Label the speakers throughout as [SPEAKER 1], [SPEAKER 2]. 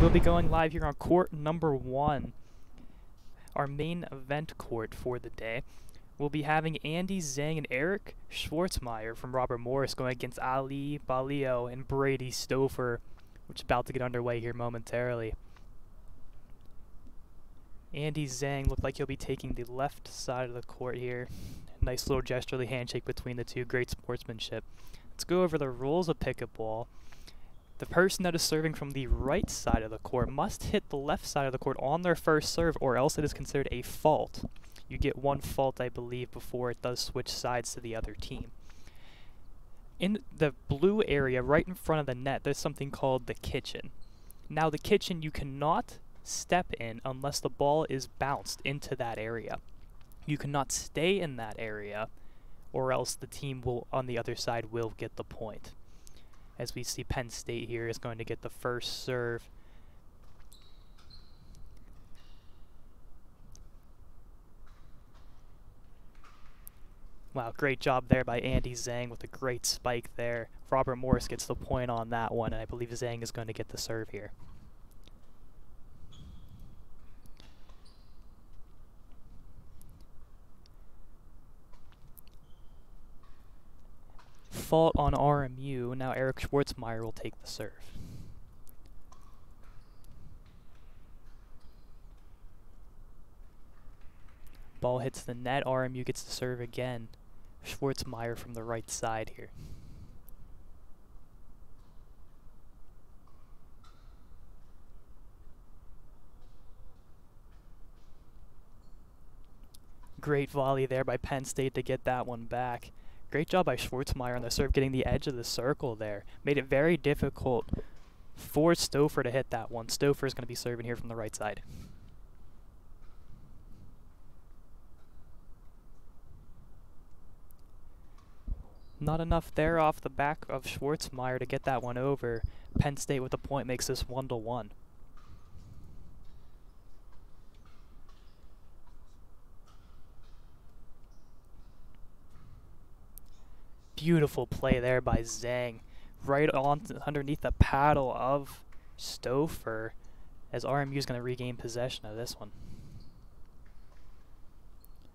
[SPEAKER 1] We'll be going live here on court number 1, our main event court for the day. We'll be having Andy Zhang and Eric Schwartzmeyer from Robert Morris going against Ali Balio and Brady Stouffer, which is about to get underway here momentarily. Andy Zhang looked like he'll be taking the left side of the court here. Nice little gesturely handshake between the two, great sportsmanship. Let's go over the rules of pickleball. The person that is serving from the right side of the court must hit the left side of the court on their first serve, or else it is considered a fault. You get one fault, I believe, before it does switch sides to the other team. In the blue area right in front of the net, there's something called the kitchen. Now the kitchen you cannot step in unless the ball is bounced into that area. You cannot stay in that area, or else the team will on the other side will get the point. As we see, Penn State here is going to get the first serve. Wow, great job there by Andy Zhang with a great spike there. Robert Morris gets the point on that one, and I believe Zhang is going to get the serve here. Fault on RMU. Now Eric Schwartzmeyer will take the serve. Ball hits the net. RMU gets the serve again. Schwartzmeyer from the right side here. Great volley there by Penn State to get that one back. Great job by Schwartzmeyer on the serve, getting the edge of the circle there. Made it very difficult for Stouffer to hit that one. Stouffer is going to be serving here from the right side. Not enough there off the back of Schwartzmeyer to get that one over. Penn State with the point makes this 1-1. Beautiful play there by Zhang, right on underneath the paddle of Stouffer, as RMU is going to regain possession of this one.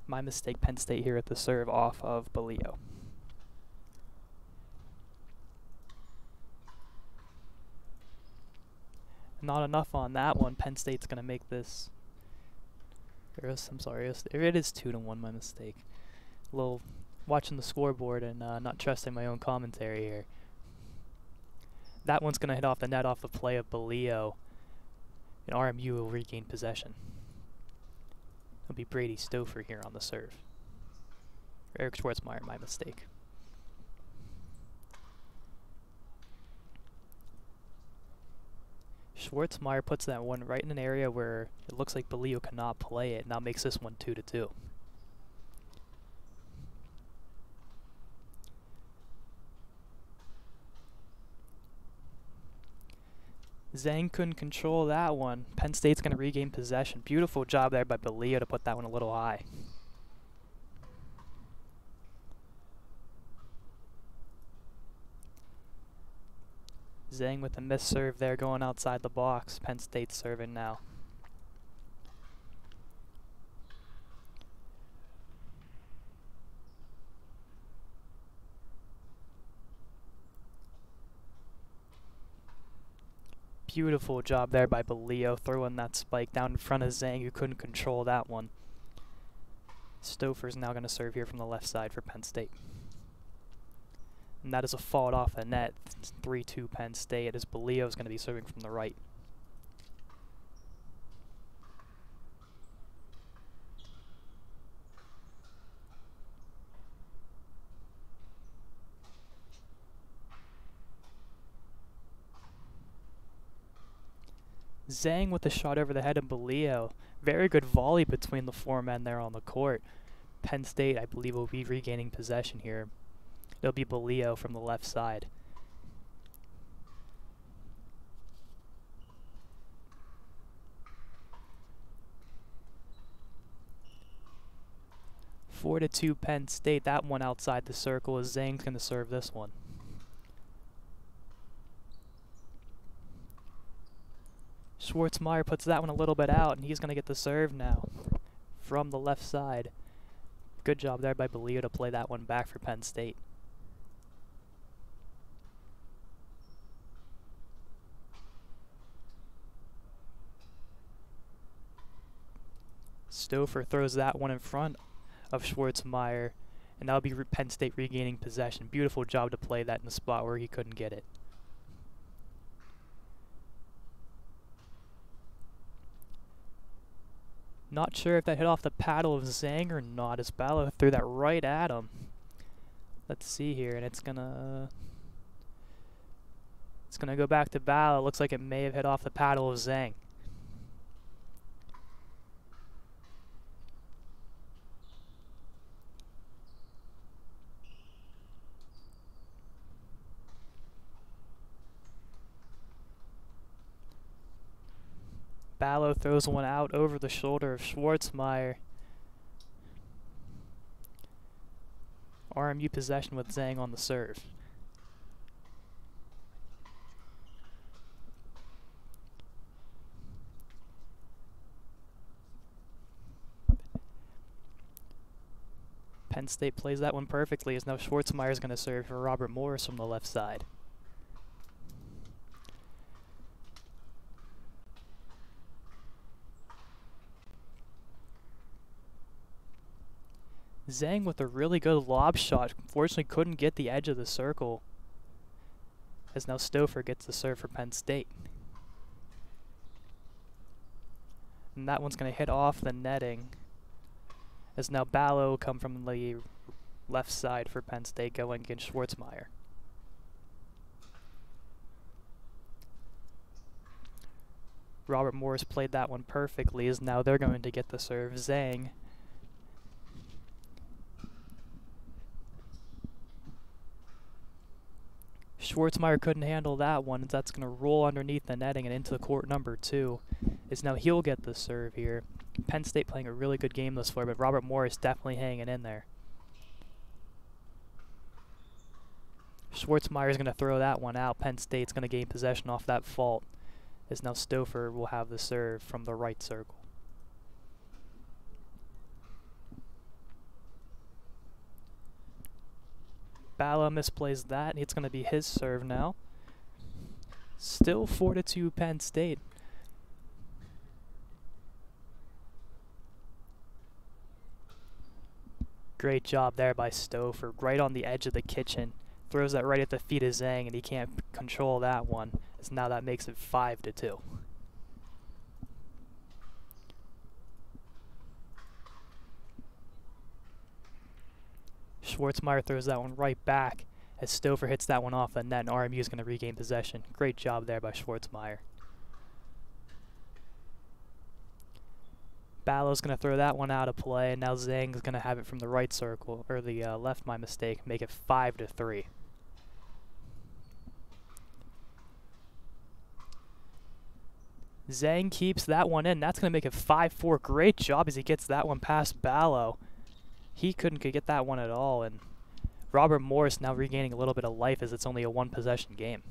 [SPEAKER 1] My mistake, Penn State here at the serve off of Balio. Not enough on that one. Penn State's going to make this. I'm sorry, it is 2-1. My mistake. A little watching the scoreboard and not trusting my own commentary here. That one's going to hit off the net off the play of Balio, and RMU will regain possession. It'll be Brady Stouffer here on the serve. Eric Schwartzmeyer, my mistake. Schwartzmeyer puts that one right in an area where it looks like Balio cannot play it. Now makes this one 2-2. Zhang couldn't control that one. Penn State's going to regain possession. Beautiful job there by Balio to put that one a little high. Zhang with a missed serve there going outside the box. Penn State serving now. Beautiful job there by Balio, throwing that spike down in front of Zhang, who couldn't control that one. Stouffer's now going to serve here from the left side for Penn State. And that is a fault off the net. 3-2 Penn State, as Balio is going to be serving from the right. Zhang with a shot over the head of Balio. Very good volley between the four men there on the court. Penn State, I believe, will be regaining possession here. It'll be Balio from the left side. – 4-2 Penn State. That one outside the circle, as Zhang's going to serve this one. Schwartzmeyer puts that one a little bit out, and he's going to get the serve now from the left side. Good job there by Belio to play that one back for Penn State. Stouffer throws that one in front of Schwartzmeyer, and that'll be Penn State regaining possession. Beautiful job to play that in the spot where he couldn't get it. Not sure if that hit off the paddle of Zhang or not, as Ballo threw that right at him. Let's see here, and it's gonna go back to Ballo. Looks like it may have hit off the paddle of Zhang. Ballo throws one out over the shoulder of Schwartzmeyer. RMU possession with Zhang on the serve. Penn State plays that one perfectly, as now Schwartzmeyer is going to serve for Robert Morris from the left side. Zhang with a really good lob shot, unfortunately couldn't get the edge of the circle, as now Stouffer gets the serve for Penn State. And that one's going to hit off the netting, as now Ballo will come from the left side for Penn State going against Schwartzmeyer. Robert Morris played that one perfectly, as now they're going to get the serve. Zhang Schwartzmeyer couldn't handle that one, as that's going to roll underneath the netting and into the court number 2. Is now he'll get the serve here. Penn State playing a really good game thus far, but Robert Morris definitely hanging in there. Schwartzmeyer's going to throw that one out. Penn State's going to gain possession off that fault, as now Stouffer will have the serve from the right circle. Ballo misplays that, and it's going to be his serve now. Still 4-2 Penn State. Great job there by Stouffer, right on the edge of the kitchen. Throws that right at the feet of Zhang, and he can't control that one, as now that makes it 5-2. Schwartzmeyer throws that one right back, as Stouffer hits that one off the net, and RMU is going to regain possession. Great job there by Schwartzmeyer. Ballo's going to throw that one out of play, and now Zhang's going to have it from the right circle, or the left, my mistake, make it 5-3. Zhang keeps that one in. That's going to make it 5-4. Great job as he gets that one past Ballo. He couldn't get that one at all, and Robert Morris now regaining a little bit of life as it's only a one-possession game.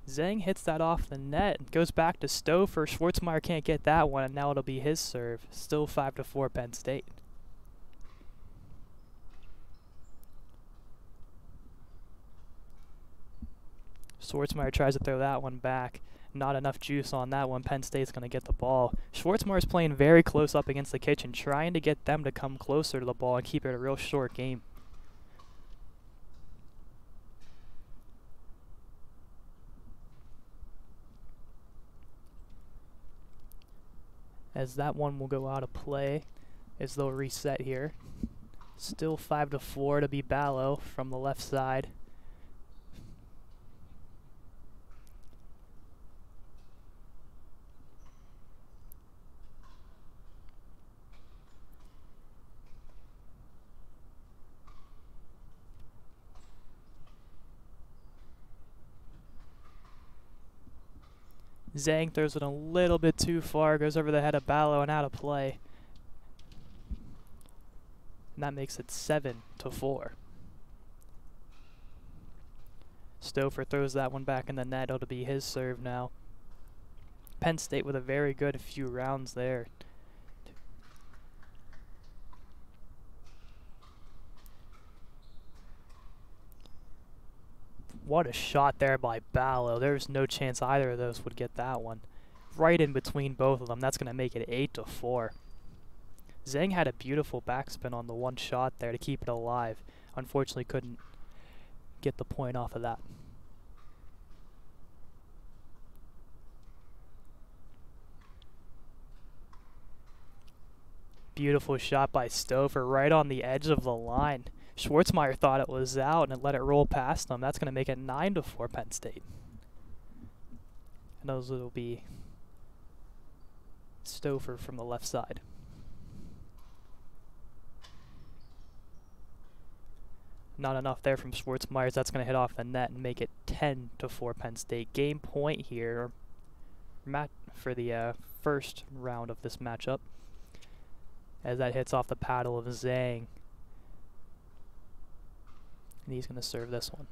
[SPEAKER 1] Zhang hits that off the net and goes back to Stouffer. Schwartzmeyer can't get that one, and now it'll be his serve. Still 5-4 Penn State. Schwartzmeyer tries to throw that one back. Not enough juice on that one. Penn State's going to get the ball. Schwartzmeyer's playing very close up against the kitchen, trying to get them to come closer to the ball and keep it a real short game. As that one will go out of play, as they'll reset here. Still 5-4 to be Ballo from the left side. Zhang throws it a little bit too far, goes over the head of Ballo and out of play. And that makes it 7-4. Stouffer throws that one back in the net. It'll be his serve now. Penn State with a very good few rounds there. What a shot there by Ballo. There's no chance either of those would get that one. Right in between both of them. That's going to make it 8-4. Zhang had a beautiful backspin on the one shot there to keep it alive. Unfortunately couldn't get the point off of that. Beautiful shot by Stouffer right on the edge of the line. Schwartzmeyer thought it was out and let it roll past him. That's going to make it 9-4 Penn State. And those will be Stouffer from the left side. Not enough there from Schwartzmeyer. That's going to hit off the net and make it 10-4 Penn State. Game point here for the first round of this matchup. As that hits off the paddle of Zhang. And he's going to serve this one.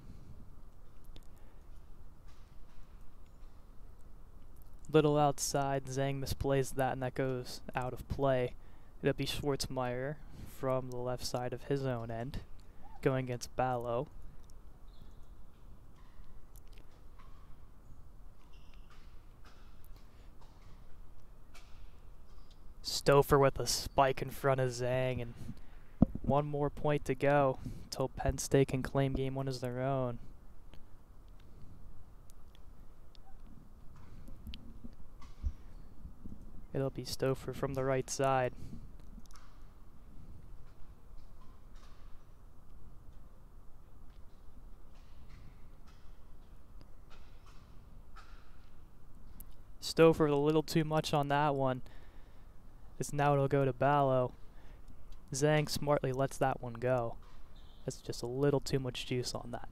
[SPEAKER 1] Little outside, Zhang misplays that, and that goes out of play. It'll be Schwartzmeyer from the left side of his own end, going against Ballo. Stouffer with a spike in front of Zhang, and one more point to go until Penn State can claim game one as their own. It'll be Stouffer from the right side. Stouffer with a little too much on that one. As now it'll go to Ballo. Zhang smartly lets that one go. That's just a little too much juice on that.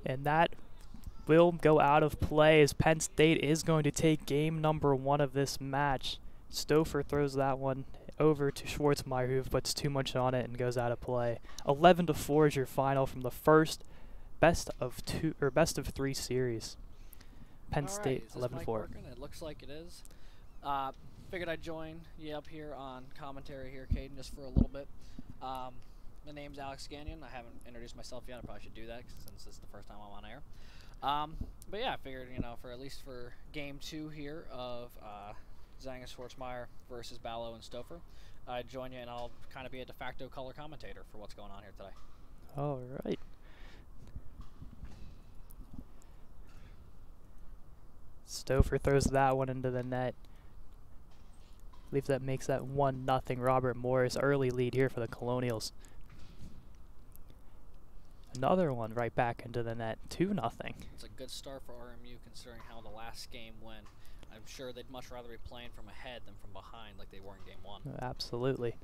[SPEAKER 1] And that will go out of play as Penn State is going to take game number one of this match. Stouffer throws that one over to Schwartzmeyer, who puts too much on it and goes out of play. 11-4 is your final from the first best of three series. Penn State 11-4.
[SPEAKER 2] It looks like it is. Figured I'd join you up here on commentary here, Caden, just for a little bit. My name's Alex Gagnon. I haven't introduced myself yet. I probably should do that since this is the first time I'm on air. But yeah, I figured, for at least for game two here of Zhang and Schwartzmeyer versus Ballo and Stouffer, I'd join you and I'll kind of be a de facto color commentator for what's going on here today.
[SPEAKER 1] All right. Stouffer throws that one into the net. I believe that makes that 1-0 Robert Morris early lead here for the Colonials. Another one right back into the net, 2-0.
[SPEAKER 2] It's a good start for RMU considering how the last game went. I'm sure they'd much rather be playing from ahead than from behind like they were in game one.
[SPEAKER 1] Absolutely.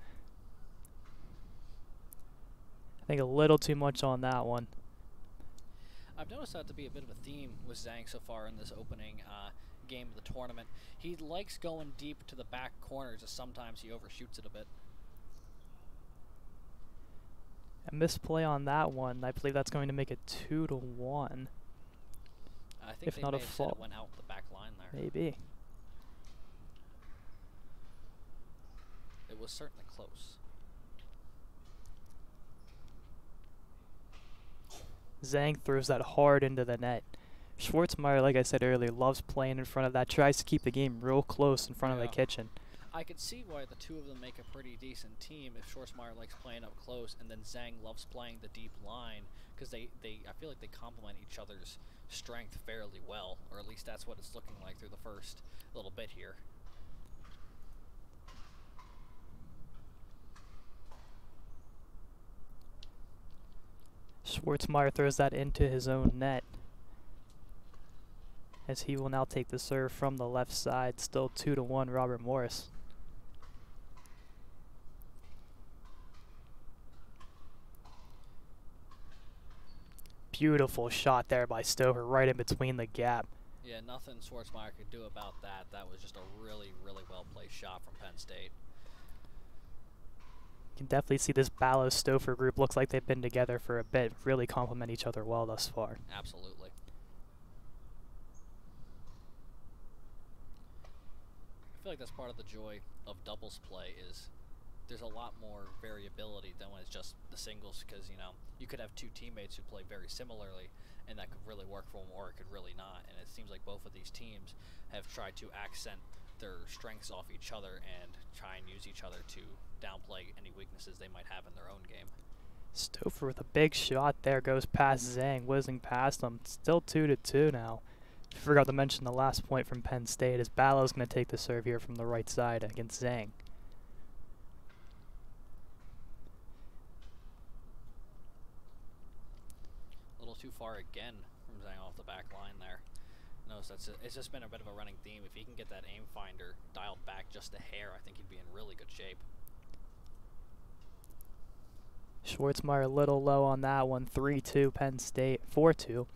[SPEAKER 1] I think a little too much on that one.
[SPEAKER 2] I've noticed that to be a bit of a theme with Zhang so far in this opening game of the tournament. He likes going deep to the back corners, as sometimes he overshoots it a bit.
[SPEAKER 1] A misplay on that one. I believe that's going to make it 2-1.
[SPEAKER 2] I think
[SPEAKER 1] if
[SPEAKER 2] they
[SPEAKER 1] not
[SPEAKER 2] may
[SPEAKER 1] a
[SPEAKER 2] have
[SPEAKER 1] fault.
[SPEAKER 2] said it went out the back line there.
[SPEAKER 1] Maybe.
[SPEAKER 2] It was certainly close.
[SPEAKER 1] Zhang throws that hard into the net. Schwartzmeyer, like I said earlier, loves playing in front of that, tries to keep the game real close in front of the kitchen.
[SPEAKER 2] I could see why the two of them make a pretty decent team if Schwartzmeyer likes playing up close and then Zhang loves playing the deep line, because I feel like they complement each other's strength fairly well, or at least that's what it's looking like through the first little bit here.
[SPEAKER 1] Schwartzmeyer throws that into his own net, as he will now take the serve from the left side. Still 2-1 Robert Morris. Beautiful shot there by Stover, right in between the gap.
[SPEAKER 2] Yeah, nothing Schwartzmeyer could do about that. That was just a really, really well-placed shot from Penn State.
[SPEAKER 1] You can definitely see this Ballo-Stover group looks like they've been together for a bit, really complement each other well thus far.
[SPEAKER 2] Absolutely. I feel like that's part of the joy of doubles play is there's a lot more variability than when it's just the singles, because, you know, you could have two teammates who play very similarly, and that could really work for them, or it could really not. And it seems like both of these teams have tried to accent their strengths off each other and try and use each other to downplay any weaknesses they might have in their own game.
[SPEAKER 1] Stover with a big shot there, goes past Zhang, whizzing past him. Still 2-2 now. Forgot to mention the last point from Penn State is Ballo's going to take the serve here from the right side against Zhang.
[SPEAKER 2] A little too far again from Zhang off the back line there. Notice it's just been a bit of a running theme. If he can get that aim finder dialed back just a hair, I think he'd be in really good shape.
[SPEAKER 1] Schwartzmeyer a little low on that one. 3-2 Penn State. 4-2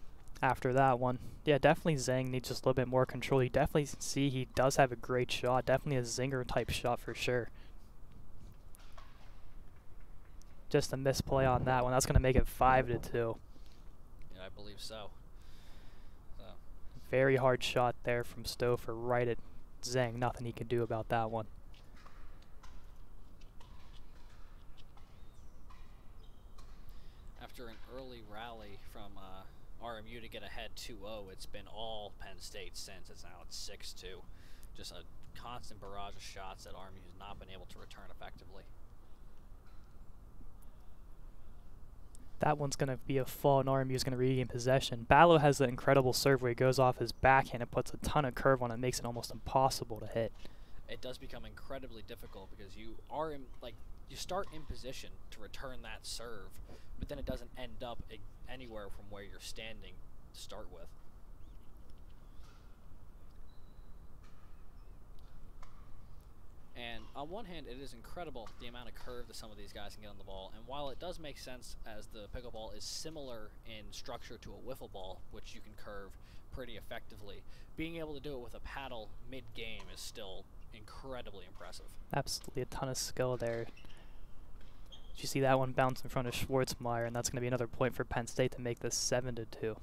[SPEAKER 1] after that one. Yeah, definitely Zhang needs just a little bit more control. You definitely see he does have a great shot. Definitely a zinger type shot for sure. Just a misplay on that one. That's going to make it 5-2.
[SPEAKER 2] Yeah, I believe so.
[SPEAKER 1] Very hard shot there from Stover right at Zhang. Nothing he can do about that one.
[SPEAKER 2] After an early rally from RMU to get ahead 2-0, it's been all Penn State since. It's now at 6-2. Just a constant barrage of shots that RMU has not been able to return effectively.
[SPEAKER 1] That one's going to be a fall, and RMU is going to regain possession. Ballo has an incredible serve where he goes off his backhand and puts a ton of curve on it, makes it almost impossible to hit.
[SPEAKER 2] It does become incredibly difficult because you are in, you start in position to return that serve, but then it doesn't end up anywhere from where you're standing to start with. And on one hand, it is incredible the amount of curve that some of these guys can get on the ball. And while it does make sense, as the pickleball is similar in structure to a wiffle ball, which you can curve pretty effectively, being able to do it with a paddle mid-game is still incredibly impressive.
[SPEAKER 1] Absolutely a ton of skill there. You see that one bounce in front of Schwartzmeyer, and that's going to be another point for Penn State to make this 7-2.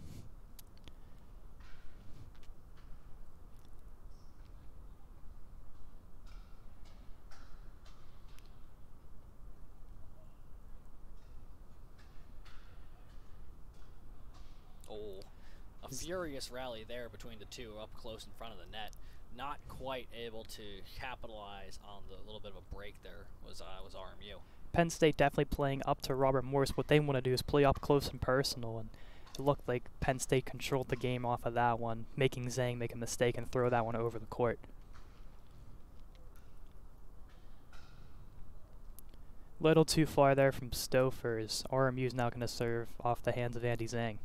[SPEAKER 2] A furious rally there between the two up close in front of the net. Not quite able to capitalize on the little bit of a break there was RMU.
[SPEAKER 1] Penn State definitely playing up to Robert Morris. What they want to do is play up close and personal, and it looked like Penn State controlled the game off of that one, making Zhang make a mistake and throw that one over the court. Little too far there from Stover. RMU is now going to serve off the hands of Andy Zhang.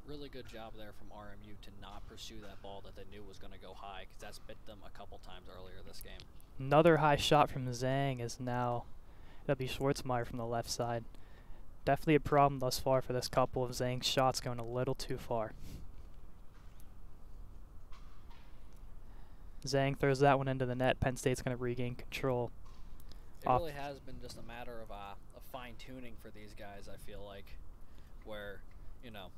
[SPEAKER 2] Really good job there from RMU to not pursue that ball that they knew was going to go high, because that's bit them a couple times earlier this game.
[SPEAKER 1] Another high shot from Zhang is now that'll be Schwartzmeyer from the left side. Definitely a problem thus far for this couple of Zhang's shots going a little too far. Zhang throws that one into the net. Penn State's going to regain control.
[SPEAKER 2] It really has been just a matter of fine-tuning for these guys, I feel like, where, you know,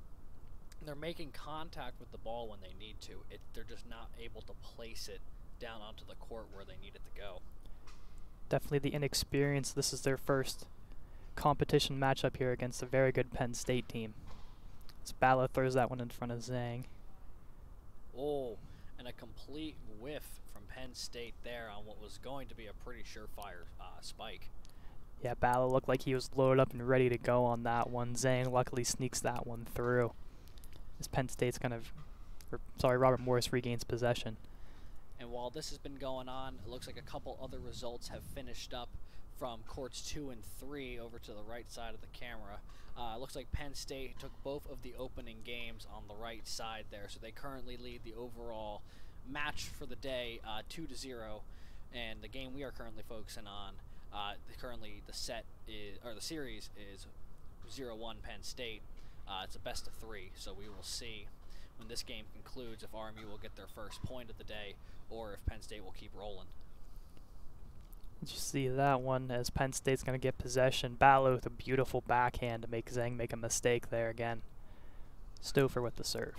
[SPEAKER 2] they're making contact with the ball when they need to. They're just not able to place it down onto the court where they need it to go.
[SPEAKER 1] Definitely the inexperience. This is their first competition matchup here against a very good Penn State team. As Ballo throws that one in front of Zhang.
[SPEAKER 2] Oh, and a complete whiff from Penn State there on what was going to be a pretty surefire spike.
[SPEAKER 1] Yeah, Ballo looked like he was loaded up and ready to go on that one. Zhang luckily sneaks that one through. As Penn State's Robert Morris regains possession.
[SPEAKER 2] And while this has been going on, it looks like a couple other results have finished up from courts 2 and 3 over to the right side of the camera. It looks like Penn State took both of the opening games on the right side there, so they currently lead the overall match for the day 2-0. And the game we are currently focusing on, currently the series is 0-1 Penn State. It's a best of 3, so we will see when this game concludes if RMU will get their first point of the day or if Penn State will keep rolling.
[SPEAKER 1] Did you see that one as Penn State's going to get possession? Ballo with a beautiful backhand to make Zhang make a mistake there again. Stouffer with the serve.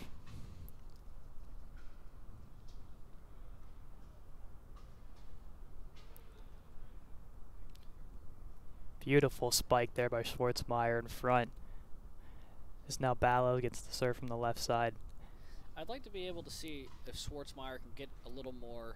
[SPEAKER 1] Beautiful spike there by Schwartzmeyer in front. As now Ballo gets the serve from the left side.
[SPEAKER 2] I'd like to be able to see if Schwartzmeyer can get a little more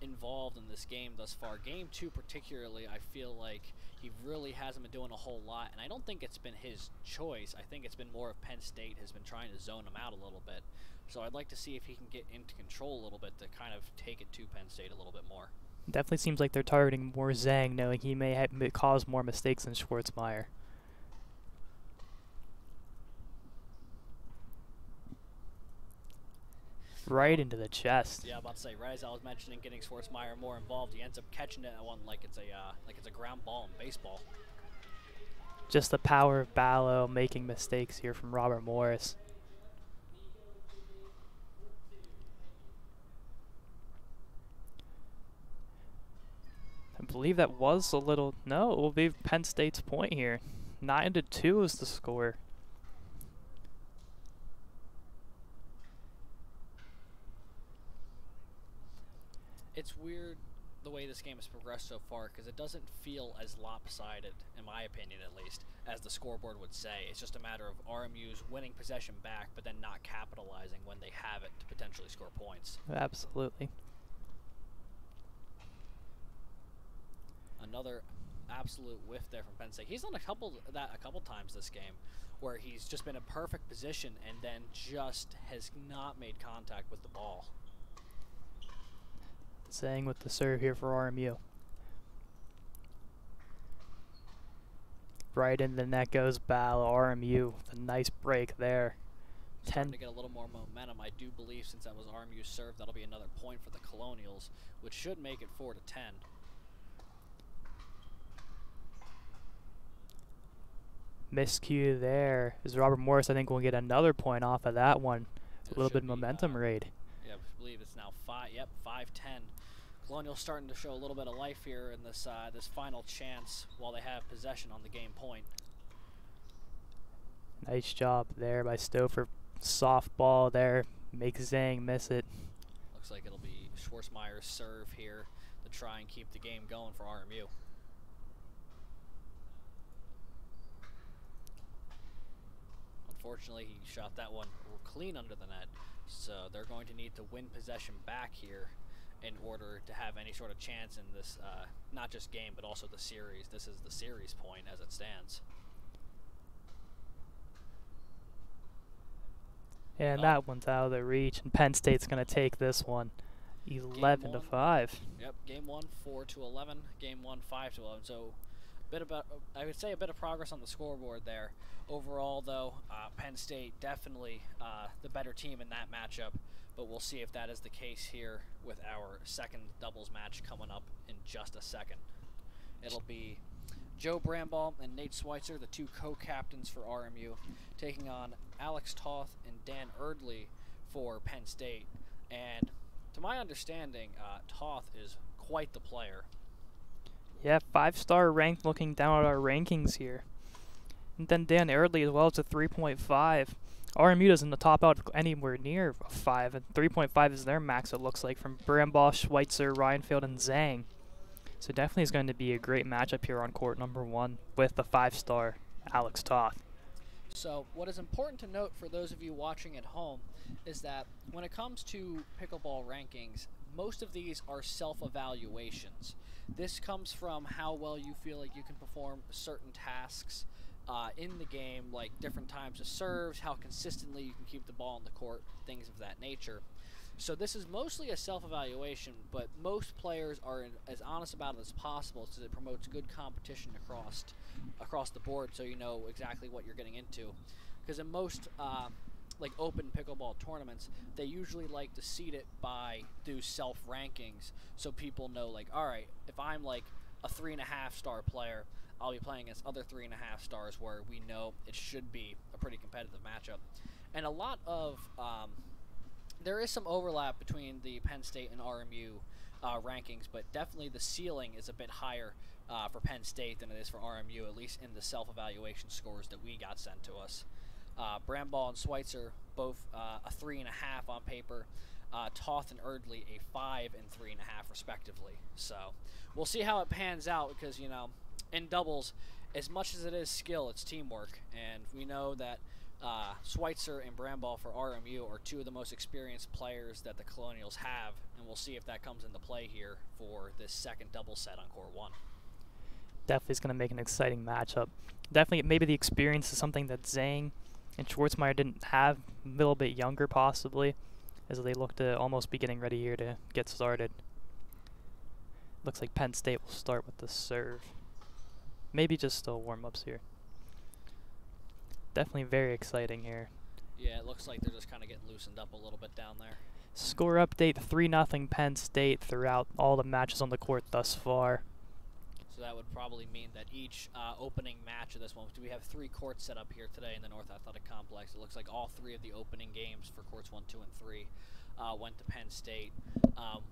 [SPEAKER 2] involved in this game thus far. Game 2 particularly, I feel like he really hasn't been doing a whole lot, and I don't think it's been his choice. I think it's been more of Penn State has been trying to zone him out a little bit. So I'd like to see if he can get into control a little bit to kind of take it to Penn State a little bit more.
[SPEAKER 1] Definitely seems like they're targeting more Zhang, knowing he may cause more mistakes than Schwartzmeyer. Right into the chest.
[SPEAKER 2] Yeah, I'm about to say, right as I was mentioning getting Schwartzmeyer more involved, he ends up catching it at one like it's a ground ball in baseball.
[SPEAKER 1] Just the power of Ballo making mistakes here from Robert Morris. I believe that was a little, no, it will be Penn State's point here. 9-2 is the score.
[SPEAKER 2] It's weird the way this game has progressed so far because it doesn't feel as lopsided, in my opinion at least, as the scoreboard would say. It's just a matter of RMU's winning possession back but then not capitalizing when they have it to potentially score points.
[SPEAKER 1] Absolutely.
[SPEAKER 2] Another absolute whiff there from Penn State. He's done a couple times this game where he's just been in perfect position and then just has not made contact with the ball.
[SPEAKER 1] Zhang with the serve here for RMU. Right in the net goes Ballo. RMU with a nice break there.
[SPEAKER 2] Starting to get a little more momentum. I do believe since that was RMU's serve, that'll be another point for the Colonials, which should make it 4-10.
[SPEAKER 1] Miscue there. As Robert Morris, I think, will get another point off of that one. A little bit of momentum raid.
[SPEAKER 2] Yeah, I believe it's now 5-10. Colonials starting to show a little bit of life here in this this final chance while they have possession on the game point.
[SPEAKER 1] Nice job there by Stouffer. Soft ball there. Makes Zhang miss it.
[SPEAKER 2] Looks like it'll be Schwartzmeyer's serve here to try and keep the game going for RMU. Unfortunately, he shot that one clean under the net, so they're going to need to win possession back here in order to have any sort of chance in this, not just game, but also the series. This is the series point as it stands.
[SPEAKER 1] And that one's out of their reach, and Penn State's going to take this one 11-5.
[SPEAKER 2] Yep, game 1 4-11, game 1 5-11. So I would say a bit of progress on the scoreboard there. Overall, though, Penn State definitely the better team in that matchup, but we'll see if that is the case here with our second doubles match coming up in just a second. It'll be Joe Bramball and Nate Schweitzer, the two co-captains for RMU, taking on Alex Toth and Dan Erdley for Penn State. And to my understanding, Toth is quite the player.
[SPEAKER 1] Yeah, 5-star ranked looking down at our rankings here. And then Dan Erdley as well, it's a 3.5. RMU doesn't top out anywhere near a 5, and 3.5 is their max, it looks like, from Bramball, Schweitzer, Reinfeld, and Zhang. So definitely is going to be a great matchup here on court number 1 with the 5-star Alex Toth.
[SPEAKER 2] So what is important to note for those of you watching at home is that when it comes to pickleball rankings, most of these are self-evaluations. This comes from how well you feel like you can perform certain tasks in the game, like different times of serves, how consistently you can keep the ball on the court, things of that nature. So this is mostly a self-evaluation, but most players are as honest about it as possible, so it promotes good competition across the board, so you know exactly what you're getting into. Because in most like open pickleball tournaments, they usually like to seed it through self-rankings, so people know, like, all right, if I'm like a 3.5-star player, I'll be playing against other 3.5 stars where we know it should be a pretty competitive matchup. And a lot of there is some overlap between the Penn State and RMU rankings, but definitely the ceiling is a bit higher for Penn State than it is for RMU, at least in the self-evaluation scores that we got sent to us. Bramball and Schweitzer, both a 3.5 on paper. Toth and Erdley a 5 and 3.5 respectively. So we'll see how it pans out because, you know, in doubles, as much as it is skill, it's teamwork. And we know that Schweitzer and Bramball for RMU are two of the most experienced players that the Colonials have, and we'll see if that comes into play here for this second double set on Court 1.
[SPEAKER 1] Definitely is going to make an exciting matchup. Definitely, maybe the experience is something that Zhang and Schwartzmeyer didn't have, a little bit younger possibly, as they look to almost be getting ready here to get started. Looks like Penn State will start with the serve. Maybe just still warm-ups here. Definitely very exciting here.
[SPEAKER 2] Yeah, it looks like they're just kind of getting loosened up a little bit down there.
[SPEAKER 1] Score update, 3-0 Penn State throughout all the matches on the court thus far.
[SPEAKER 2] So that would probably mean that each opening match of this one, we have 3 courts set up here today in the North Athletic Complex. It looks like all 3 of the opening games for courts 1, 2, and 3 went to Penn State.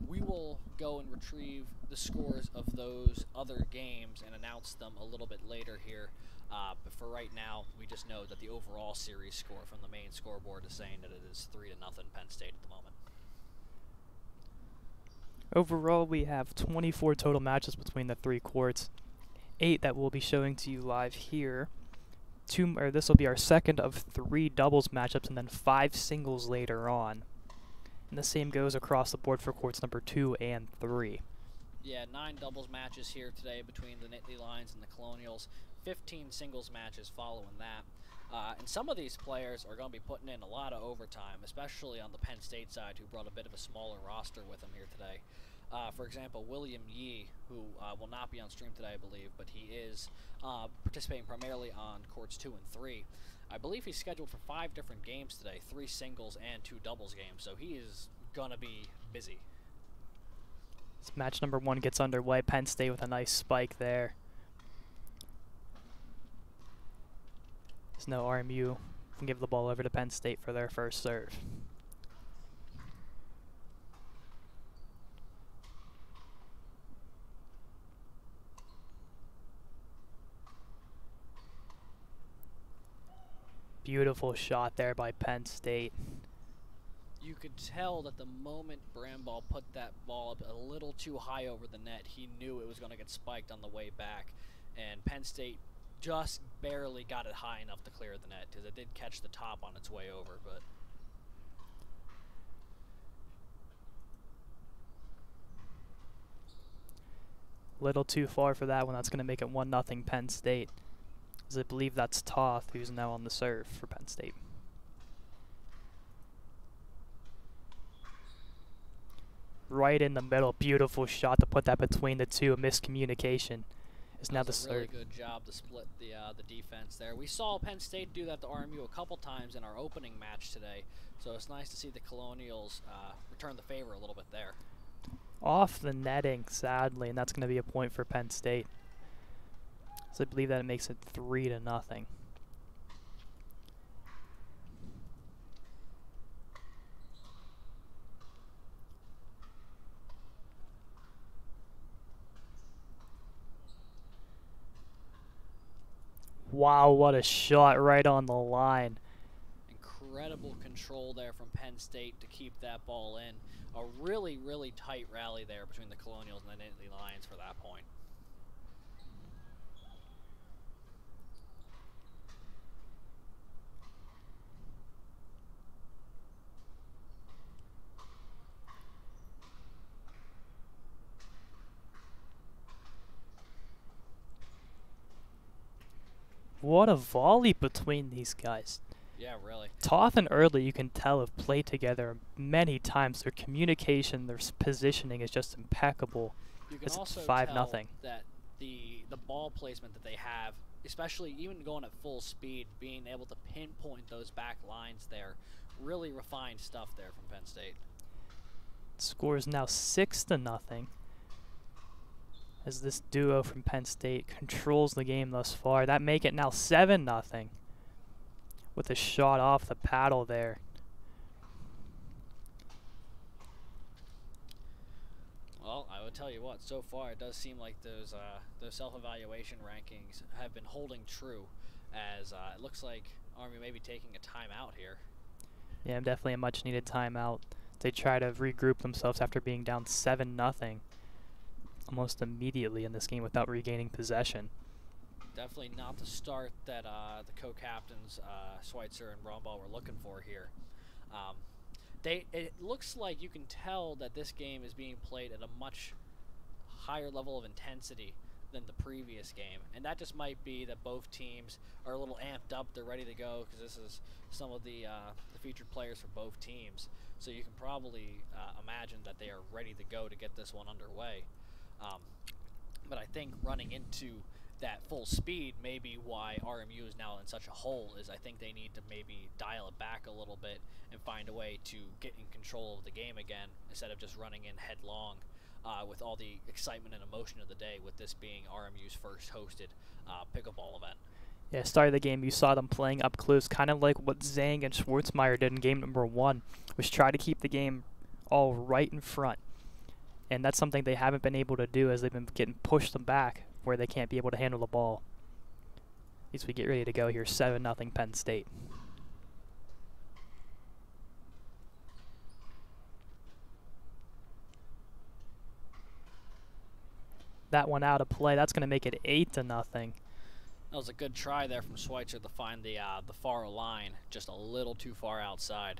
[SPEAKER 2] We will go and retrieve the scores of those other games and announce them a little bit later here. But for right now, we just know that the overall series score from the main scoreboard is saying that it is 3-0 Penn State at the moment.
[SPEAKER 1] Overall, we have 24 total matches between the 3 courts, 8 that we'll be showing to you live here. This will be our second of 3 doubles matchups, and then 5 singles later on. And the same goes across the board for courts number 2 and 3.
[SPEAKER 2] Yeah, 9 doubles matches here today between the Nittany Lions and the Colonials. 15 singles matches following that. And some of these players are going to be putting in a lot of overtime, especially on the Penn State side, who brought a bit of a smaller roster with them here today. For example, William Yee, who will not be on stream today, I believe, but he is participating primarily on courts 2 and 3. I believe he's scheduled for 5 different games today, 3 singles and 2 doubles games, so he is going to be busy.
[SPEAKER 1] As match number 1 gets underway, Penn State with a nice spike there. There's no RMU can give the ball over to Penn State for their first serve. Beautiful shot there by Penn State.
[SPEAKER 2] You could tell that the moment Bramball put that ball up a little too high over the net, he knew it was going to get spiked on the way back. And Penn State just barely got it high enough to clear the net, because it did catch the top on its way over. But
[SPEAKER 1] little too far for that one. That's going to make it 1-0 Penn State. As I believe that's Toth who's now on the serve for Penn State. Right in the middle, beautiful shot to put that between the two. A miscommunication is now the serve.
[SPEAKER 2] Really good job to split the defense there. We saw Penn State do that to RMU a couple times in our opening match today, so it's nice to see the Colonials return the favor a little bit there.
[SPEAKER 1] Off the netting, sadly, and that's going to be a point for Penn State. So I believe that it makes it 3-0. Wow, what a shot right on the line.
[SPEAKER 2] Incredible control there from Penn State to keep that ball in. A really, really tight rally there between the Colonials and the Nittany Lions for that point.
[SPEAKER 1] What a volley between these guys.
[SPEAKER 2] Yeah, really.
[SPEAKER 1] Toth and Erdley, you can tell, have played together many times. Their communication, their positioning is just impeccable.
[SPEAKER 2] You can also
[SPEAKER 1] 5-0.
[SPEAKER 2] tell that the ball placement that they have, especially even going at full speed, being able to pinpoint those back lines there, really refined stuff there from Penn State.
[SPEAKER 1] Score is now 6-0. as this duo from Penn State controls the game thus far. That make it now 7-0 with a shot off the paddle there.
[SPEAKER 2] Well, I would tell you what, so far it does seem like those self-evaluation rankings have been holding true, as it looks like RMU may be taking a timeout here.
[SPEAKER 1] Yeah, definitely a much-needed timeout. They try to regroup themselves after being down 7-0 almost immediately in this game without regaining possession.
[SPEAKER 2] Definitely not the start that the co-captains Schweitzer and Braunball were looking for here. It looks like you can tell that this game is being played at a much higher level of intensity than the previous game, and that just might be that both teams are a little amped up. They're ready to go because this is some of the featured players for both teams, so you can probably imagine that they are ready to go to get this one underway. But I think running into that full speed may be why RMU is now in such a hole. Is I think they need to maybe dial it back a little bit and find a way to get in control of the game again instead of just running in headlong with all the excitement and emotion of the day, with this being RMU's first hosted pickleball event.
[SPEAKER 1] Yeah, start of the game, you saw them playing up close, kind of like what Zhang and Schwartzmeyer did in game number 1, was try to keep the game all right in front. And that's something they haven't been able to do as they've been getting pushed them back where they can't be able to handle the ball. At least we get ready to go here, 7-0 Penn State. That one out of play. That's going to make it 8-0.
[SPEAKER 2] That was a good try there from Schweitzer to find the far line, just a little too far outside.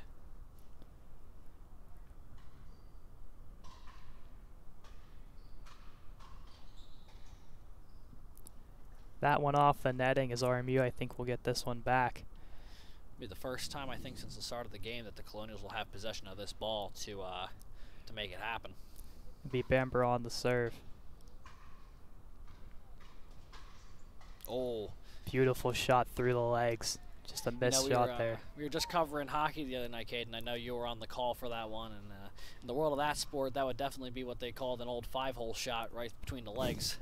[SPEAKER 1] That one off the netting as RMU, I think, will get this one back.
[SPEAKER 2] It'll be the first time, I think, since the start of the game that the Colonials will have possession of this ball to make it happen.
[SPEAKER 1] Be Bamber on the serve.
[SPEAKER 2] Oh.
[SPEAKER 1] Beautiful shot through the legs. Just a missed shot there.
[SPEAKER 2] We were just covering hockey the other night, Caden. I know you were on the call for that one. And in the world of that sport, that would definitely be what they called an old 5-hole shot right between the legs.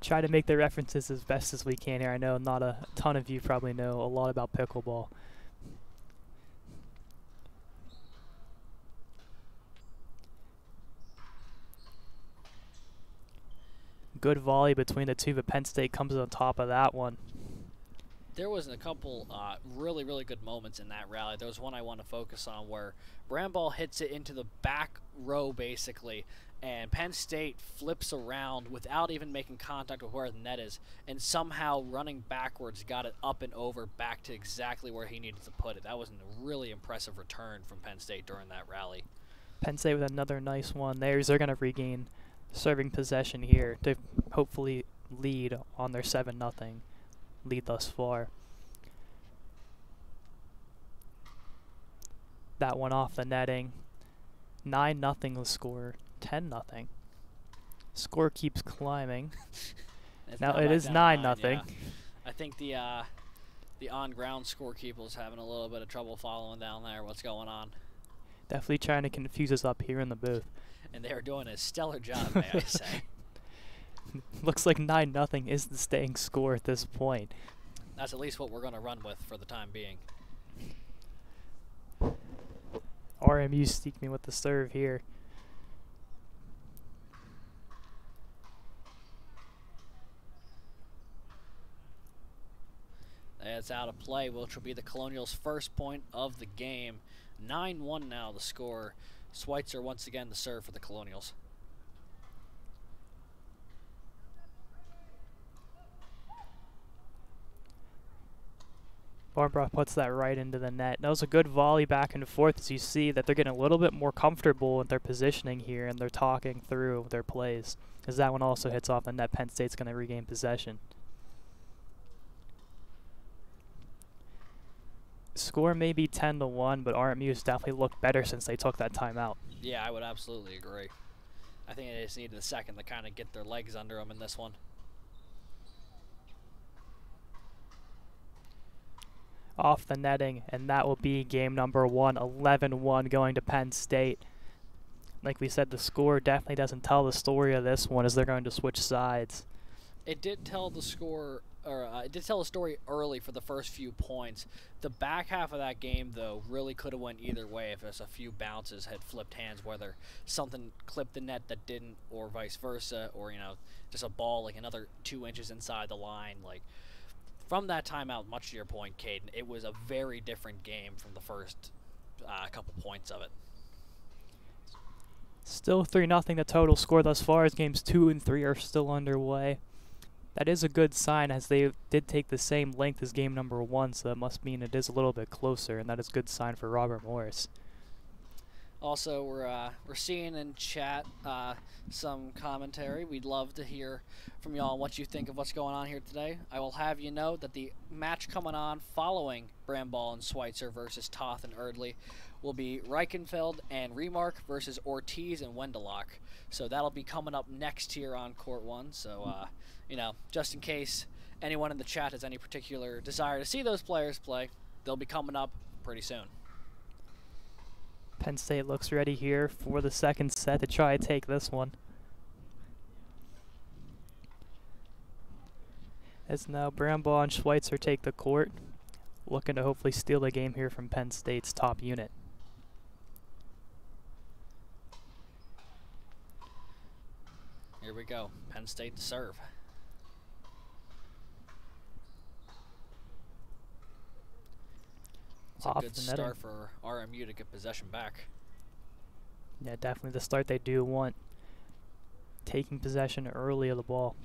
[SPEAKER 1] Try to make the references as best as we can here. I know not a ton of you probably know a lot about pickleball. Good volley between the two, but Penn State comes on top of that one.
[SPEAKER 2] There was a couple really, really good moments in that rally. There was one I want to focus on where Braunball hits it into the back row, basically, and Penn State flips around without even making contact with where the net is, and somehow running backwards got it up and over back to exactly where he needed to put it. That was a really impressive return from Penn State during that rally.
[SPEAKER 1] Penn State with another nice one there. They're going to regain serving possession here to hopefully lead on their 7-0 lead thus far. That one off the netting. 9-0 the score. 10-0. Score keeps climbing. Now it is 9-0.
[SPEAKER 2] Yeah. I think the on-ground scorekeeper is having a little bit of trouble following down there what's going on.
[SPEAKER 1] Definitely trying to confuse us up here in the booth.
[SPEAKER 2] And they are doing a stellar job, may I say.
[SPEAKER 1] Looks like 9-0 is the staying score at this point.
[SPEAKER 2] That's at least what we're going to run with for the time being.
[SPEAKER 1] RMU sneak me with the serve here.
[SPEAKER 2] That's out of play, which will be the Colonials' first point of the game. 9-1 now the score. Schweitzer once again the serve for the Colonials.
[SPEAKER 1] Barnbrough puts that right into the net. That was a good volley back and forth as you see that they're getting a little bit more comfortable with their positioning here and they're talking through their plays. As that one also hits off the net, Penn State's going to regain possession. Score may be 10-1, but RMU has definitely looked better since they took that timeout.
[SPEAKER 2] Yeah, I would absolutely agree. I think they just needed a second to kind of get their legs under them in this one.
[SPEAKER 1] Off the netting, and that will be game number 1, 11-1 going to Penn State. Like we said, the score definitely doesn't tell the story of this one as they're going to switch sides.
[SPEAKER 2] It did tell the score, or it did tell the story early for the first few points. The back half of that game, though, really could have went either way if just a few bounces had flipped hands, whether something clipped the net that didn't, or vice versa, or just a ball like another 2 inches inside the line. Like from that timeout, much to your point, Caden, it was a very different game from the first couple points of it.
[SPEAKER 1] Still 3-0 the total score thus far as games 2 and 3 are still underway. That is a good sign as they did take the same length as game number 1, so that must mean it is a little bit closer, and that is a good sign for Robert Morris.
[SPEAKER 2] Also, we're seeing in chat some commentary. We'd love to hear from y'all what you think of what's going on here today. I will have you know that the match coming on following Bramball and Schweitzer versus Toth and Erdley will be Reichenfeld and Remark versus Ortiz and Wendelock. So that'll be coming up next here on Court 1. So, just in case anyone in the chat has any particular desire to see those players play, they'll be coming up pretty soon.
[SPEAKER 1] Penn State looks ready here for the second set to try to take this one. As now Bramball and Schweitzer take the court, looking to hopefully steal the game here from Penn State's top unit.
[SPEAKER 2] Here we go. Penn State to serve. It's a good start for RMU to get possession back.
[SPEAKER 1] Yeah, definitely the start they do want. Taking possession early of the ball.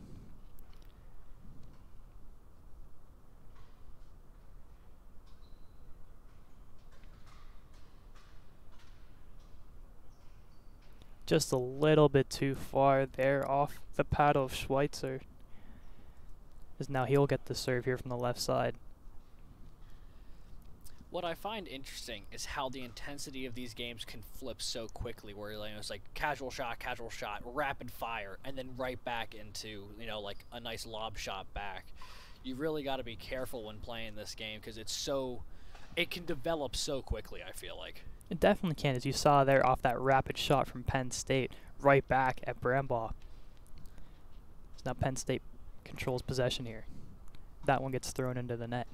[SPEAKER 1] Just a little bit too far there off the paddle of Schweitzer. As now he'll get the serve here from the left side.
[SPEAKER 2] What I find interesting is how the intensity of these games can flip so quickly, where it's like casual shot, rapid fire, and then right back into like a nice lob shot back. You really got to be careful when playing this game because it can develop so quickly. I feel like
[SPEAKER 1] it definitely can, as you saw there off that rapid shot from Penn State, right back at Bramball. So now Penn State controls possession here. That one gets thrown into the net.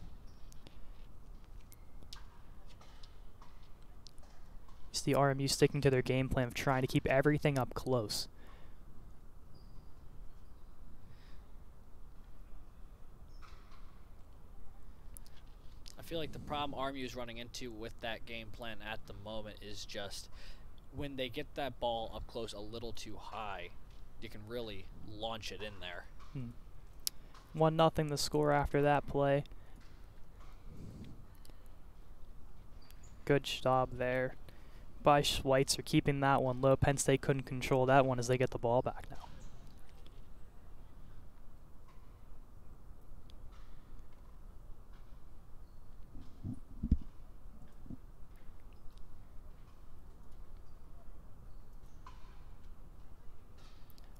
[SPEAKER 1] You see RMU sticking to their game plan of trying to keep everything up close.
[SPEAKER 2] I feel like the problem RMU is running into with that game plan at the moment is just when they get that ball up close a little too high, you can really launch it in there.
[SPEAKER 1] 1-0 the score after that play. Good job there by Schweitzer, keeping that one low. Penn State couldn't control that one as they get the ball back now.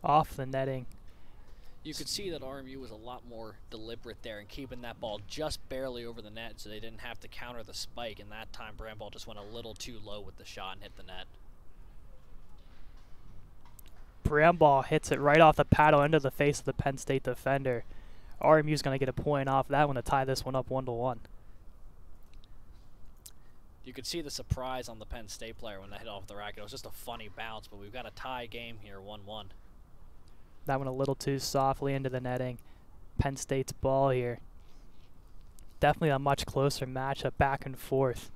[SPEAKER 1] Off the netting.
[SPEAKER 2] You could see that RMU was a lot more deliberate there in keeping that ball just barely over the net so they didn't have to counter the spike, and that time Bramball just went a little too low with the shot and hit the net.
[SPEAKER 1] Bramball hits it right off the paddle into the face of the Penn State defender. RMU's going to get a point off that one to tie this one up 1-1.
[SPEAKER 2] You could see the surprise on the Penn State player when they hit off the racket. It was just a funny bounce, but we've got a tie game here, 1-1.
[SPEAKER 1] That one a little too softly into the netting. Penn State's ball here. Definitely a much closer matchup back and forth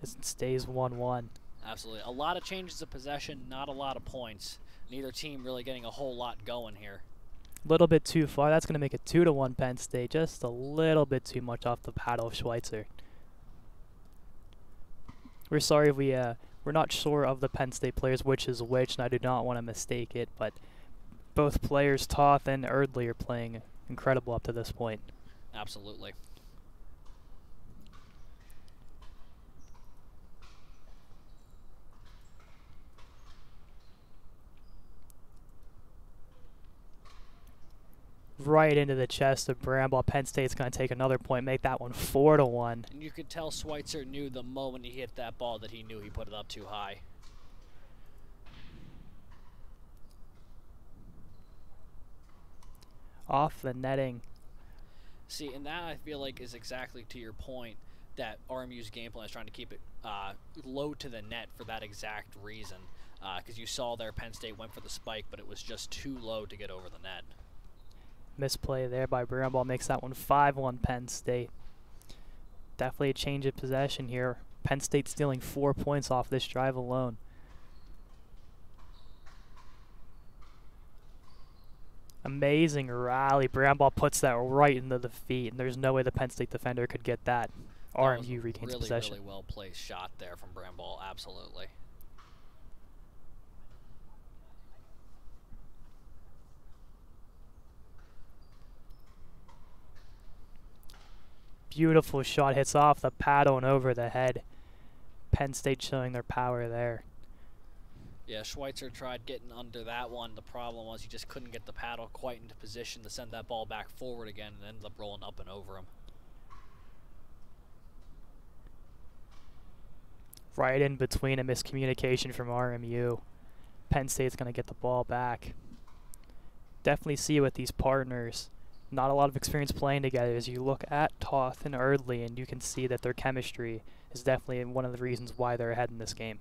[SPEAKER 1] as it stays 1-1.
[SPEAKER 2] Absolutely. A lot of changes of possession, not a lot of points. Neither team really getting a whole lot going here.
[SPEAKER 1] A little bit too far. That's going to make it 2-1 Penn State. Just a little bit too much off the paddle of Schweitzer. We're sorry if we're not sure of the Penn State players which is which, and I do not want to mistake it, but both players, Toth and Erdley, are playing incredible up to this point.
[SPEAKER 2] Absolutely.
[SPEAKER 1] Right into the chest of Bramball. Penn State's going to take another point, make that one 4-1.
[SPEAKER 2] And you could tell Schweitzer knew the moment he hit that ball that he knew he put it up too high.
[SPEAKER 1] Off the netting.
[SPEAKER 2] See, and that I feel like is exactly to your point that RMU's game plan is trying to keep it low to the net for that exact reason. Because you saw there Penn State went for the spike, but it was just too low to get over the net.
[SPEAKER 1] Misplay there by Bramble makes that one 5-1 Penn State. Definitely a change of possession here. Penn State stealing 4 points off this drive alone. Amazing rally. Bramble puts that right into the feet, and there's no way the Penn State defender could get that. RMU regains possession.
[SPEAKER 2] Really well placed shot there from Bramble, absolutely.
[SPEAKER 1] Beautiful shot, hits off the paddle and over the head. Penn State showing their power there.
[SPEAKER 2] Yeah, Schweitzer tried getting under that one. The problem was he just couldn't get the paddle quite into position to send that ball back forward again and ended up rolling up and over him.
[SPEAKER 1] Right in between, a miscommunication from RMU. Penn State's going to get the ball back. Definitely see with these partners, not a lot of experience playing together. As you look at Toth and Erdley, and you can see that their chemistry is definitely one of the reasons why they're ahead in this game.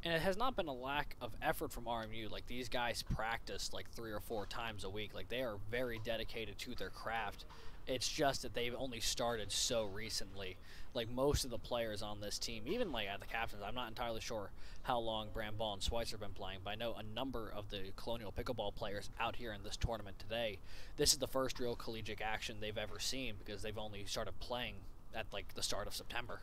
[SPEAKER 2] And it has not been a lack of effort from RMU. Like, these guys practice like 3 or 4 times a week. Like, they are very dedicated to their craft. It's just that they've only started so recently. Like, most of the players on this team, even like at the captains, I'm not entirely sure how long Bramble and Schweitzer have been playing, but I know a number of the Colonial Pickleball players out here in this tournament today. This is the first real collegiate action they've ever seen because they've only started playing at like the start of September.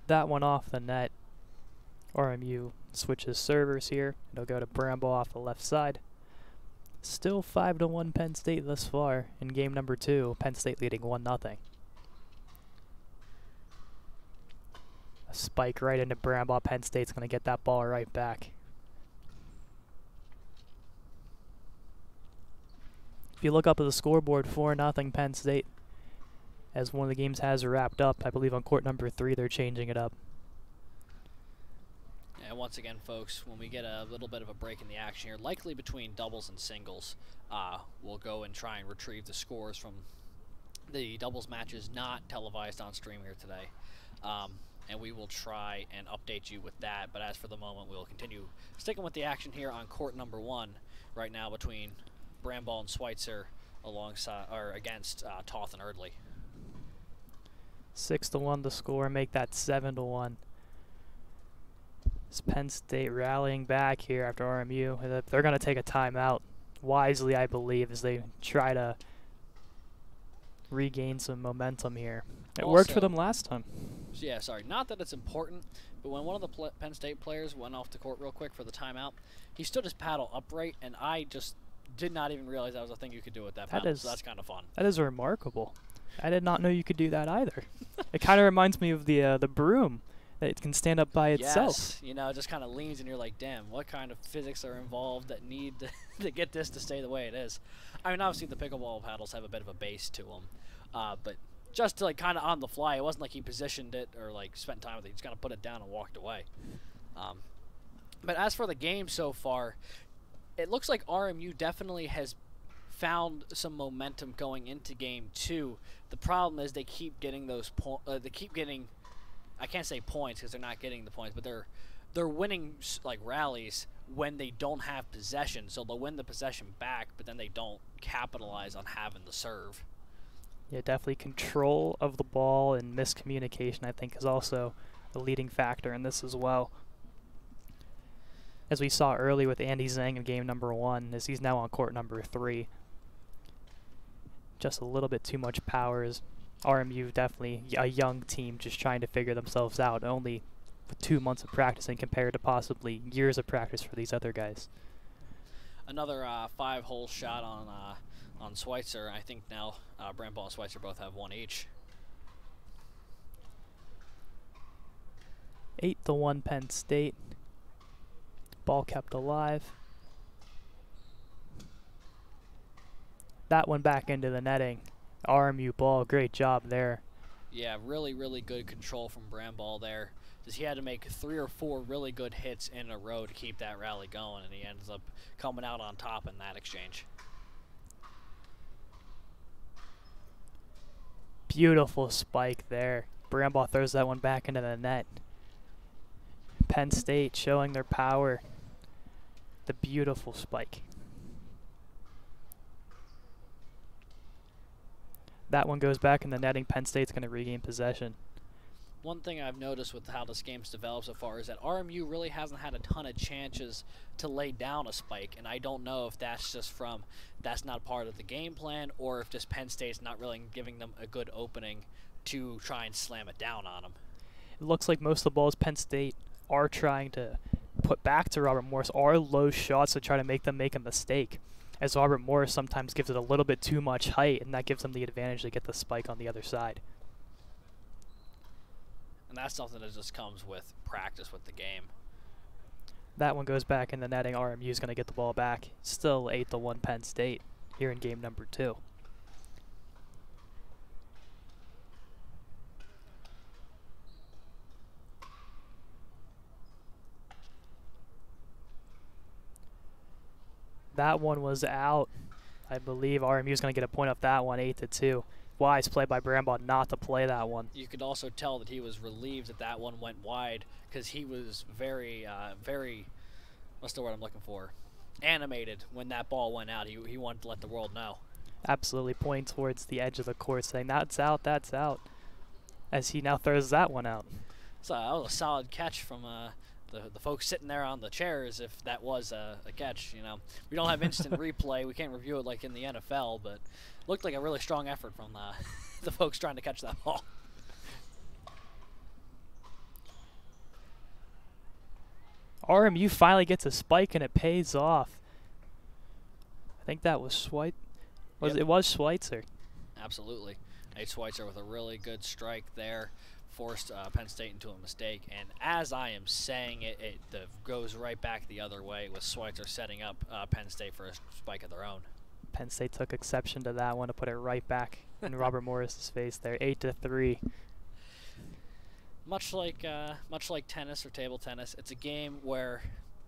[SPEAKER 1] That one off the net. RMU switches servers here. It'll go to Bramble off the left side. Still 5-1 Penn State thus far in game number 2. Penn State leading 1-0. A spike right into Bramble. Penn State's going to get that ball right back. If you look up at the scoreboard, 4-0 Penn State. As one of the games has wrapped up, I believe on court number 3 they're changing it up.
[SPEAKER 2] And once again, folks, when we get a little bit of a break in the action here, likely between doubles and singles, we'll go and try and retrieve the scores from the doubles matches not televised on stream here today. And we will try and update you with that. But as for the moment, we'll continue sticking with the action here on court number 1 right now between Bramble and Schweitzer alongside or against Toth and Erdley.
[SPEAKER 1] 6-1 the score, make that 7-1. It's Penn State rallying back here after RMU. They're going to take a timeout wisely, I believe, as they try to regain some momentum here. It worked for them last time.
[SPEAKER 2] Yeah, sorry. Not that it's important, but when one of the Penn State players went off the court real quick for the timeout, he stood his paddle upright, and I just did not even realize that was a thing you could do with that paddle, so that's kind of fun.
[SPEAKER 1] That is remarkable. I did not know you could do that either. It kind of reminds me of the broom. That it can stand up by itself.
[SPEAKER 2] Yes, you know, it just kind of leans and you're like, damn, what kind of physics are involved that need to get this to stay the way it is? I mean, obviously the pickleball paddles have a bit of a base to them, but just to like kind of on the fly, it wasn't like he positioned it or like spent time with it. He just kind of put it down and walked away. But as for the game so far, it looks like RMU definitely has found some momentum going into game 2. The problem is they keep getting those I can't say points because they're not getting the points, but they're winning like rallies when they don't have possession. So they'll win the possession back, but then they don't capitalize on having the serve.
[SPEAKER 1] Yeah, definitely control of the ball and miscommunication, I think, is also a leading factor in this as well. As we saw early with Andy Zhang in game number 1, as he's now on court number 3. Just a little bit too much power. Is RMU definitely a young team just trying to figure themselves out, only with 2 months of practicing compared to possibly years of practice for these other guys.
[SPEAKER 2] Another 5-hole shot on Schweitzer. I think now Bramble and Schweitzer both have 1 each.
[SPEAKER 1] 8-1 Penn State. Ball kept alive. That one back into the netting. RMU ball, great job there.
[SPEAKER 2] Yeah, really, really good control from Bramble there. is he had to make 3 or 4 really good hits in a row to keep that rally going, and he ends up coming out on top in that exchange.
[SPEAKER 1] Beautiful spike there. Brambaugh throws that one back into the net. Penn State showing their power. The beautiful spike. That one goes back in the netting. Penn State's going to regain possession.
[SPEAKER 2] One thing I've noticed with how this game's developed so far is that RMU really hasn't had a ton of chances to lay down a spike, and I don't know if that's just from that's not part of the game plan, or if just Penn State's not really giving them a good opening to try and slam it down on them.
[SPEAKER 1] It looks like most of the balls Penn State are trying to put back to Robert Morris are low shots to try to make them make a mistake, as Robert Morris sometimes gives it a little bit too much height, and that gives them the advantage to get the spike on the other side.
[SPEAKER 2] And that's something that just comes with practice with the game.
[SPEAKER 1] That one goes back in the netting. RMU is going to get the ball back. Still 8-1 Penn State here in game number 2. That one was out. I believe RMU is going to get a point off that one, 8-2. Wise play by Brambaugh not to play that one.
[SPEAKER 2] You could also tell that he was relieved that that one went wide, because he was very, what's the word I'm looking for? Animated when that ball went out. He wanted to let the world know.
[SPEAKER 1] Absolutely pointing towards the edge of the court saying, that's out, as he now throws that one out.
[SPEAKER 2] So that was a solid catch from the folks sitting there on the chairs, if that was a catch. You know, we don't have instant replay. We can't review it like in the NFL, but looked like a really strong effort from the folks trying to catch that ball.
[SPEAKER 1] RMU finally gets a spike and it pays off. I think that was Schweitzer. It was Schweitzer.
[SPEAKER 2] Absolutely. Nate Schweitzer with a really good strike there. Forced Penn State into a mistake, and as I am saying it, it goes right back the other way with Schweitzer setting up Penn State for a spike of their own.
[SPEAKER 1] Penn State took exception to that one to put it right back in Robert Morris's face there, 8-3.
[SPEAKER 2] Much like tennis or table tennis, it's a game where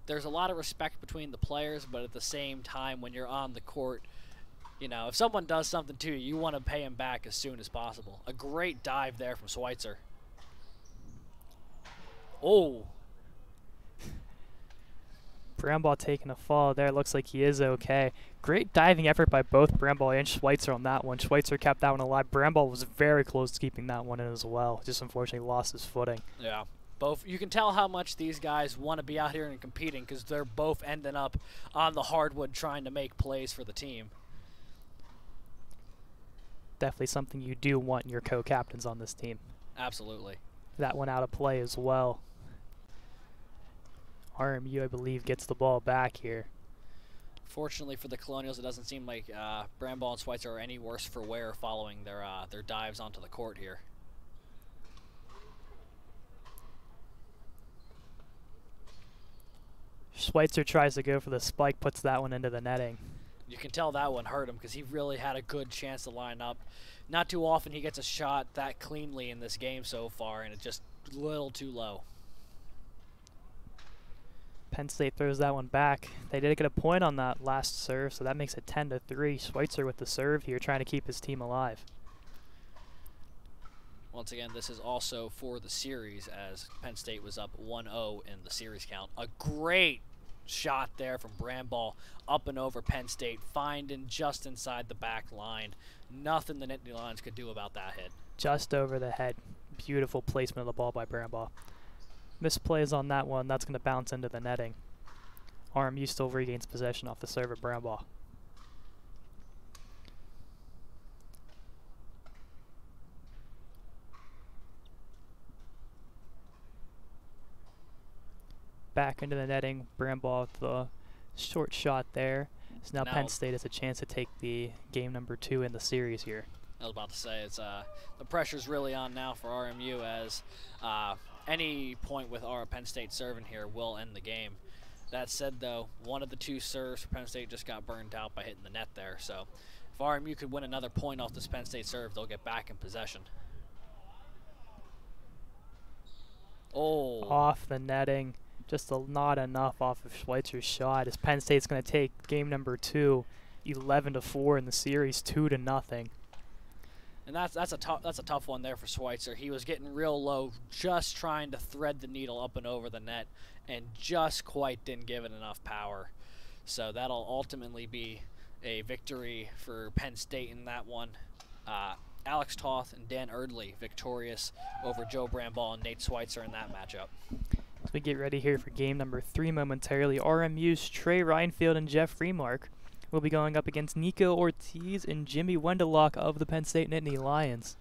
[SPEAKER 2] there's a lot of respect between the players, but at the same time, when you're on the court, you know, if someone does something to you, you want to pay him back as soon as possible. A great dive there from Schweitzer. Oh.
[SPEAKER 1] Brambaugh taking a fall there. Looks like he is okay. Great diving effort by both Brambaugh and Schweitzer on that one. Schweitzer kept that one alive. Brambaugh was very close to keeping that one in as well. Just unfortunately lost his footing.
[SPEAKER 2] Yeah. Both. You can tell how much these guys want to be out here and competing, because they're both ending up on the hardwood trying to make plays for the team.
[SPEAKER 1] Definitely something you do want in your co-captains on this team.
[SPEAKER 2] Absolutely.
[SPEAKER 1] That one out of play as well. RMU, I believe, gets the ball back here.
[SPEAKER 2] Fortunately for the Colonials, it doesn't seem like Brambaugh and Schweitzer are any worse for wear following their dives onto the court here.
[SPEAKER 1] Schweitzer tries to go for the spike, puts that one into the netting.
[SPEAKER 2] You can tell that one hurt him, because he really had a good chance to line up. Not too often he gets a shot that cleanly in this game so far, and it's just a little too low.
[SPEAKER 1] Penn State throws that one back. They did get a point on that last serve, so that makes it 10-3. Schweitzer with the serve here, trying to keep his team alive.
[SPEAKER 2] Once again, this is also for the series, as Penn State was up 1-0 in the series count. A great shot there from Brambaugh up and over Penn State, finding just inside the back line. Nothing the Nittany Lions could do about that hit.
[SPEAKER 1] Just over the head. Beautiful placement of the ball by Brambaugh. Misplays on that one. That's going to bounce into the netting. RMU still regains possession off the serve of Brambaugh. Back into the netting. Brambaugh with the short shot there. So now Penn State has a chance to take the game number 2 in the series here.
[SPEAKER 2] I was about to say, it's the pressure's really on now for RMU, as any point with our Penn State serving here will end the game. That said, though, one of the 2 serves for Penn State just got burned out by hitting the net there. So if RMU could win another point off this Penn State serve, they'll get back in possession. Oh.
[SPEAKER 1] Off the netting. Just not enough off of Schweitzer's shot as Penn State's going to take game number 2, 11-4 in the series, 2-0.
[SPEAKER 2] And that's a tough one there for Schweitzer. He was getting real low, just trying to thread the needle up and over the net, and just quite didn't give it enough power. So that'll ultimately be a victory for Penn State in that one. Alex Toth and Dan Erdley victorious over Joe Bramball and Nate Schweitzer in that matchup.
[SPEAKER 1] As we get ready here for game number 3 momentarily, RMU's Trey Reinfield and Jeff Freemark will be going up against Nico Ortiz and Jimmy Wendelock of the Penn State Nittany Lions.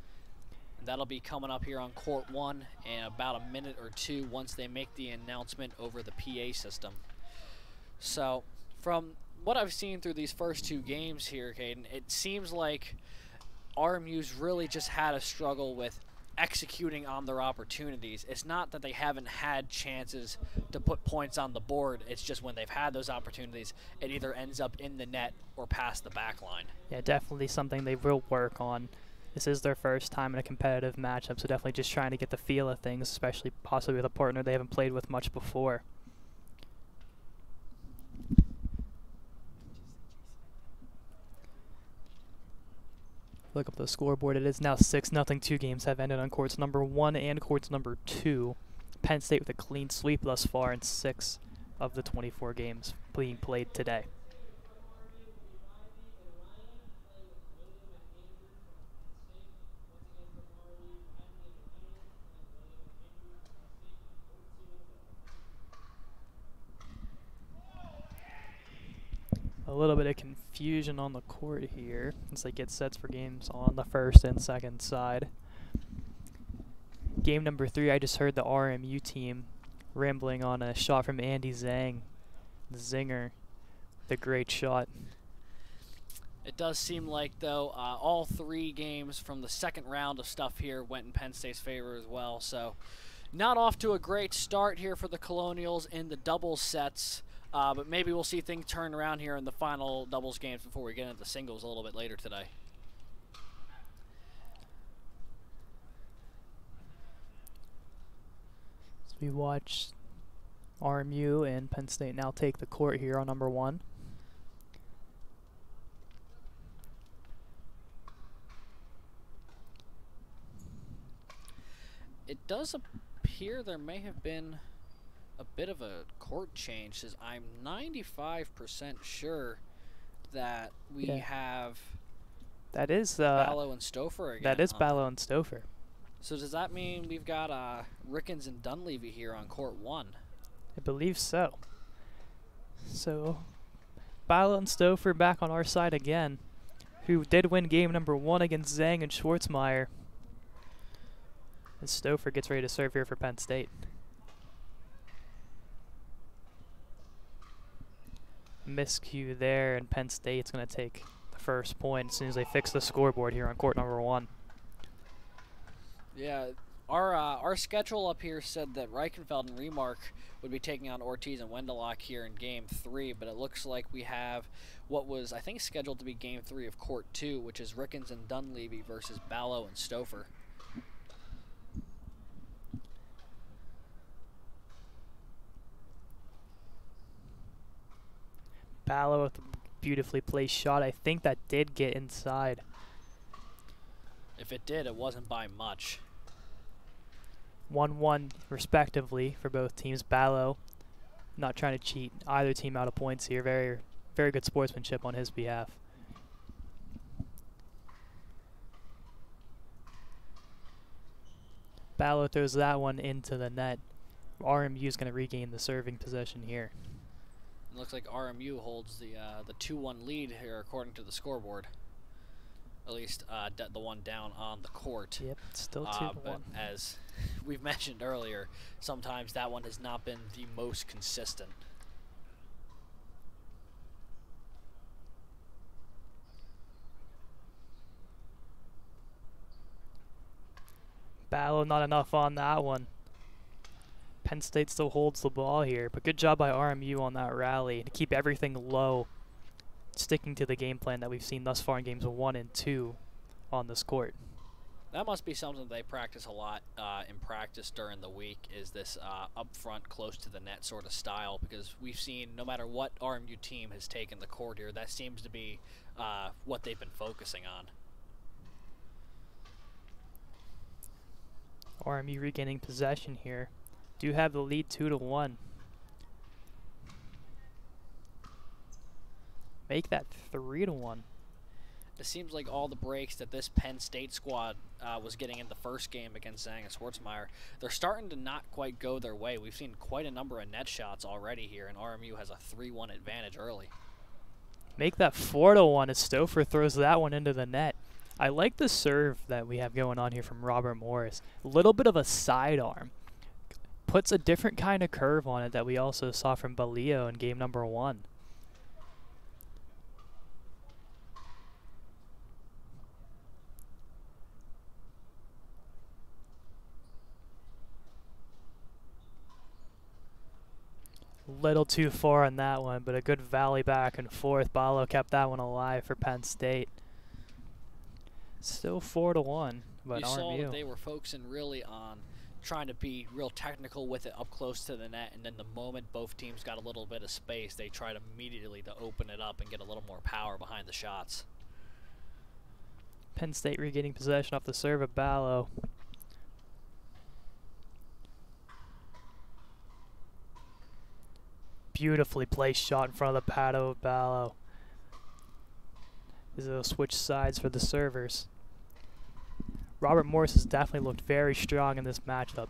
[SPEAKER 2] And that'll be coming up here on court 1 in about a minute or 2 once they make the announcement over the PA system. So from what I've seen through these first 2 games here, Caden, it seems like RMU's really just had a struggle with executing on their opportunities. It's not that they haven't had chances to put points on the board. It's just when they've had those opportunities, it either ends up in the net or past the back line.
[SPEAKER 1] Yeah, definitely something they will work on. This is their first time in a competitive matchup, so definitely just trying to get the feel of things, especially possibly with a partner they haven't played with much before. Look up the scoreboard. It is now 6-0. 2 games have ended on courts number 1 and courts number 2. Penn State with a clean sweep thus far in 6 of the 24 games being played today. A little bit of confusion on the court here as they get sets for games on the first and second side. Game number 3, I just heard the RMU team rambling on a shot from Andy Zhang, the zinger, the great shot.
[SPEAKER 2] It does seem like, though, all 3 games from the second round of stuff here went in Penn State's favor as well. So not off to a great start here for the Colonials in the doubles sets. But maybe we'll see things turn around here in the final doubles games before we get into the singles a little bit later today.
[SPEAKER 1] So we watch RMU and Penn State now take the court here on number 1.
[SPEAKER 2] It does appear there may have been a bit of a court change, says I'm 95% sure that we have
[SPEAKER 1] that is
[SPEAKER 2] Ballo and Stouffer again.
[SPEAKER 1] That is Ballo and Stouffer.
[SPEAKER 2] So does that mean we've got Rickens and Dunleavy here on court 1?
[SPEAKER 1] I believe so. So Ballo and Stouffer back on our side again, who did win game number 1 against Zhang and Schwartzmeyer. As Stouffer gets ready to serve here for Penn State. Miscue there, and Penn State's going to take the first point as soon as they fix the scoreboard here on court number 1.
[SPEAKER 2] Yeah, our schedule up here said that Reichenfeld and Remark would be taking on Ortiz and Wendelock here in game 3, but it looks like we have what was, I think, scheduled to be game 3 of court 2, which is Rickens and Dunleavy versus Ballo and Stouffer.
[SPEAKER 1] Ballo with a beautifully placed shot. I think that did get inside.
[SPEAKER 2] If it did, it wasn't by much.
[SPEAKER 1] 1-1 respectively for both teams. Ballo not trying to cheat either team out of points here. Very, very good sportsmanship on his behalf. Ballo throws that one into the net. RMU is going to regain the serving possession here.
[SPEAKER 2] It looks like RMU holds the 2-1 lead here according to the scoreboard. At least the one down on the court.
[SPEAKER 1] Yep, it's still 2-1.
[SPEAKER 2] But as we've mentioned earlier, sometimes that one has not been the most consistent.
[SPEAKER 1] Ballo not enough on that one. Penn State still holds the ball here, but good job by RMU on that rally to keep everything low, sticking to the game plan that we've seen thus far in games 1 and 2 on this court.
[SPEAKER 2] That must be something they practice a lot in practice during the week, is this up front, close to the net sort of style, because we've seen no matter what RMU team has taken the court here, that seems to be what they've been focusing on.
[SPEAKER 1] RMU regaining possession here. Do have the lead 2-1. Make that 3-1.
[SPEAKER 2] It seems like all the breaks that this Penn State squad was getting in the first game against Zhang and Schwartzmeyer, they're starting to not quite go their way. We've seen quite a number of net shots already here, and RMU has a 3-1 advantage early.
[SPEAKER 1] Make that 4-1 as Stouffer throws that one into the net. I like the serve that we have going on here from Robert Morris. A little bit of a sidearm. Puts a different kind of curve on it that we also saw from Balio in game number 1. Little too far on that one, but a good volley back and forth. Ballo kept that one alive for Penn State. Still 4-1, but
[SPEAKER 2] you saw
[SPEAKER 1] RMU.
[SPEAKER 2] that they were focusing really on trying to be real technical with it up close to the net, and then the moment both teams got a little bit of space, they tried immediately to open it up and get a little more power behind the shots.
[SPEAKER 1] Penn State regaining possession off the serve of Ballo. Beautifully placed shot in front of the paddle of Ballo. This will switch sides for the servers. Robert Morris has definitely looked very strong in this matchup.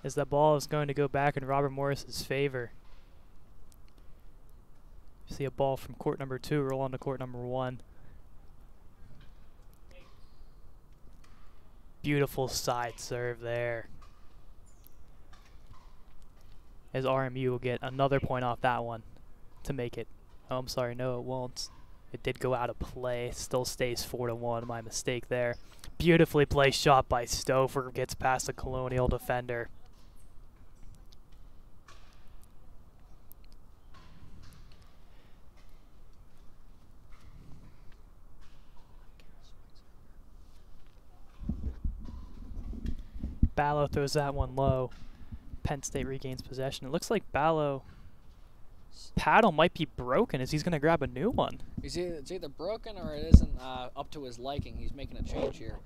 [SPEAKER 1] As that ball is going to go back in Robert Morris's favor. See a ball from court number 2 roll on to court number 1. Beautiful side serve there. As RMU will get another point off that one to make it. Oh, I'm sorry, no, it won't. It did go out of play. Still stays 4-1. My mistake there. Beautifully placed shot by Stouffer. Gets past the Colonial defender. Ballo throws that one low. Penn State regains possession. It looks like Ballo paddle might be broken as he's going to grab a new one.
[SPEAKER 2] It's either broken or it isn't up to his liking. He's making a change here.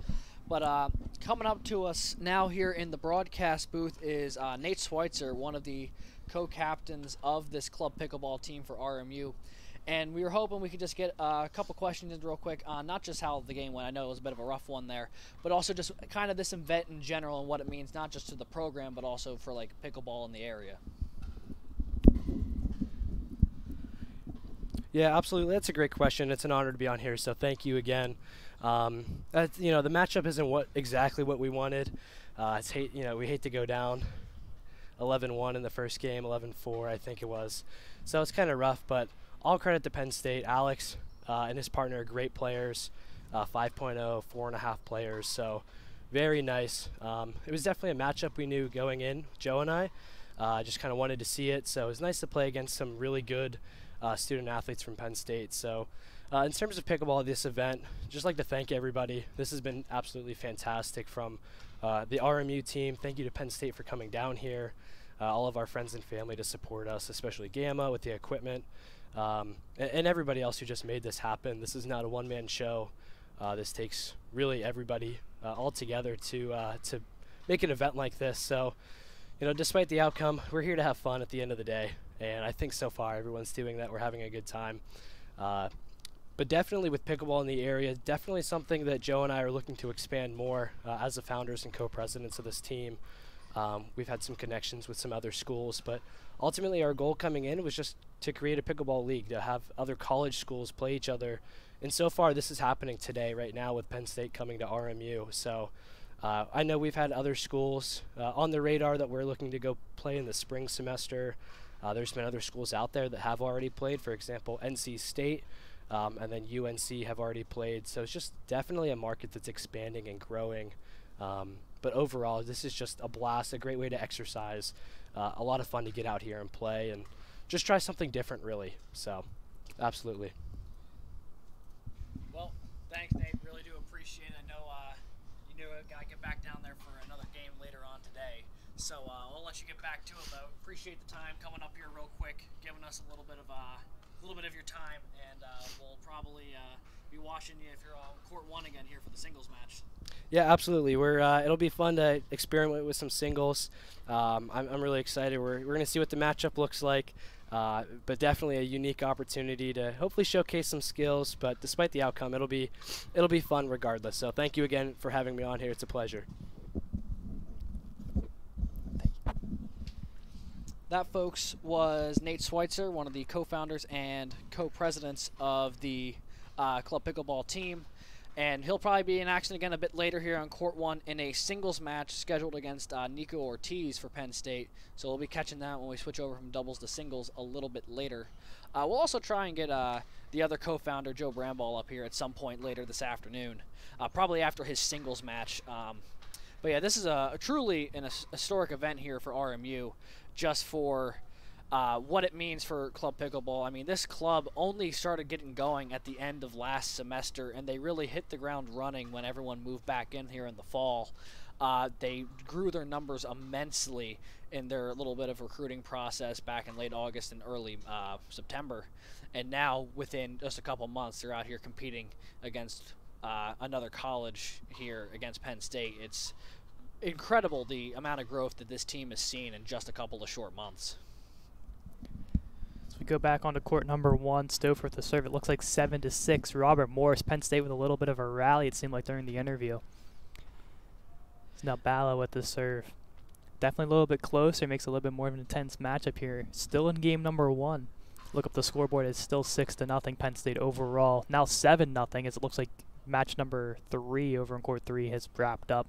[SPEAKER 2] But coming up to us now here in the broadcast booth is Nate Schweitzer, one of the co-captains of this club pickleball team for RMU. And we were hoping we could just get a couple questions in real quick on not just how the game went. I know it was a bit of a rough one there, but also just kind of this event in general and what it means, not just to the program, but also for like pickleball in the area.
[SPEAKER 3] Yeah, absolutely. That's a great question. It's an honor to be on here, so thank you again. You know, the matchup isn't exactly what we wanted. We hate to go down 11-1 in the first game, 11-4 I think it was. So it's kind of rough, but all credit to Penn State. Alex and his partner are great players, 5.0, 4.5 players, so very nice. It was definitely a matchup we knew going in, Joe and I. Just kind of wanted to see it, so it was nice to play against some really good student athletes from Penn State. So in terms of pickleball, this event, just like to thank everybody. This has been absolutely fantastic from the RMU team. Thank you to Penn State for coming down here, all of our friends and family to support us, especially Gamma with the equipment, and everybody else who just made this happen. This is not a one-man show. This takes really everybody all together to make an event like this. So, you know, despite the outcome, we're here to have fun at the end of the day. And I think so far everyone's doing that. We're having a good time. But definitely with pickleball in the area, definitely something that Joe and I are looking to expand more as the founders and co-presidents of this team. We've had some connections with some other schools, but ultimately our goal coming in was just to create a pickleball league, to have other college schools play each other. And so far this is happening today, right now, with Penn State coming to RMU. So I know we've had other schools on the radar that we're looking to go play in the spring semester. There's been other schools out there that have already played, for example, NC State, and then UNC have already played. So it's just definitely a market that's expanding and growing. But overall, this is just a blast, a great way to exercise, a lot of fun to get out here and play and just try something different, really. So, absolutely.
[SPEAKER 2] Well, thanks, Nate. Really So I'll let you get back to it, but appreciate the time coming up here real quick, giving us a little bit of your time, and we'll probably be watching you if you're on court 1 again here for the singles match.
[SPEAKER 3] Yeah, absolutely. It'll be fun to experiment with some singles. I'm really excited. We're going to see what the matchup looks like, but definitely a unique opportunity to hopefully showcase some skills. But despite the outcome, it'll be fun regardless. So thank you again for having me on here. It's a pleasure.
[SPEAKER 2] That, folks, was Nate Schweitzer, one of the co-founders and co-presidents of the Club Pickleball team. And he'll probably be in action again a bit later here on Court 1 in a singles match scheduled against Nico Ortiz for Penn State. So we'll be catching that when we switch over from doubles to singles a little bit later. We'll also try and get the other co-founder, Joe Bramball, up here at some point later this afternoon, probably after his singles match. But yeah, this is a truly an historic event here for RMU, just for what it means for Club Pickleball. I mean, this club only started getting going at the end of last semester, and they really hit the ground running when everyone moved back in here in the fall. They grew their numbers immensely in their little bit of recruiting process back in late August and early September. And now, within just a couple months, they're out here competing against another college here against Penn State. It's incredible the amount of growth that this team has seen in just a couple of short months.
[SPEAKER 1] So we go back onto court number 1. Stouffer with the serve. It looks like 7-6. Robert Morris, Penn State with a little bit of a rally, it seemed like, during the interview. It's now Ballo with the serve. Definitely a little bit closer. Makes a little bit more of an intense matchup here. Still in game number 1. Look up the scoreboard. It's still 6-0 Penn State overall. Now 7-0 as it looks like match number 3 over in court 3 has wrapped up.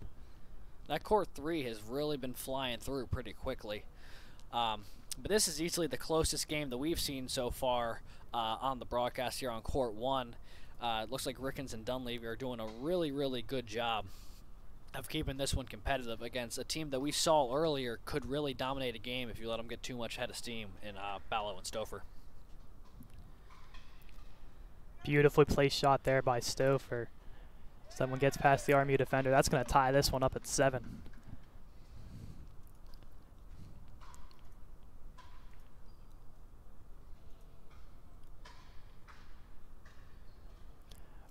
[SPEAKER 2] That court 3 has really been flying through pretty quickly. But this is easily the closest game that we've seen so far on the broadcast here on court 1. It looks like Rickens and Dunleavy are doing a really, really good job of keeping this one competitive against a team that we saw earlier could really dominate a game if you let them get too much head of steam in Ballo and Stouffer.
[SPEAKER 1] Beautifully placed shot there by Stouffer. Someone gets past the RMU defender. That's going to tie this one up at 7.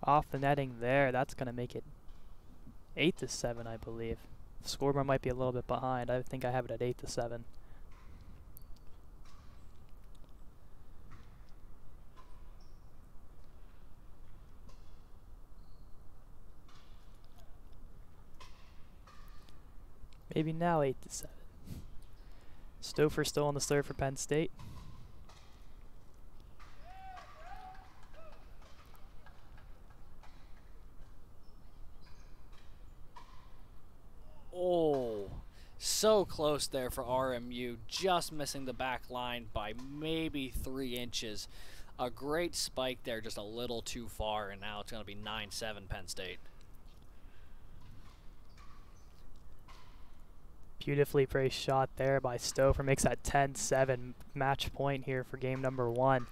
[SPEAKER 1] Off the netting there. That's going to make it 8-7, I believe. The scoreboard might be a little bit behind. I think I have it at 8-7. Maybe now 8-7. Stouffer still on the serve for Penn State.
[SPEAKER 2] Oh, so close there for RMU, just missing the back line by maybe 3 inches. A great spike there, just a little too far, and now it's going to be 9-7 Penn State.
[SPEAKER 1] Beautifully placed shot there by Stouffer. Makes that 10-7 match point here for game number 1.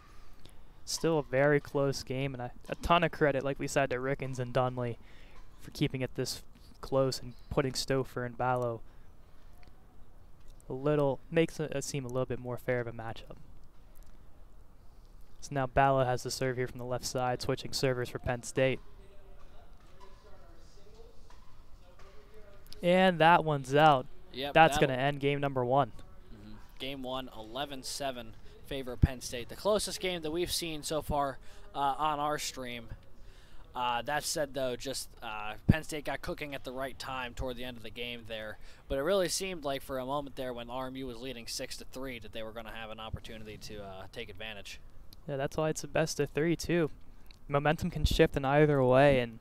[SPEAKER 1] Still a very close game, and a ton of credit, like we said, to Rickens and Dunley for keeping it this close and putting Stouffer and Ballo makes it seem a little bit more fair of a matchup. So now Ballo has the serve here from the left side, switching servers for Penn State. And that one's out.
[SPEAKER 2] Yep,
[SPEAKER 1] that's going to end game number 1.
[SPEAKER 2] Game 1, 11-7, favor of Penn State. The closest game that we've seen so far on our stream. That said, though, just Penn State got cooking at the right time toward the end of the game there. But it really seemed like for a moment there when RMU was leading 6-3 that they were going to have an opportunity to take advantage.
[SPEAKER 1] Yeah, that's why it's a best of 3, too. Momentum can shift in either way, and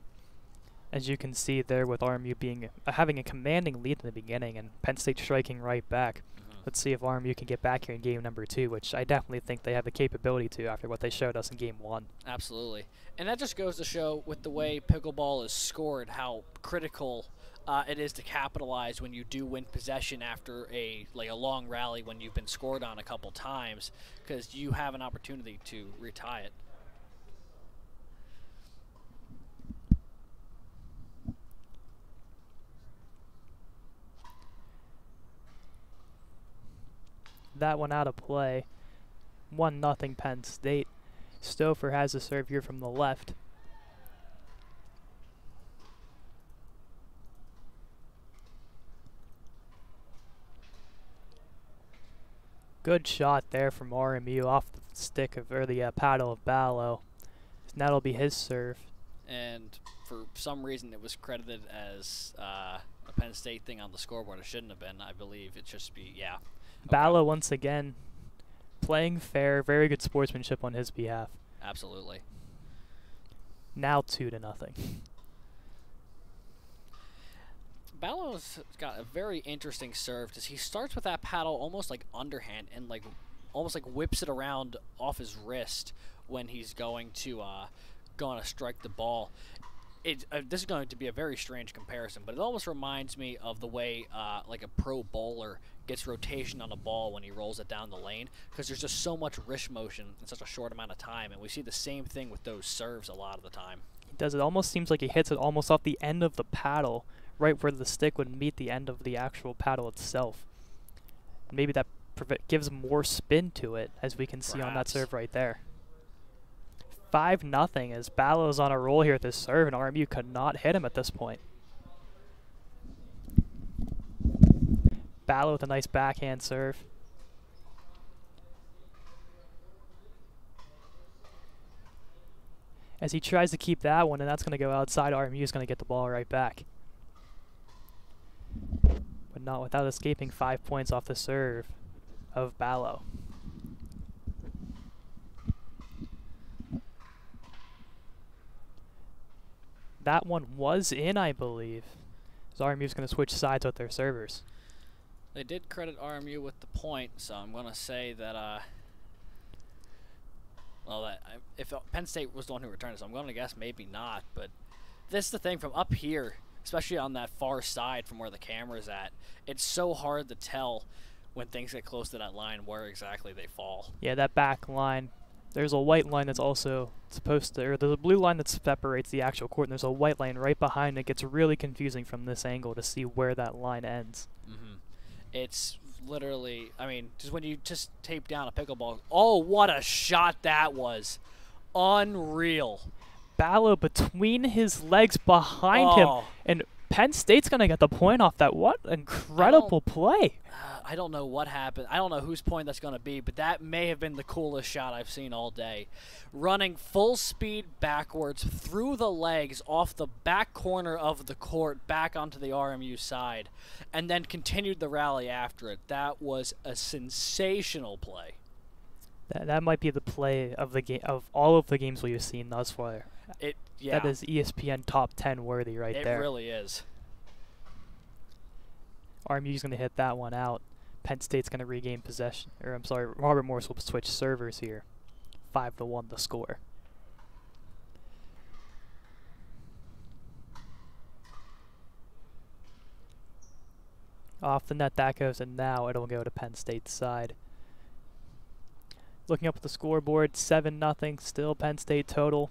[SPEAKER 1] as you can see there with RMU having a commanding lead in the beginning and Penn State striking right back. Let's see if RMU can get back here in game number 2, which I definitely think they have the capability to after what they showed us in game 1.
[SPEAKER 2] Absolutely. And that just goes to show with the way pickleball is scored how critical it is to capitalize when you do win possession after a long rally when you've been scored on a couple times, because you have an opportunity to retie it.
[SPEAKER 1] that one out of play. 1-0 Penn State. Stouffer has the serve here from the left. Good shot there from RMU off the stick of, or the paddle of Ballo. And that'll be his serve.
[SPEAKER 2] And for some reason, it was credited as a Penn State thing on the scoreboard. It shouldn't have been. I believe it should be, yeah. Okay.
[SPEAKER 1] Ballo once again playing fair, very good sportsmanship on his behalf.
[SPEAKER 2] Absolutely.
[SPEAKER 1] Now 2-0.
[SPEAKER 2] Ballo's got a very interesting serve because he starts with that paddle almost like underhand and like almost like whips it around off his wrist when he's going to strike the ball. This is going to be a very strange comparison, but it almost reminds me of the way like a pro bowler gets rotation on a ball when he rolls it down the lane, because there's just so much wrist motion in such a short amount of time, and we see the same thing with those serves a lot of the time.
[SPEAKER 1] He does. It almost seems like he hits it almost off the end of the paddle, right where the stick would meet the end of the actual paddle itself. Maybe that gives more spin to it, as we can see on that serve right there. 5-0 as Ballo's on a roll here at this serve, and RMU could not hit him at this point. Ballo with a nice backhand serve. As he tries to keep that one, and that's going to go outside, RMU is going to get the ball right back. But not without escaping 5 points off the serve of Ballo. That one was in, I believe. So RMU is going to switch sides with their servers.
[SPEAKER 2] They did credit RMU with the point, so I'm going to say that, if Penn State was the one who returned it, so I'm going to guess maybe not. But this is the thing from up here, especially on that far side from where the camera's at, it's so hard to tell when things get close to that line where exactly they fall.
[SPEAKER 1] Yeah, that back line. There's a white line that's also supposed to, or there's a blue line that separates the actual court, and there's a white line right behind it. It gets really confusing from this angle to see where that line ends.
[SPEAKER 2] Mm-hmm. It's literally, I mean, just when you just tape down a pickleball. Oh, what a shot that was. Unreal.
[SPEAKER 1] Ballo between his legs behind him, and Penn State's going to get the point off that. What incredible play.
[SPEAKER 2] I don't know what happened. I don't know whose point that's going to be, but that may have been the coolest shot I've seen all day. Running full speed backwards through the legs off the back corner of the court back onto the RMU side, and then continued the rally after it. That was a sensational play.
[SPEAKER 1] That might be the play of the game, of all of the games we've seen thus far.
[SPEAKER 2] Yeah.
[SPEAKER 1] That is ESPN top 10 worthy right there.
[SPEAKER 2] It really is.
[SPEAKER 1] RMU's going to hit that one out. Penn State's going to regain possession. Or I'm sorry, Robert Morris will switch servers here. 5-1 the score. Off the net that goes, and now it'll go to Penn State's side. Looking up at the scoreboard, 7-0, still Penn State total.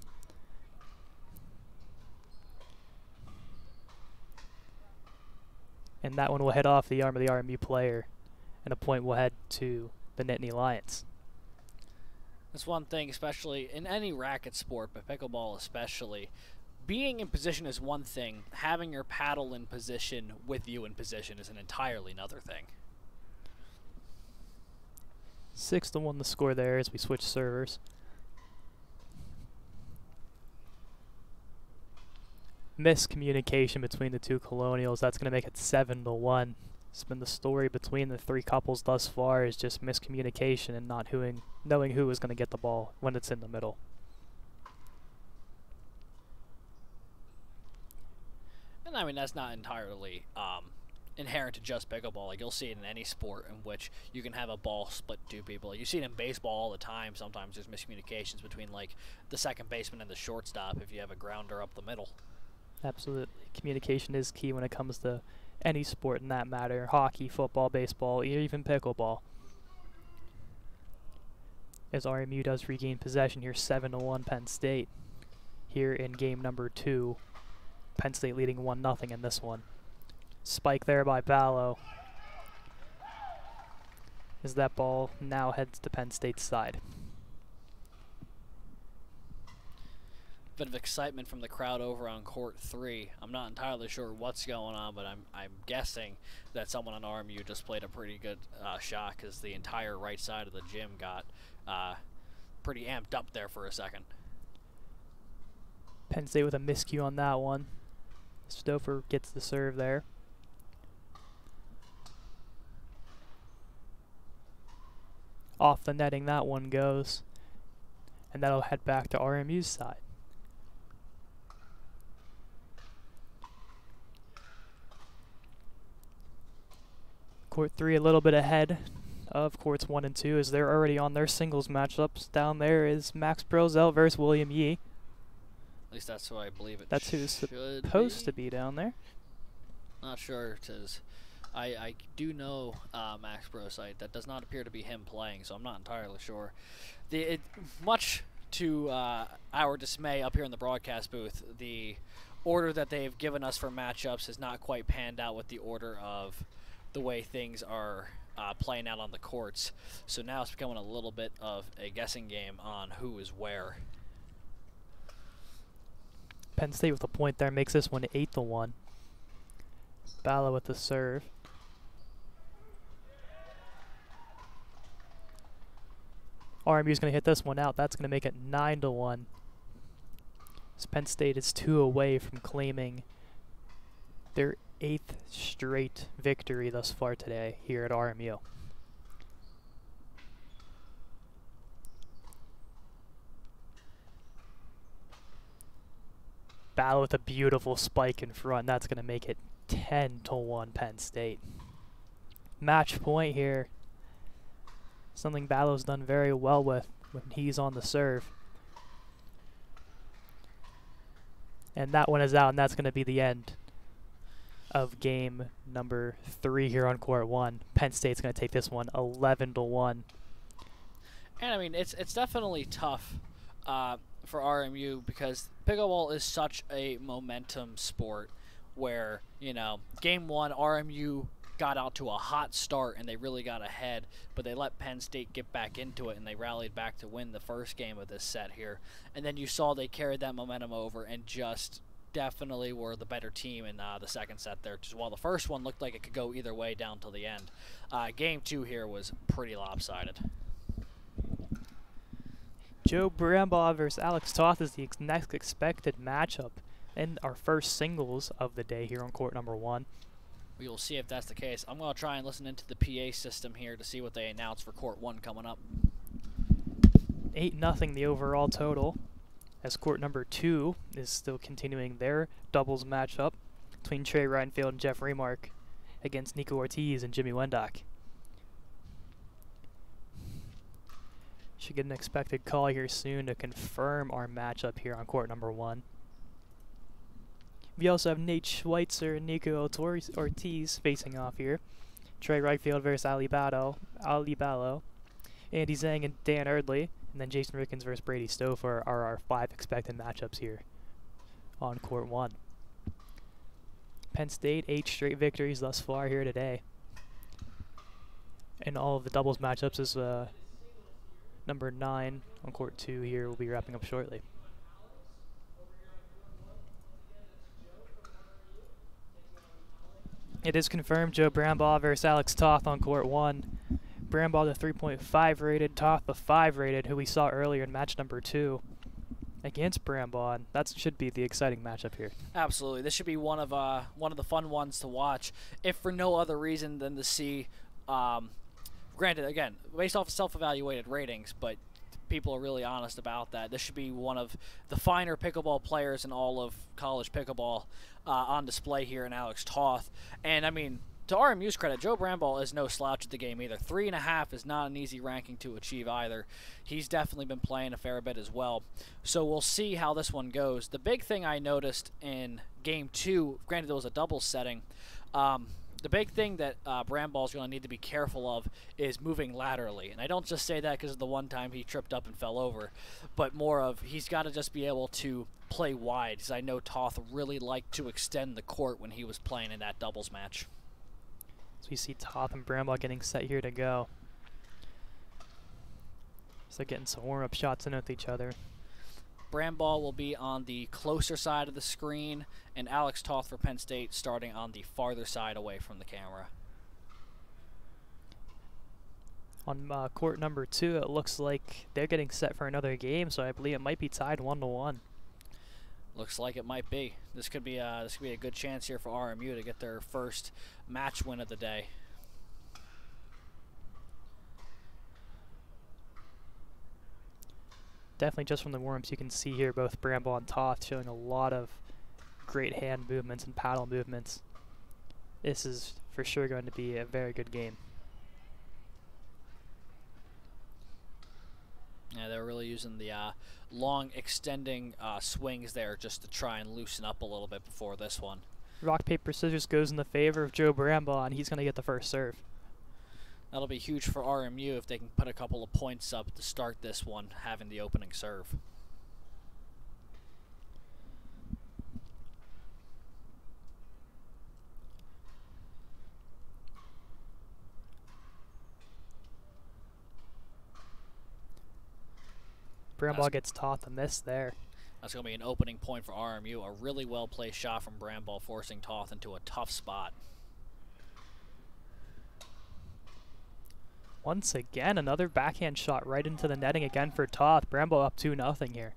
[SPEAKER 1] And that one will head off the arm of the RMU player, and a point will head to the Nittany Lions.
[SPEAKER 2] That's one thing, especially in any racket sport, but pickleball especially. Being in position is one thing. Having your paddle in position with you in position is an entirely another thing.
[SPEAKER 1] 6-1 the score there as we switch servers. Miscommunication between the two Colonials. That's going to make it 7-1. It's been the story between the three couples thus far, is just miscommunication and not knowing who is going to get the ball when it's in the middle.
[SPEAKER 2] And I mean, that's not entirely inherent to just pickleball. Like, you'll see it in any sport in which you can have a ball split two people. You see it in baseball all the time. Sometimes there's miscommunications between, like, the second baseman and the shortstop if you have a grounder up the middle.
[SPEAKER 1] Absolutely. Communication is key when it comes to any sport in that matter. Hockey, football, baseball, even pickleball. As RMU does regain possession here, 7-1 Penn State. Here in game number 2. Penn State leading 1-0 in this one. Spike there by Ballo. as that ball now heads to Penn State's side.
[SPEAKER 2] Bit of excitement from the crowd over on court 3. I'm not entirely sure what's going on, but I'm guessing that someone on RMU just played a pretty good shot, because the entire right side of the gym got pretty amped up there for a second.
[SPEAKER 1] Penn State with a miscue on that one. Stouffer gets the serve there. Off the netting that one goes, and that'll head back to RMU's side. Court 3 a little bit ahead of courts 1 and 2, as they're already on their singles matchups. Down there is Max Brozell versus William Yee.
[SPEAKER 2] At least that's who I believe it
[SPEAKER 1] That's who's
[SPEAKER 2] should
[SPEAKER 1] supposed to be down there.
[SPEAKER 2] Not sure, because I do know Max Brozell. That does not appear to be him playing, so I'm not entirely sure. Much to our dismay up here in the broadcast booth, the order that they've given us for matchups has not quite panned out with the order of the way things are playing out on the courts. So now it's becoming a little bit of a guessing game on who is where.
[SPEAKER 1] Penn State with a point there makes this one 8-1. Balla with the serve. RMU's going to hit this one out. That's going to make it 9-1. As Penn State is 2 away from claiming their 8th straight victory thus far today here at RMU. Balla with a beautiful spike in front. That's going to make it 10-1 Penn State. Match point here. Something Balla's done very well with when he's on the serve. And that one is out, and that's going to be the end of game number 3 here on court 1. Penn State's going to take this one 11-1.
[SPEAKER 2] And I mean, it's definitely tough for RMU, because pickleball is such a momentum sport where, you know, game 1, RMU got out to a hot start and they really got ahead, but they let Penn State get back into it and they rallied back to win the first game of this set here. And then you saw they carried that momentum over and just definitely were the better team in the second set there. Just while the first one looked like it could go either way down till the end, game 2 here was pretty lopsided.
[SPEAKER 1] Joe Brambaugh versus Alex Toth is the next expected matchup in our first singles of the day here on court number 1.
[SPEAKER 2] We will see if that's the case. I'm going to try and listen into the PA system here to see what they announce for court 1 coming up.
[SPEAKER 1] 8-0 the overall total, as court number 2 is still continuing their doubles matchup between Trey Reinfield and Jeff Remark against Nico Ortiz and Jimmy Wendock. Should get an expected call here soon to confirm our matchup here on court number 1. We also have Nate Schweitzer and Nico Ortiz facing off here. Trey Reinfield versus Ali Ballo, Andy Zhang and Dan Erdley, and then Jason Rickens versus Brady Stouffer are our 5 expected matchups here on court 1. Penn State, 8 straight victories thus far here today. And all of the doubles matchups is number 9 on court 2 here. We'll be wrapping up shortly. It is confirmed, Joe Brambaugh versus Alex Toth on court 1. Brambaugh the 3.5 rated, Toth the 5 rated, who we saw earlier in match number 2 against Brambaugh. And that should be the exciting matchup here.
[SPEAKER 2] Absolutely, this should be one of the fun ones to watch, if for no other reason than to see. Granted, again, based off of self-evaluated ratings, but people are really honest about that. This should be one of the finer pickleball players in all of college pickleball on display here in Alex Toth. And, I mean, to RMU's credit, Joe Brambaugh is no slouch at the game either. 3.5 is not an easy ranking to achieve either. He's definitely been playing a fair bit as well. So we'll see how this one goes. The big thing I noticed in game 2, granted it was a doubles setting, the big thing that Bramball's going to need to be careful of is moving laterally. And I don't just say that because of the one time he tripped up and fell over, but more of he's got to just be able to play wide, because I know Toth really liked to extend the court when he was playing in that doubles match.
[SPEAKER 1] So we see Toth and Brambaugh getting set here to go. So they're getting some warm-up shots in with each other.
[SPEAKER 2] Bramball will be on the closer side of the screen, and Alex Toth for Penn State starting on the farther side away from the camera.
[SPEAKER 1] On court number 2, it looks like they're getting set for another game, so I believe it might be tied 1-1.
[SPEAKER 2] Looks like it might be. This could be a good chance here for RMU to get their first match win of the day.
[SPEAKER 1] Definitely just from the warm-ups you can see here both Bramball and Toth showing a lot of great hand movements and paddle movements. This is for sure going to be a very good game.
[SPEAKER 2] Yeah, they're really using the long extending swings there just to try and loosen up a little bit before this one.
[SPEAKER 1] Rock, paper, scissors goes in the favor of Joe Bramball, and he's going to get the first serve.
[SPEAKER 2] That'll be huge for RMU if they can put a couple of points up to start this one, having the opening serve.
[SPEAKER 1] Bramball gets Toth a miss there.
[SPEAKER 2] That's going to be an opening point for RMU. A really well-placed shot from Bramball, forcing Toth into a tough spot.
[SPEAKER 1] Once again, another backhand shot right into the netting again for Toth. Bramball up 2-0 here.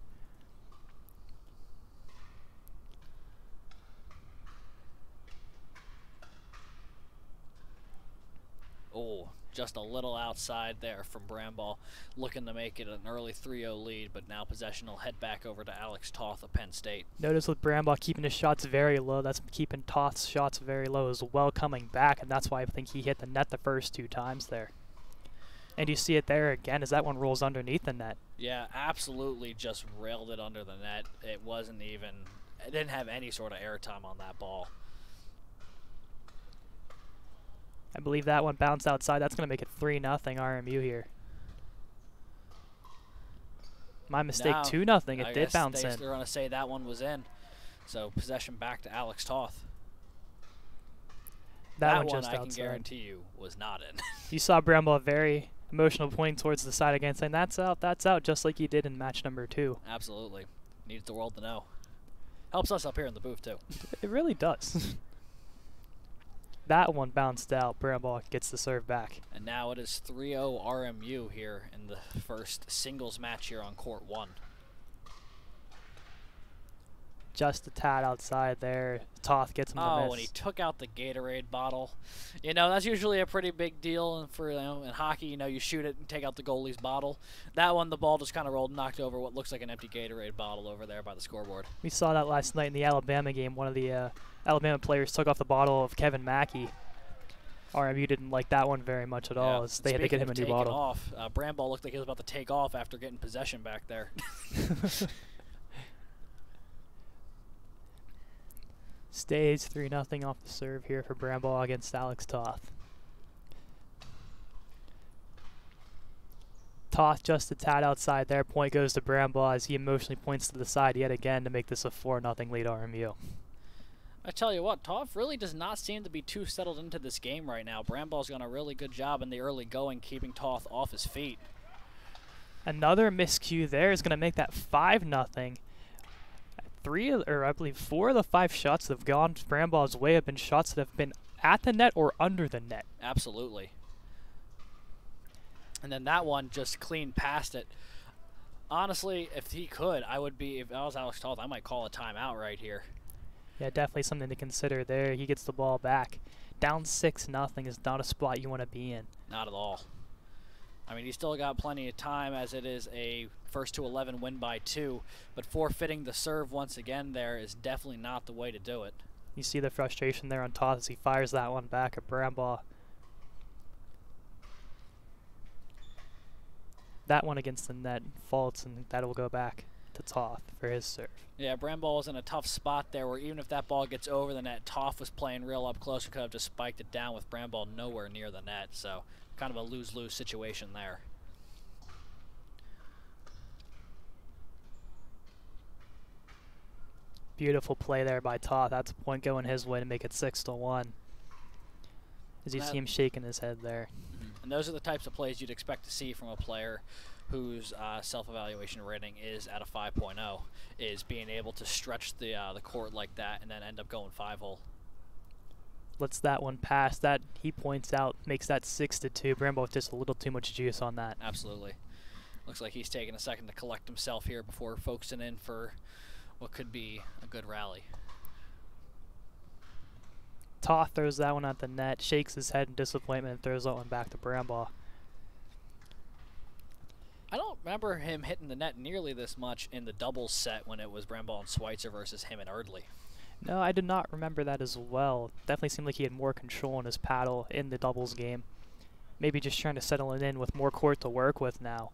[SPEAKER 2] Oh, just a little outside there from Bramball, looking to make it an early 3-0 lead, but now possession will head back over to Alex Toth of Penn State.
[SPEAKER 1] Notice with Bramball keeping his shots very low, that's keeping Toth's shots very low as well coming back, and that's why I think he hit the net the first 2 times there. And you see it there again as that one rolls underneath the net.
[SPEAKER 2] Yeah, absolutely just railed it under the net. It didn't have any sort of airtime on that ball.
[SPEAKER 1] I believe that one bounced outside. That's going to make it 3-0 RMU here. My mistake, 2-0. It did bounce in.
[SPEAKER 2] They're going to say that one was in. So possession back to Alex Toth.
[SPEAKER 1] That
[SPEAKER 2] one
[SPEAKER 1] just
[SPEAKER 2] I
[SPEAKER 1] outside.
[SPEAKER 2] can guarantee you was not in.
[SPEAKER 1] You saw Bramball very emotional pointing towards the side again, saying that's out, just like he did in match number 2.
[SPEAKER 2] Absolutely. Needs the world to know. Helps us up here in the booth, too.
[SPEAKER 1] It really does. That one bounced out. Bramball gets the serve back.
[SPEAKER 2] And now it is 3-0 RMU here in the first singles match here on court 1.
[SPEAKER 1] Just a tad outside there. Toth gets him to miss.
[SPEAKER 2] Oh, and he took out the Gatorade bottle. You know, that's usually a pretty big deal for, in hockey. You know, you shoot it and take out the goalie's bottle. That one, the ball just kind of rolled and knocked over what looks like an empty Gatorade bottle over there by the scoreboard.
[SPEAKER 1] We saw that last night in the Alabama game. One of the Alabama players took off the bottle of Kevin Mackey. RMU didn't like that one very much at all, as they had to get him a new bottle.
[SPEAKER 2] Bramball looked like he was about to take off after getting possession back there.
[SPEAKER 1] Stays 3-0 off the serve here for Bramball against Alex Toth. Toth just a tad outside there. Point goes to Bramball as he emotionally points to the side yet again to make this a 4-0 lead RMU.
[SPEAKER 2] I tell you what, Toth really does not seem to be too settled into this game right now. Bramball's done a really good job in the early going, keeping Toth off his feet.
[SPEAKER 1] Another miscue there is going to make that 5-0. I believe 4 of the 5 shots that have gone Bramball's way have been shots that have been at the net or under the net.
[SPEAKER 2] Absolutely. And then that one just clean past it. Honestly, if he could, if I was Alex Toth, I might call a timeout right here.
[SPEAKER 1] Yeah, definitely something to consider there. He gets the ball back. Down 6-0 is not a spot you want to be in.
[SPEAKER 2] Not at all. I mean, he's still got plenty of time as it is a first to 11 win by 2, but forfeiting the serve once again there is definitely not the way to do it.
[SPEAKER 1] You see the frustration there on Toth as he fires that one back at Bramball. That one against the net faults, and that will go back to Toth for his serve.
[SPEAKER 2] Yeah, Bramball was in a tough spot there where even if that ball gets over the net, Toth was playing real up close and could have just spiked it down with Bramball nowhere near the net, so kind of a lose-lose situation there.
[SPEAKER 1] Beautiful play there by Toth. That's a point going his way to make it 6-1. As you see him shaking his head there.
[SPEAKER 2] And those are the types of plays you'd expect to see from a player whose self-evaluation rating is at a 5.0, is being able to stretch the court like that and then end up going 5-hole.
[SPEAKER 1] Lets that one pass. That, he points out, makes that 6-2. Bramble with just a little too much juice on that.
[SPEAKER 2] Absolutely. Looks like he's taking a second to collect himself here before focusing in for what could be a good rally.
[SPEAKER 1] Toth throws that one at the net, shakes his head in disappointment, and throws that one back to Bramble.
[SPEAKER 2] I don't remember him hitting the net nearly this much in the doubles set when it was Bramble and Schweitzer versus him and Erdley.
[SPEAKER 1] No, I did not remember that as well. Definitely seemed like he had more control in his paddle in the doubles game. Maybe just trying to settle it in with more court to work with now.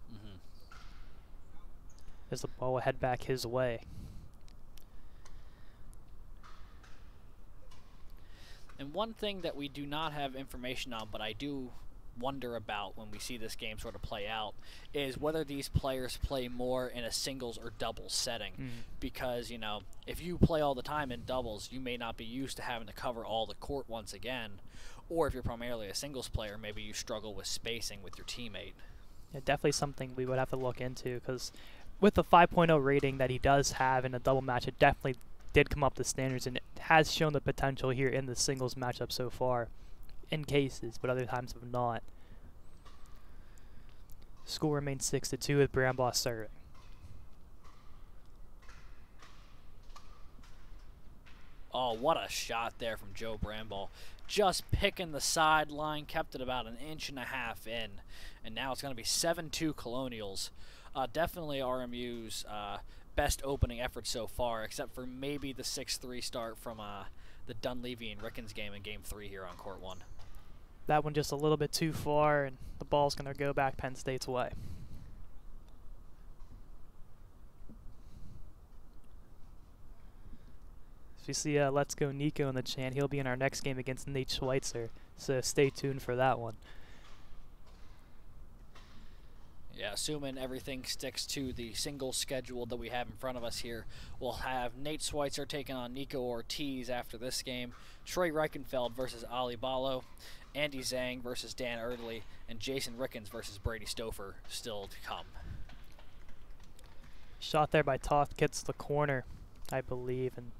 [SPEAKER 1] As the ball will head back his way.
[SPEAKER 2] And one thing that we do not have information on, but I do wonder about when we see this game sort of play out, is whether these players play more in a singles or doubles setting. Because, you know, if you play all the time in doubles, you may not be used to having to cover all the court once again. Or if you're primarily a singles player, maybe you struggle with spacing with your teammate.
[SPEAKER 1] Yeah, definitely something we would have to look into, because with the 5.0 rating that he does have in a double match, it definitely did come up to standards, and it has shown the potential here in the singles matchup so far. In cases, but other times have not. Score remains 6-2 with Bramble serving.
[SPEAKER 2] Oh, what a shot there from Joe Bramble. Just picking the sideline, kept it about 1.5 inches in, and now it's going to be 7-2 Colonials. Definitely RMU's best opening effort so far, except for maybe the 6-3 start from the Dunleavy and Rickens game in Game 3 here on Court 1.
[SPEAKER 1] That one just a little bit too far, and the ball's going to go back Penn State's way. So we see Let's Go Nico in the chant. He'll be in our next game against Nate Schweitzer, so stay tuned for that one.
[SPEAKER 2] Yeah, assuming everything sticks to the single schedule that we have in front of us here, we'll have Nate Schweitzer taking on Nico Ortiz after this game, Troy Reichenfeld versus Ali Balo, Andy Zhang versus Dan Erdley, and Jason Rickens versus Brady Stouffer still to come.
[SPEAKER 1] Shot there by Toth, gets the corner, I believe, and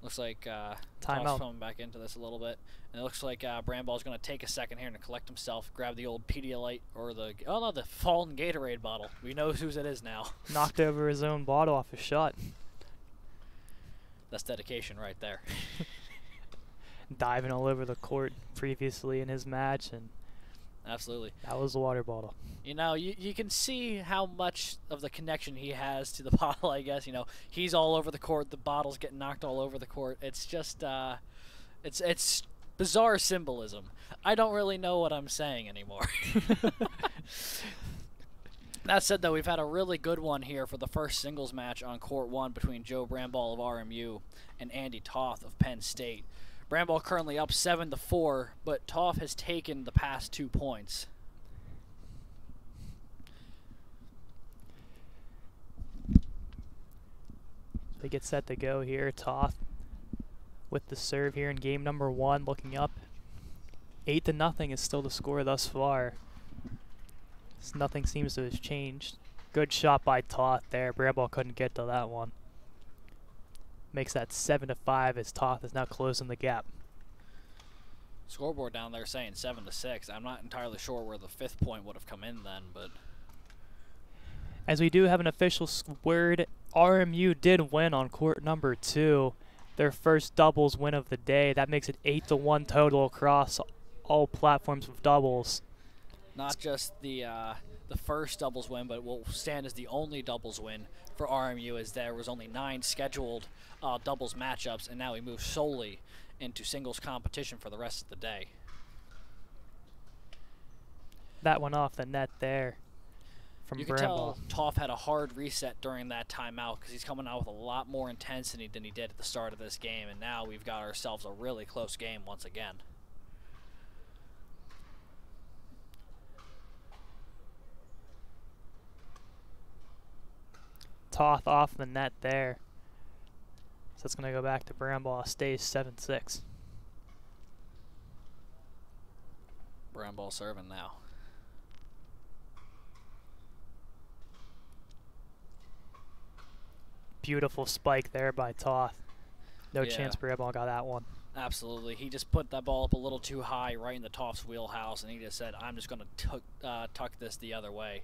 [SPEAKER 2] looks like
[SPEAKER 1] timeout.
[SPEAKER 2] Toth's coming back into this a little bit. And it looks like Bramball's going to take a second here and collect himself, grab the old Pedialyte, or the Fallen Gatorade bottle. We know whose it is now.
[SPEAKER 1] Knocked over his own bottle off his shot.
[SPEAKER 2] That's dedication right there.
[SPEAKER 1] Diving all over the court previously in his match, and
[SPEAKER 2] absolutely.
[SPEAKER 1] That was the water bottle. You
[SPEAKER 2] know, you can see how much of the connection he has to the bottle, I guess. You know, he's all over the court, the bottle's getting knocked all over the court. It's just, it's bizarre symbolism. I don't really know what I'm saying anymore. That said, though, we've had a really good one here for the first singles match on Court 1 between Joe Bramble of RMU and Andy Toth of Penn State. Bramble currently up 7-4, but Toth has taken the past 2 points.
[SPEAKER 1] They get set to go here. Toth with the serve here in game number 1, looking up. 8-0 is still the score thus far. Nothing seems to have changed. Good shot by Toth there. Bramble couldn't get to that one. Makes that 7-5 as Toth is now closing the gap.
[SPEAKER 2] Scoreboard down there saying 7-6. I'm not entirely sure where the 5th point would have come in then, but
[SPEAKER 1] as we do have an official word, RMU did win on court number 2. Their first doubles win of the day. That makes it 8-1 total across all platforms of doubles.
[SPEAKER 2] Not just the first doubles win, but it will stand as the only doubles win for RMU, as there was only 9 scheduled doubles matchups, and now we move solely into singles competition for the rest of the day.
[SPEAKER 1] That went off the net there from
[SPEAKER 2] You can
[SPEAKER 1] Bramble.
[SPEAKER 2] tell Toth had a hard reset during that timeout because he's coming out with a lot more intensity than he did at the start of this game, and now we've got ourselves a really close game once again.
[SPEAKER 1] Toth off the net there. So it's going to go back to Bramble. Stays 7-6.
[SPEAKER 2] Bramble serving now.
[SPEAKER 1] beautiful spike there by Toth. No
[SPEAKER 2] Yeah.
[SPEAKER 1] chance Bramball got that one.
[SPEAKER 2] Absolutely. He just put that ball up a little too high right in the Toff's wheelhouse, and he just said, I'm just going to tuck this the other way.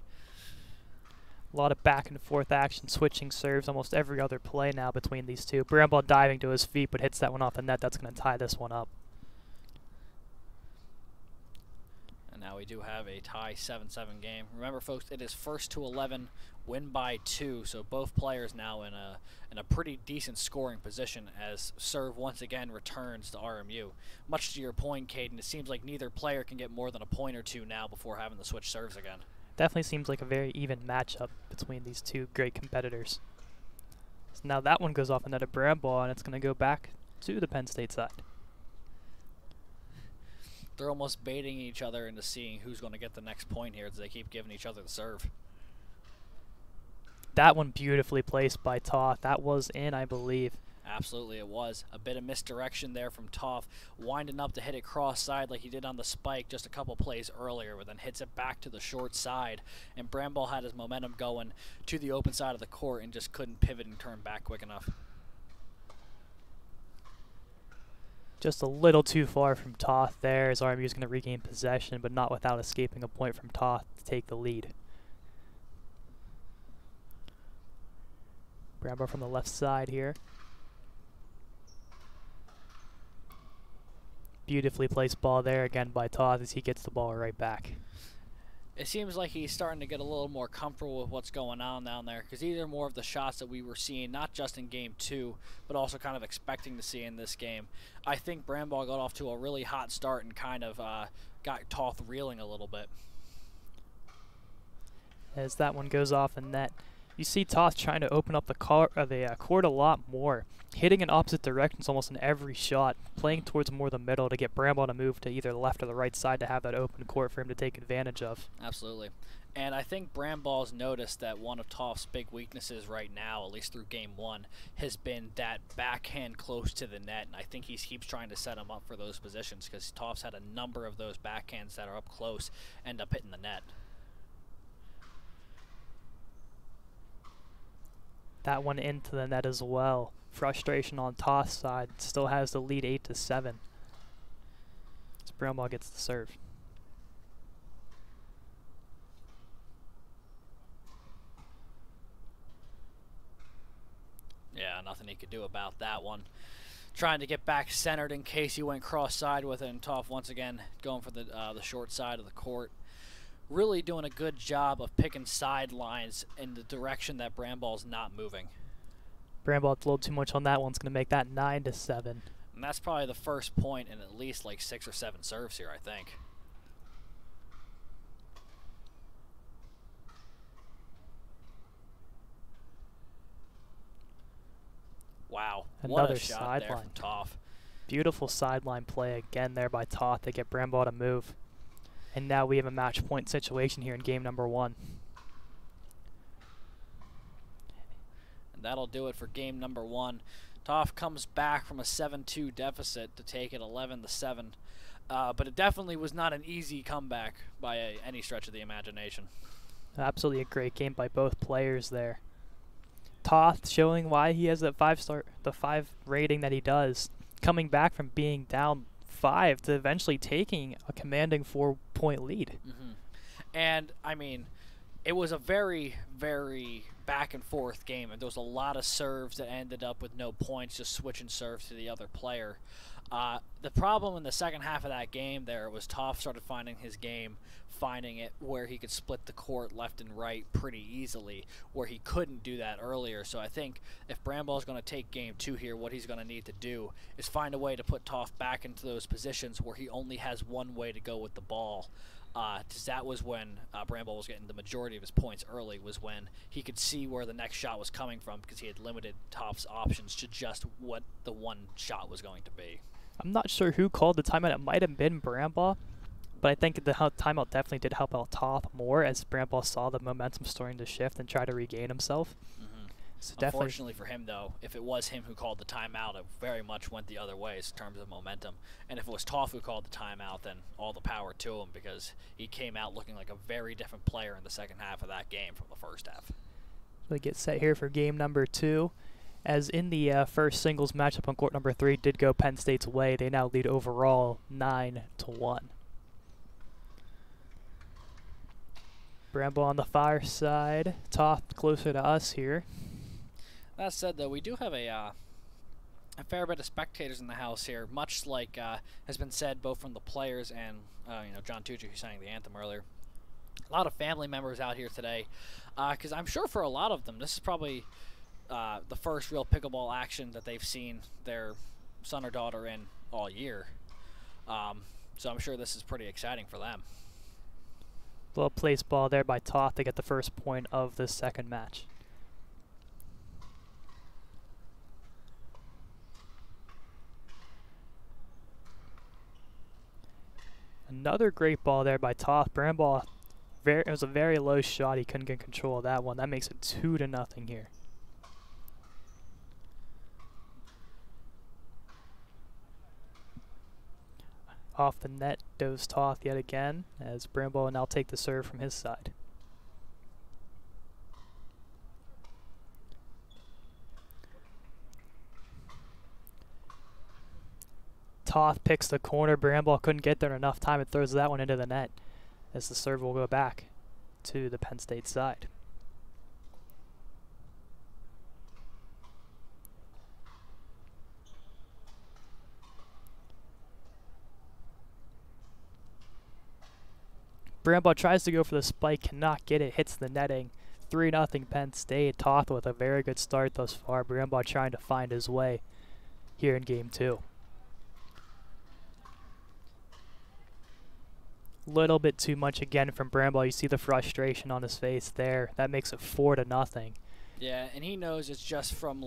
[SPEAKER 1] A lot of back and forth action, switching serves almost every other play now between these two. Bramball diving to his feet, but hits that one off the net. That's going to tie this one up.
[SPEAKER 2] And now we do have a tie 7-7 game. Remember, folks, it is first to 11, win by 2, so both players now in a pretty decent scoring position as serve once again returns to RMU. Much to your point, Caden, it seems like neither player can get more than a point or two now before having to switch serves again.
[SPEAKER 1] Definitely seems like a very even matchup between these two great competitors. So now that one goes off another Bramball, and it's going to go back to the Penn State side.
[SPEAKER 2] They're almost baiting each other into seeing who's going to get the next point here as they keep giving each other the serve.
[SPEAKER 1] That one beautifully placed by Toth. That was in, I believe.
[SPEAKER 2] Absolutely, it was. A bit of misdirection there from Toth, winding up to hit it cross side like he did on the spike just a couple plays earlier, but then hits it back to the short side. And Bramball had his momentum going to the open side of the court and just couldn't pivot and turn back quick enough.
[SPEAKER 1] Just a little too far from Toth there, as RMU is going to regain possession, but not without escaping a point from Toth to take the lead. Bramball from the left side here. Beautifully placed ball there again by Toth as he gets the ball right back.
[SPEAKER 2] It seems like he's starting to get a little more comfortable with what's going on down there, because these are more of the shots that we were seeing, not just in Game 2, but also kind of expecting to see in this game. I think Bramball got off to a really hot start and kind of got Toth reeling a little bit.
[SPEAKER 1] As that one goes off the net, you see Toth trying to open up the court a lot more, hitting in opposite directions almost in every shot, playing towards more the middle to get Bramball to move to either the left or the right side to have that open court for him to take advantage of.
[SPEAKER 2] Absolutely. And I think Bramball's noticed that one of Toth's big weaknesses right now, at least through Game 1, has been that backhand close to the net, and I think he keeps trying to set him up for those positions because Toth's had a number of those backhands that are up close end up hitting the net.
[SPEAKER 1] That one into the net as well. Frustration on Toth's side. Still has the lead 8-7. As Bramball gets the serve.
[SPEAKER 2] Yeah, nothing he could do about that one. Trying to get back centered in case he went cross-side with it, and Toth once again going for the short side of the court. Really doing a good job of picking sidelines in the direction that Bramball's not moving.
[SPEAKER 1] Bramball had a little too much on that one. It's going to make that 9-7.
[SPEAKER 2] And that's probably the first point in at least like 6 or 7 serves here, I think. Wow, what
[SPEAKER 1] Another
[SPEAKER 2] a shot there
[SPEAKER 1] sideline.
[SPEAKER 2] from Toth.
[SPEAKER 1] Beautiful sideline play again there by Toth to get Bramball to move. And now we have a match point situation here in game number 1.
[SPEAKER 2] And that'll do it for game number 1. Toth comes back from a 7-2 deficit to take it 11-7. But it definitely was not an easy comeback by any stretch of the imagination.
[SPEAKER 1] Absolutely a great game by both players there. Toth showing why he has that 5 rating that he does, coming back from being down 5 to eventually taking a commanding 4-point lead.
[SPEAKER 2] Mm-hmm. And I mean, it was a very, very back and forth game, and there was a lot of serves that ended up with no points, just switching serves to the other player. The problem in the second half of that game there was Toth started finding his game, finding it where he could split the court left and right pretty easily, where he couldn't do that earlier. So I think if Bramball is going to take game 2 here, what he's going to need to do is find a way to put Toth back into those positions where he only has one way to go with the ball. Because that was when Bramball was getting the majority of his points early, was when he could see where the next shot was coming from because he had limited Toth's options to just what the one shot was going to be.
[SPEAKER 1] I'm not sure who called the timeout. It might have been Bramball, but I think the timeout definitely did help out Toth more as Bramball saw the momentum starting to shift and try to regain himself.
[SPEAKER 2] Mm-hmm.
[SPEAKER 1] So definitely,
[SPEAKER 2] unfortunately for him, though, if it was him who called the timeout, it very much went the other way in terms of momentum. And if it was Toth who called the timeout, then all the power to him because he came out looking like a very different player in the second half of that game from the first half.
[SPEAKER 1] we get set here for game number 2. As in the first singles matchup on court number 3 did go Penn State's way, they now lead overall 9-1. Bramble on the far side, Toth closer to us here.
[SPEAKER 2] That said, though, we do have a fair bit of spectators in the house here, much like has been said both from the players and John Tucci, who sang the anthem earlier. A lot of family members out here today, because I'm sure for a lot of them, this is probably the first real pickleball action that they've seen their son or daughter in all year. So I'm sure this is pretty exciting for them.
[SPEAKER 1] Well placed ball there by Toth to get the first point of this second match. Another great ball there by Toth. Bramble, it was a very low shot. He couldn't get control of that one. That makes it 2-0 here. Off the net goes Toth yet again, as Bramble will now take the serve from his side. Toth picks the corner. Bramble couldn't get there in enough time. It throws that one into the net, as the serve will go back to the Penn State side. Bramble tries to go for the spike, cannot get it, hits the netting. 3-0 Penn State. Toth with a very good start thus far. Bramble trying to find his way here in game 2. Little bit too much again from Bramble. You see the frustration on his face there. That makes it 4-0.
[SPEAKER 2] Yeah, and he knows it's just from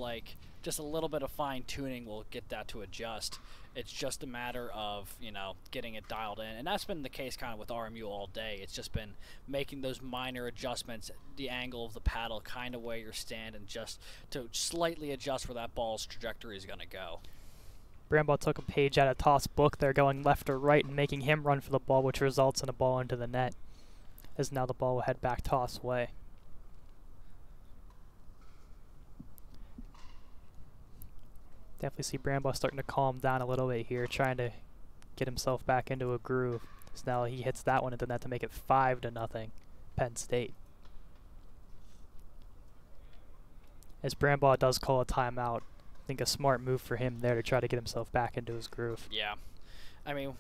[SPEAKER 2] just a little bit of fine tuning will get that to adjust. It's just a matter of, getting it dialed in. And that's been the case kind of with RMU all day. It's just been making those minor adjustments, the angle of the paddle, kind of where you're standing, just to slightly adjust where that ball's trajectory is going to go.
[SPEAKER 1] Bramble took a page out of Toth's book there, going left or right and making him run for the ball, which results in a ball into the net, as now the ball will head back Toth's way. Definitely see Bramble starting to calm down a little bit here, trying to get himself back into a groove. So now he hits that one into the net to make it 5-0 Penn State. As Bramble does call a timeout. I think a smart move for him there to try to get himself back into his groove.
[SPEAKER 2] Yeah. I mean,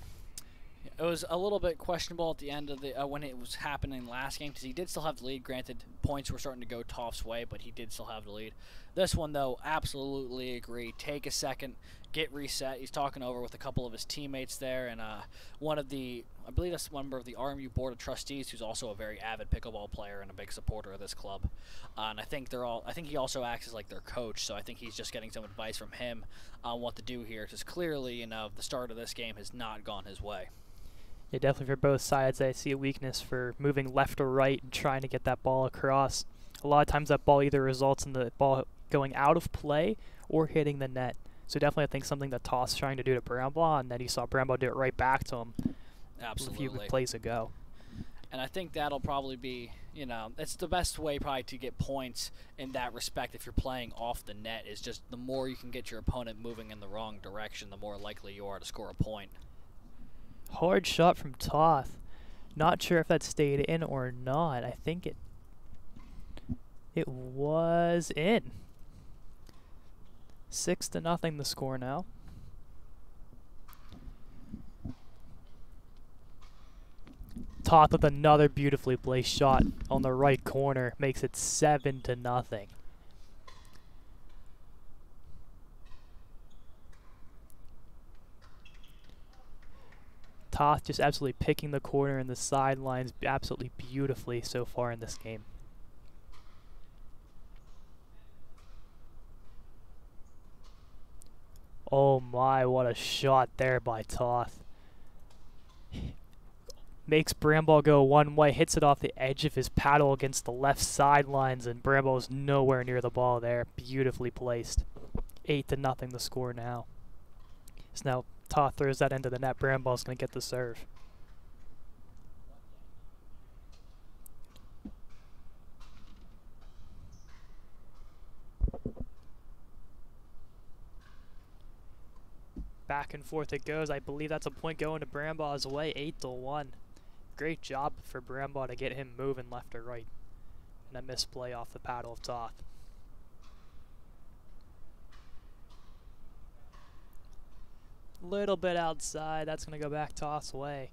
[SPEAKER 2] it was a little bit questionable at the end of the when it was happening last game, because he did still have the lead. Granted, points were starting to go Toth's way, but he did still have the lead. This one, though, absolutely agree. Take a second, get reset. He's talking over with a couple of his teammates there, and one of the, I believe that's a member of the RMU Board of Trustees, who's also a very avid pickleball player and a big supporter of this club. And I think he also acts as like their coach, so I think he's just getting some advice from him on what to do here, because clearly, the start of this game has not gone his way.
[SPEAKER 1] Yeah, definitely for both sides, I see a weakness for moving left or right and trying to get that ball across. A lot of times that ball either results in the ball going out of play or hitting the net. So definitely I think something that Toth's trying to do to Bramble, and then he saw Bramble do it right back to him
[SPEAKER 2] Absolutely.
[SPEAKER 1] a few plays ago.
[SPEAKER 2] And I think that'll probably be, it's the best way probably to get points in that respect if you're playing off the net, is just the more you can get your opponent moving in the wrong direction, the more likely you are to score a point.
[SPEAKER 1] Hard shot from Toth. Not sure if that stayed in or not. I think it was in. 6-0 the score now. Toth with another beautifully placed shot on the right corner, makes it 7-0. Toth just absolutely picking the corner and the sidelines absolutely beautifully so far in this game. Oh my, what a shot there by Toth. Makes Bramble go one way, hits it off the edge of his paddle against the left sidelines, and Bramble's nowhere near the ball there. Beautifully placed. 8-0 the score now. So now Toth throws that into the net. Bramble's going to get the serve. Back and forth it goes. I believe that's a point going to Brambaugh's way, 8-1. Great job for Brambaugh to get him moving left or right. And a misplay off the paddle of Toth. Little bit outside. That's going to go back Toth's way.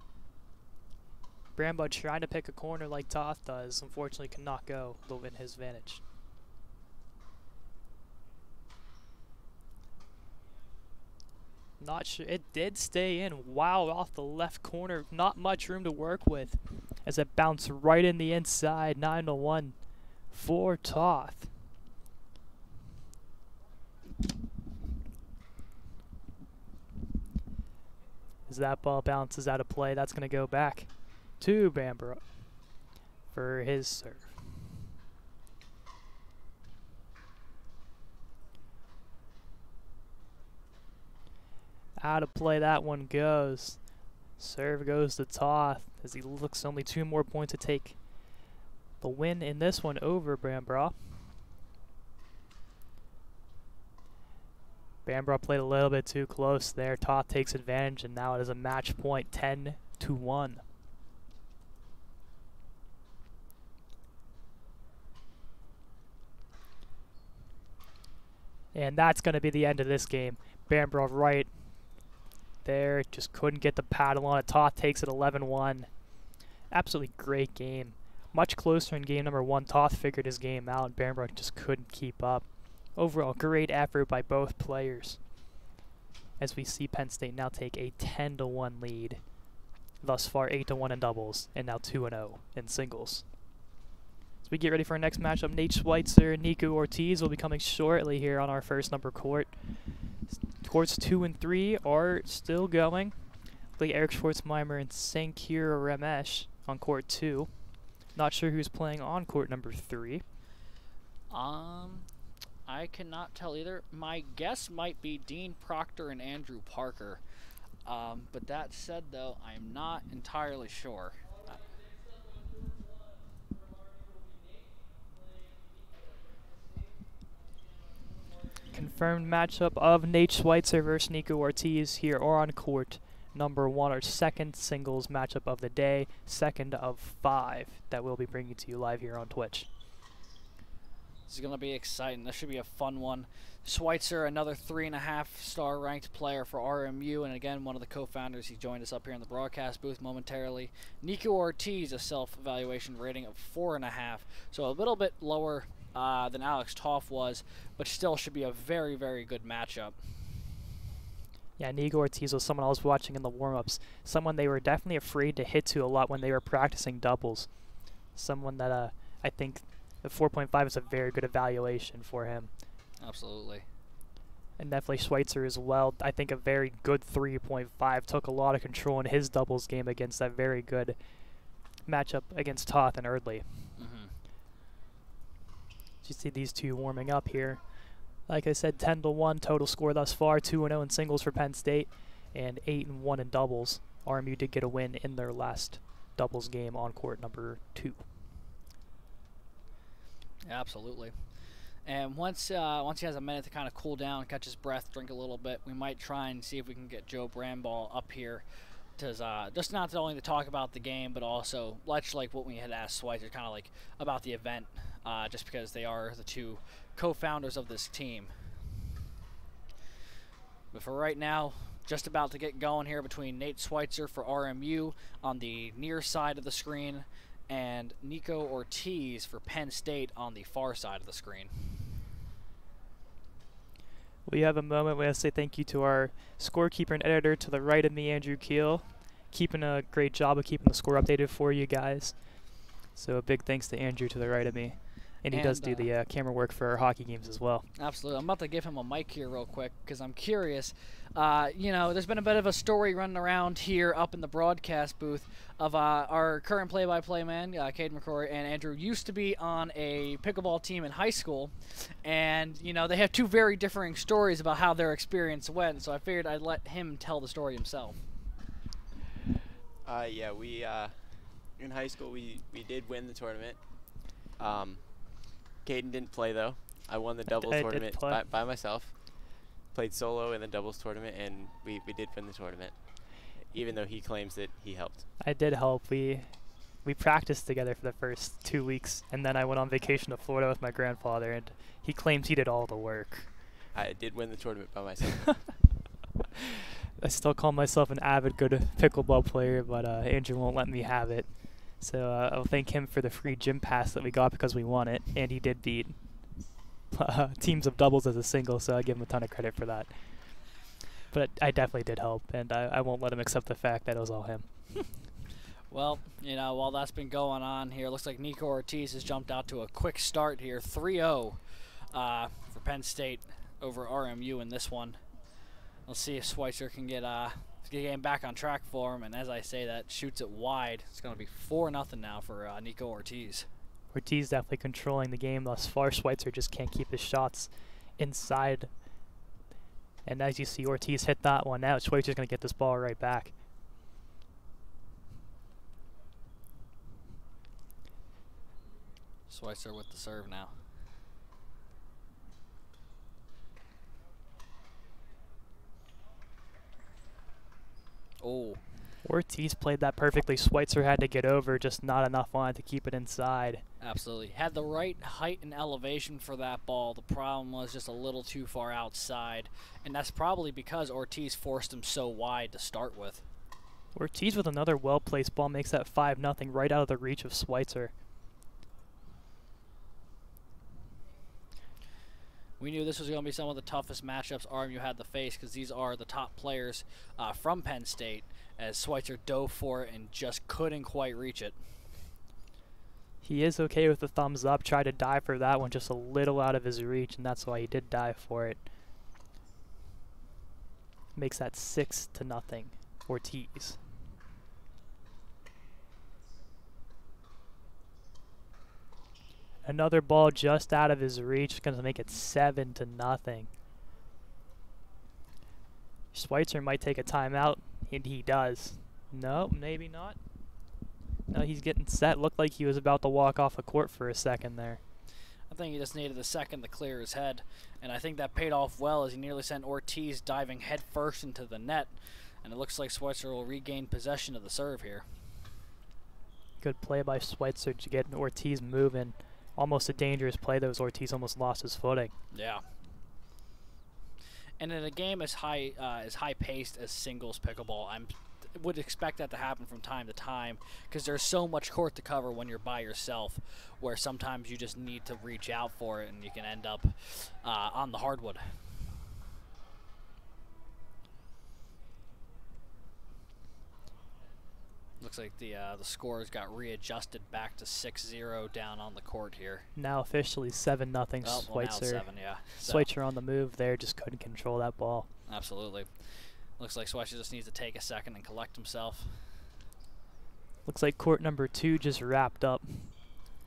[SPEAKER 1] Brambaugh trying to pick a corner like Toth does. Unfortunately, cannot go in his advantage. Not sure. It did stay in. Wow, off the left corner. Not much room to work with as it bounced right in the inside. 9-1 for Toth. As that ball bounces out of play, that's going to go back to Bamborough for his serve. Out of play that one goes. Serve goes to Toth as he looks only 2 more points to take the win in this one over Bamborough. Bamborough played a little bit too close there. Toth takes advantage, and now it is a match point, 10-1. And that's going to be the end of this game. Bamborough right there, just couldn't get the paddle on it. Toth takes it 11-1. Absolutely great game. Much closer in game number 1. Toth figured his game out, and Bamborough just couldn't keep up. Overall, great effort by both players. As we see Penn State now take a 10-1 lead. Thus far, 8-1 in doubles, and now 2-0 in singles. As we get ready for our next matchup, Nate Schweitzer and Nico Ortiz will be coming shortly here on our first number court. Courts 2 and 3 are still going. Play Eric Schwartzmeimer and Sankir Ramesh on court 2. Not sure who's playing on court number 3.
[SPEAKER 2] I cannot tell either. My guess might be Dean Proctor and Andrew Parker. But that said, though, I'm not entirely sure.
[SPEAKER 1] Confirmed matchup of Nate Schweitzer versus Nico Ortiz here or on court number 1, our second singles matchup of the day, second of 5 that we'll be bringing to you live here on Twitch.
[SPEAKER 2] This is going to be exciting. This should be a fun one. Schweitzer, another 3.5-star ranked player for RMU, and again, one of the co-founders. He joined us up here in the broadcast booth momentarily. Nico Ortiz, a self-evaluation rating of 4.5, so a little bit lower than Alex Toff was, but still should be a very, very good matchup.
[SPEAKER 1] Yeah, Nico Ortiz was someone I was watching in the warm-ups. Someone they were definitely afraid to hit to a lot when they were practicing doubles. Someone that I think the 4.5 is a very good evaluation for him.
[SPEAKER 2] Absolutely.
[SPEAKER 1] And definitely Schweitzer as well. I think a very good 3.5. Took a lot of control in his doubles game against that very good matchup against Toth and Erdley. You see these two warming up here. Like I said, 10-1 total score thus far. 2-0 in singles for Penn State, and 8-1 in doubles. RMU did get a win in their last doubles game on court number 2.
[SPEAKER 2] Absolutely. And once he has a minute to kind of cool down, catch his breath, drink a little bit, we might try and see if we can get Joe Brambaugh up here to just not only to talk about the game, but also much like what we had asked Schweitzer, kind of like about the event. Just because they are the 2 co-founders of this team. But for right now, just about to get going here between Nate Schweitzer for RMU on the near side of the screen and Nico Ortiz for Penn State on the far side of the screen.
[SPEAKER 1] We have a moment. We have to say thank you to our scorekeeper and editor to the right of me, Andrew Keel, keeping a great job of keeping the score updated for you guys. So a big thanks to Andrew to the right of me. And he does do the camera work for our hockey games as well.
[SPEAKER 2] Absolutely. I'm about to give him a mic here real quick because I'm curious. You know, there's been a bit of a story running around here up in the broadcast booth of our current play-by-play man, Caden McCrory, and Andrew used to be on a pickleball team in high school. And, you know, they have 2 very differing stories about how their experience went. So I figured I'd let him tell the story himself.
[SPEAKER 4] Yeah, we in high school we did win the tournament. Caden didn't play though. I won the doubles tournament by myself. played solo in the doubles tournament, and we did win the tournament, even though he claims that he helped.
[SPEAKER 1] I did help. We practiced together for the first 2 weeks, and then I went on vacation to Florida with my grandfather, and he claims he did all the work.
[SPEAKER 4] I did win the tournament by myself.
[SPEAKER 1] I still call myself an avid good pickleball player, but Andrew won't let me have it. So I'll thank him for the free gym pass that we got because we won it, and he did beat teams of doubles as a single, so I give him a ton of credit for that. But I definitely did help, and I won't let him accept the fact that it was all him.
[SPEAKER 2] Well, you know, while that's been going on here, looks like Nico Ortiz has jumped out to a quick start here, 3-0 for Penn State over RMU in this one. Let's see if Schweitzer can get the game back on track for him, and as I say that, shoots it wide. It's going to be 4-0 now for Nico Ortiz.
[SPEAKER 1] Ortiz definitely controlling the game thus far. Schweitzer just can't keep his shots inside. And as you see, Ortiz hit that one out. Schweitzer's going to get this ball right back.
[SPEAKER 2] Schweitzer with the serve now. Oh.
[SPEAKER 1] Ortiz played that perfectly. Schweitzer had to get over, just not enough on it to keep it inside.
[SPEAKER 2] Absolutely. Had the right height and elevation for that ball. The problem was just a little too far outside. And that's probably because Ortiz forced him so wide to start with.
[SPEAKER 1] Ortiz with another well-placed ball makes that 5-0 right out of the reach of Schweitzer.
[SPEAKER 2] We knew this was going to be some of the toughest matchups RMU had to face because these are the top players from Penn State, as Schweitzer dove for it and just couldn't quite reach it.
[SPEAKER 1] He is okay with the thumbs up. Tried to dive for that one just a little out of his reach, and that's why he did dive for it. Makes that 6-0 Ortiz. Another ball just out of his reach, going to make it 7-0. Schweitzer might take a timeout, and he does. No, maybe not. No, he's getting set. Looked like he was about to walk off the court for a second there.
[SPEAKER 2] I think he just needed a second to clear his head, and I think that paid off well as he nearly sent Ortiz diving headfirst into the net, and it looks like Schweitzer will regain possession of the serve here.
[SPEAKER 1] Good play by Schweitzer to get Ortiz moving. Almost a dangerous play, though, as Ortiz almost lost his footing.
[SPEAKER 2] Yeah. And in a game as high-paced as singles pickleball, I would expect that to happen from time to time because there's so much court to cover when you're by yourself, where sometimes you just need to reach out for it and you can end up on the hardwood. Looks like the scores got readjusted back to 6-0 down on the court here.
[SPEAKER 1] Now officially 7-0
[SPEAKER 2] Well, now
[SPEAKER 1] Schweitzer.
[SPEAKER 2] 7, yeah. So,
[SPEAKER 1] Schweitzer on the move there, just couldn't control that ball.
[SPEAKER 2] absolutely. Looks like Schweitzer just needs to take a second and collect himself.
[SPEAKER 1] Looks like court number 2 just wrapped up.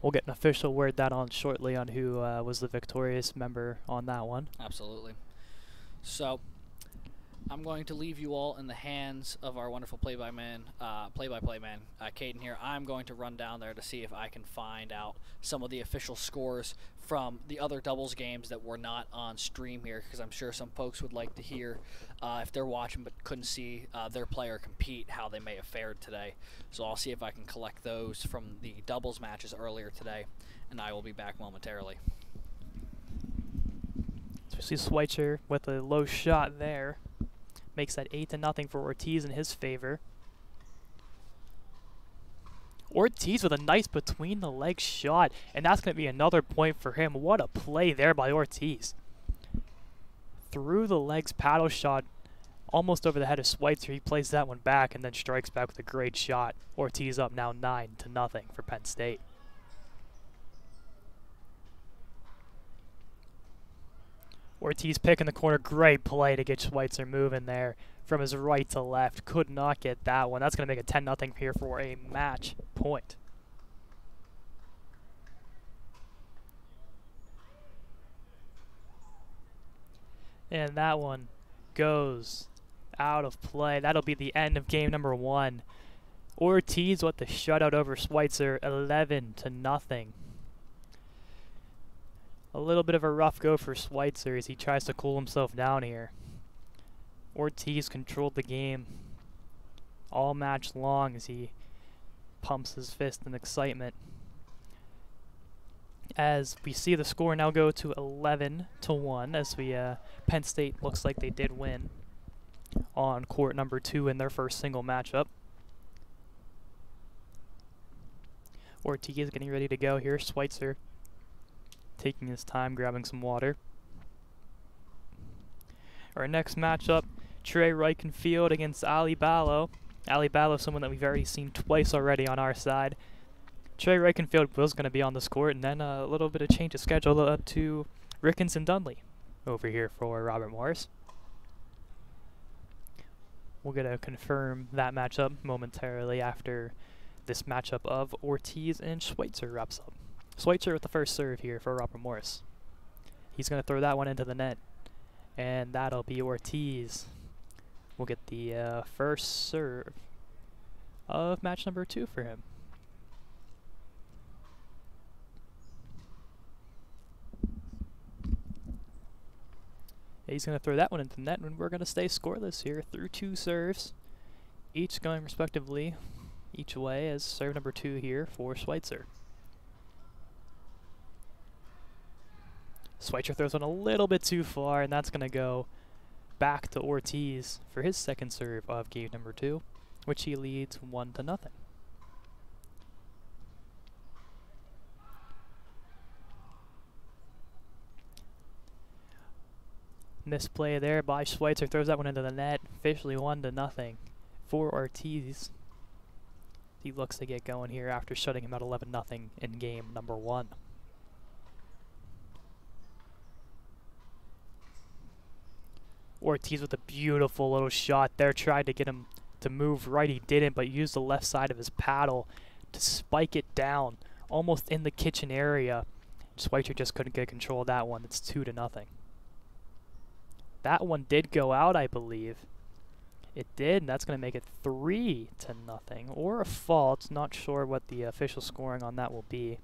[SPEAKER 1] We'll get an official word that on shortly on who was the victorious member on that one.
[SPEAKER 2] Absolutely. So, I'm going to leave you all in the hands of our wonderful play-by-play man, Caden here. I'm going to run down there to see if I can find out some of the official scores from the other doubles games that were not on stream here, because I'm sure some folks would like to hear, if they're watching but couldn't see their player compete, how they may have fared today. So I'll see if I can collect those from the doubles matches earlier today, and I will be back momentarily.
[SPEAKER 1] So we see Schweitzer with a low shot there. Makes that 8-0 for Ortiz in his favor. Ortiz with a nice between the legs shot, and that's going to be another point for him. What a play there by Ortiz. Through the legs paddle shot almost over the head of Schweitzer. He plays that one back and then strikes back with a great shot. Ortiz up now 9-0 for Penn State. Ortiz picking the corner. Great play to get Schweitzer moving there from his right to left. Could not get that one. That's going to make it 10-0 here for a match point. And that one goes out of play. That'll be the end of game number 1. Ortiz with the shutout over Schweitzer, 11-0. A little bit of a rough go for Schweitzer as he tries to cool himself down here. Ortiz controlled the game all match long as he pumps his fist in excitement. As we see the score now go to 11-1, as Penn State looks like they did win on court number 2 in their first single matchup. Ortiz getting ready to go here. Schweitzer taking his time, grabbing some water. Our next matchup, Trey Reichenfield against Ali Ballo. Ali Ballo, someone that we've already seen twice already on our side. Trey Reichenfield was going to be on this court, and then a little bit of change of schedule to Rickens and Dunley over here for Robert Morris. We're going to confirm that matchup momentarily after this matchup of Ortiz and Schweitzer wraps up. Schweitzer with the first serve here for Robert Morris. He's going to throw that one into the net, and that'll be Ortiz. We'll get the first serve of match number 2 for him. He's going to throw that one into the net, and we're going to stay scoreless here through 2 serves, each going respectively each way, as serve number 2 here for Schweitzer. Schweitzer throws one a little bit too far, and that's going to go back to Ortiz for his second serve of game number 2, which he leads 1-0. Misplay there by Schweitzer, throws that one into the net, officially 1-0 for Ortiz. He looks to get going here after shutting him out 11-0 in game number 1. Ortiz with a beautiful little shot there, tried to get him to move right, he didn't, but used the left side of his paddle to spike it down, almost in the kitchen area. Schweitzer just couldn't get control of that one. It's 2-0. That one did go out, I believe. It did, and that's going to make it 3-0, or a fault. Not sure what the official scoring on that will be.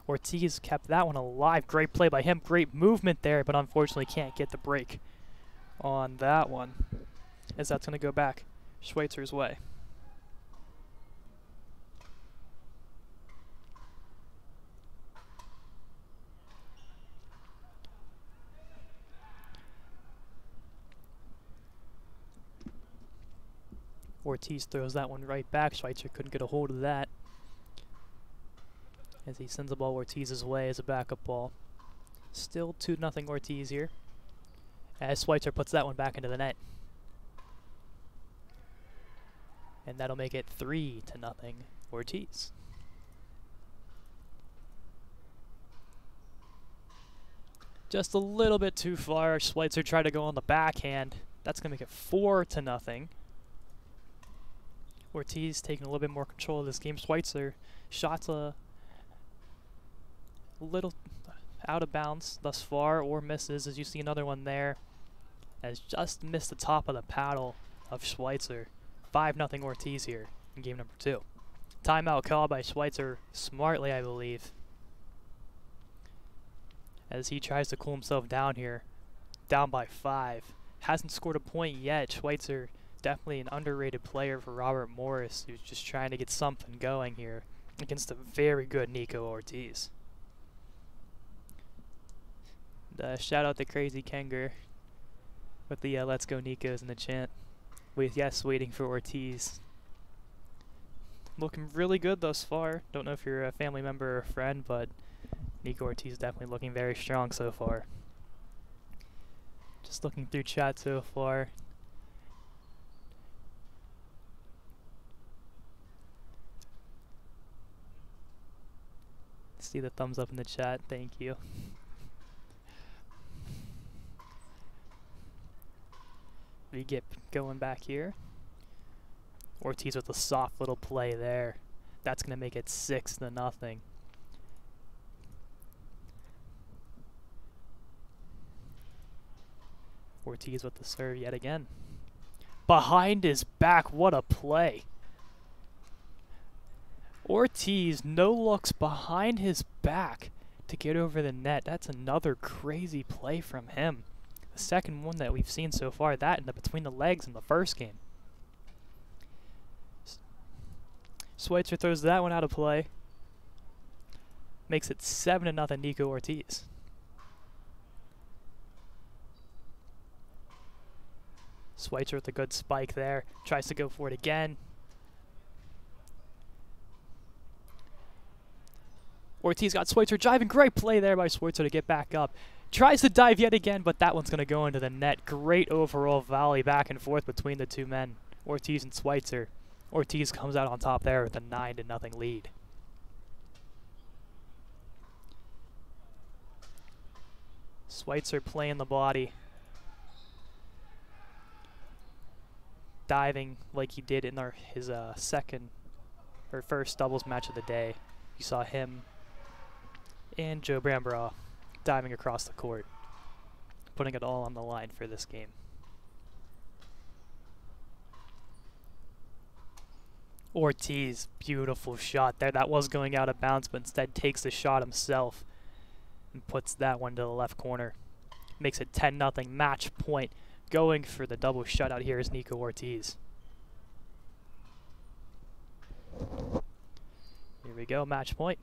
[SPEAKER 1] Ortiz kept that one alive. Great play by him. Great movement there, but unfortunately can't get the break on that one, as that's going to go back Schweitzer's way. Ortiz throws that one right back. Schweitzer couldn't get a hold of that, as he sends the ball Ortiz's way as a backup ball. Still 2-0 Ortiz here, as Schweitzer puts that one back into the net. And that'll make it 3-0 Ortiz. Just a little bit too far. Schweitzer tried to go on the backhand. That's going to make it 4-0. Ortiz taking a little bit more control of this game. Schweitzer shots a little out of bounds thus far, or misses, as you see another one there, has just missed the top of the paddle of Schweitzer. 5-0 Ortiz here in game number 2. Timeout called by Schweitzer, smartly I believe, as he tries to cool himself down here. Down by 5. Hasn't scored a point yet. Schweitzer, definitely an underrated player for Robert Morris, who's just trying to get something going here against a very good Nico Ortiz. Shout out to Crazy Kenger with the Let's Go Nikos in the chant. With yes, waiting for Ortiz. Looking really good thus far. Don't know if you're a family member or a friend, but Nico Ortiz definitely looking very strong so far. Just looking through chat so far. See the thumbs up in the chat, thank you. We get going back here. Ortiz with a soft little play there. That's going to make it 6-0. Ortiz with the serve yet again. Behind his back, what a play. Ortiz no looks behind his back to get over the net. That's another crazy play from him. the second one that we've seen so far, that in the between the legs in the first game. Schweitzer throws that one out of play. Makes it 7-0 Nico Ortiz. Schweitzer with a good spike there. Tries to go for it again. Ortiz got Schweitzer driving. Great play there by Schweitzer to get back up. Tries to dive yet again, but that one's going to go into the net. Great overall volley back and forth between the two men, Ortiz and Schweitzer. Ortiz comes out on top there with a 9-0 lead. Schweitzer playing the body. Diving like he did in his first doubles match of the day. You saw him and Joe Bramborough diving across the court, putting it all on the line for this game. Ortiz, beautiful shot there. That was going out of bounds, but instead takes the shot himself and puts that one to the left corner. Makes it 10-0 match point. Going for the double shutout here is Nico Ortiz. Here we go, match point.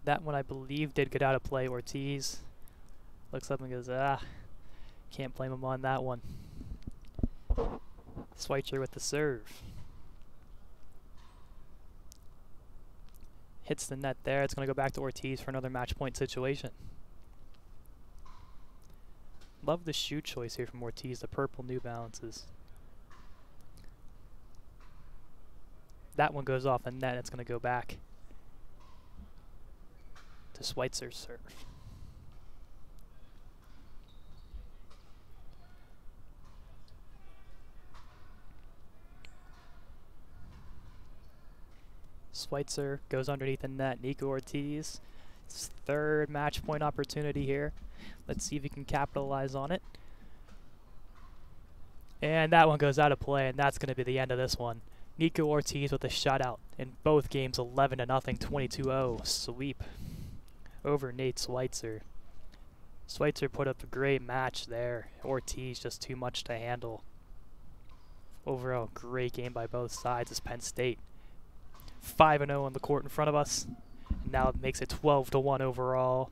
[SPEAKER 1] That one, I believe, did get out of play. Ortiz looks up and goes, can't blame him on that one. Schweitzer with the serve. Hits the net there. It's going to go back to Ortiz for another match point situation. Love the shoe choice here from Ortiz, the purple New Balances. That one goes off the net. It's going to go back to Schweitzer's serve. Schweitzer goes underneath the net. Nico Ortiz, his third match point opportunity here. Let's see if he can capitalize on it. And that one goes out of play, and that's going to be the end of this one. Nico Ortiz with a shutout in both games, 11-0, 22-0 sweep over Nate Schweitzer. Schweitzer put up a great match there. Ortiz just too much to handle. Overall, great game by both sides as Penn State 5-0 on the court in front of us. And now it makes it 12-1 overall.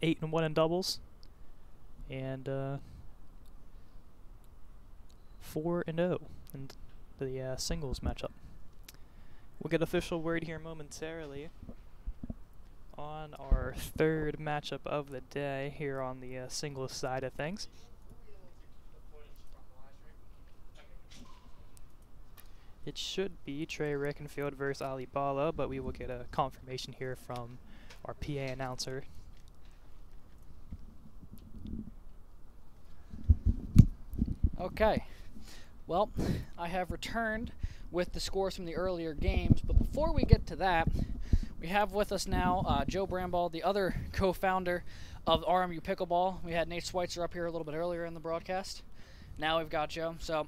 [SPEAKER 1] 8-1 in doubles. And 4-0 in the singles matchup. We'll get official word here momentarily on our third matchup of the day here on the singles side of things. It should be Trey Rickenfield versus Ali Bala, but we will get a confirmation here from our PA announcer.
[SPEAKER 2] Okay. Well, I have returned with the scores from the earlier games, but before we get to that, we have with us now Joe Bramball, the other co-founder of RMU Pickleball. We had Nate Schweitzer up here a little bit earlier in the broadcast. Now we've got Joe. So,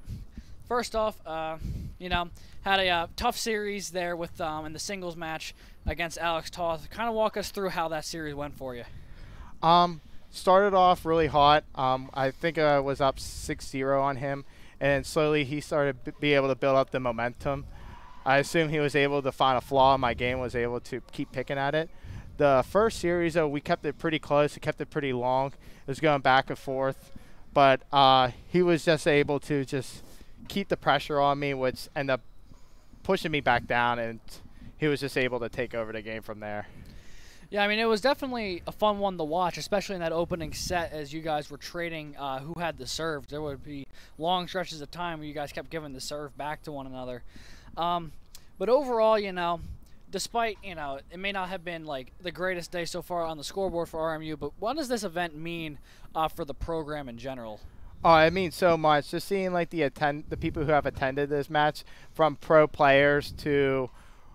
[SPEAKER 2] first off, had a tough series there with in the singles match against Alex Toth. Kind of walk us through how that series went for you.
[SPEAKER 5] Started off really hot. I think I was up 6-0 on him, and slowly he started to be able to build up the momentum. I assume he was able to find a flaw in my game, was able to keep picking at it. The first series, though, we kept it pretty close. We kept it pretty long. It was going back and forth, but he was just able to just keep the pressure on me, which ended up pushing me back down, and he was just able to take over the game from there.
[SPEAKER 2] Yeah, I mean, it was definitely a fun one to watch, especially in that opening set as you guys were trading who had the serve. There would be long stretches of time where you guys kept giving the serve back to one another. But overall, despite, it may not have been like the greatest day so far on the scoreboard for RMU, but what does this event mean for the program in general?
[SPEAKER 5] Oh, it means so much. Just seeing like the people who have attended this match, from pro players to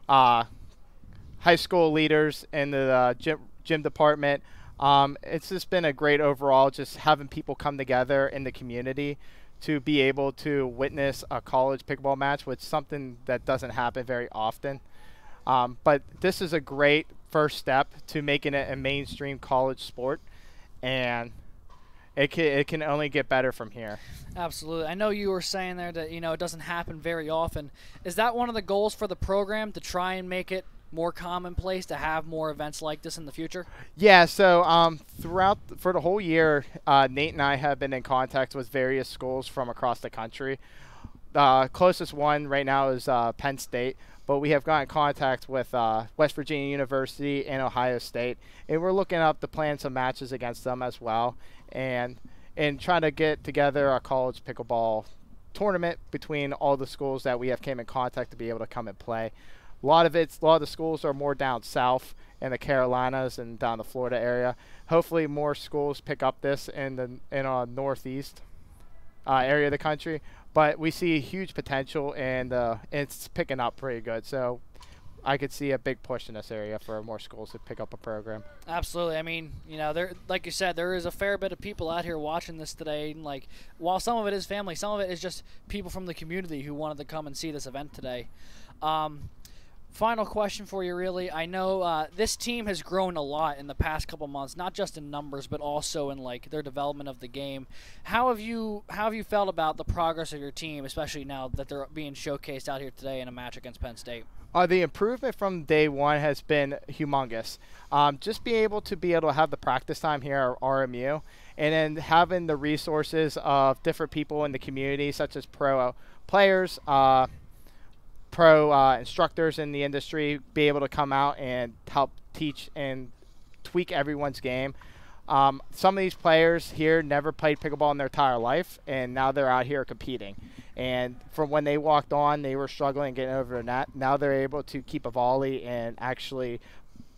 [SPEAKER 5] high school leaders in the gym department. It's just been a great overall, just having people come together in the community to be able to witness a college pickleball match, which is something that doesn't happen very often. But this is a great first step to making it a mainstream college sport, and it can only get better from here.
[SPEAKER 2] Absolutely. I know you were saying there that, it doesn't happen very often. Is that one of the goals for the program, to try and make it more commonplace to have more events like this in the future?
[SPEAKER 5] Yeah, so for the whole year, Nate and I have been in contact with various schools from across the country. The closest one right now is Penn State, but we have gotten in contact with West Virginia University and Ohio State, and we're looking up to plan some matches against them as well, and trying to get together a college pickleball tournament between all the schools that we have came in contact to be able to come and play. A lot of the schools are more down south in the Carolinas and down the Florida area. Hopefully more schools pick up this in the northeast area of the country. But we see huge potential, and it's picking up pretty good. So I could see a big push in this area for more schools to pick up a program.
[SPEAKER 2] Absolutely. I mean, there, like you said, there is a fair bit of people out here watching this today. And like, while some of it is family, some of it is just people from the community who wanted to come and see this event today. Final question for you, really. I know this team has grown a lot in the past couple months, not just in numbers, but also in like their development of the game. How have you felt about the progress of your team, especially now that they're being showcased out here today in a match against Penn State?
[SPEAKER 5] The improvement from day one has been humongous. Just being able to have the practice time here at RMU, and then having the resources of different people in the community, such as pro players, pro instructors in the industry, be able to come out and help teach and tweak everyone's game. Some of these players here never played pickleball in their entire life, and now they're out here competing. And from when they walked on, they were struggling getting over the net. Now they're able to keep a volley and actually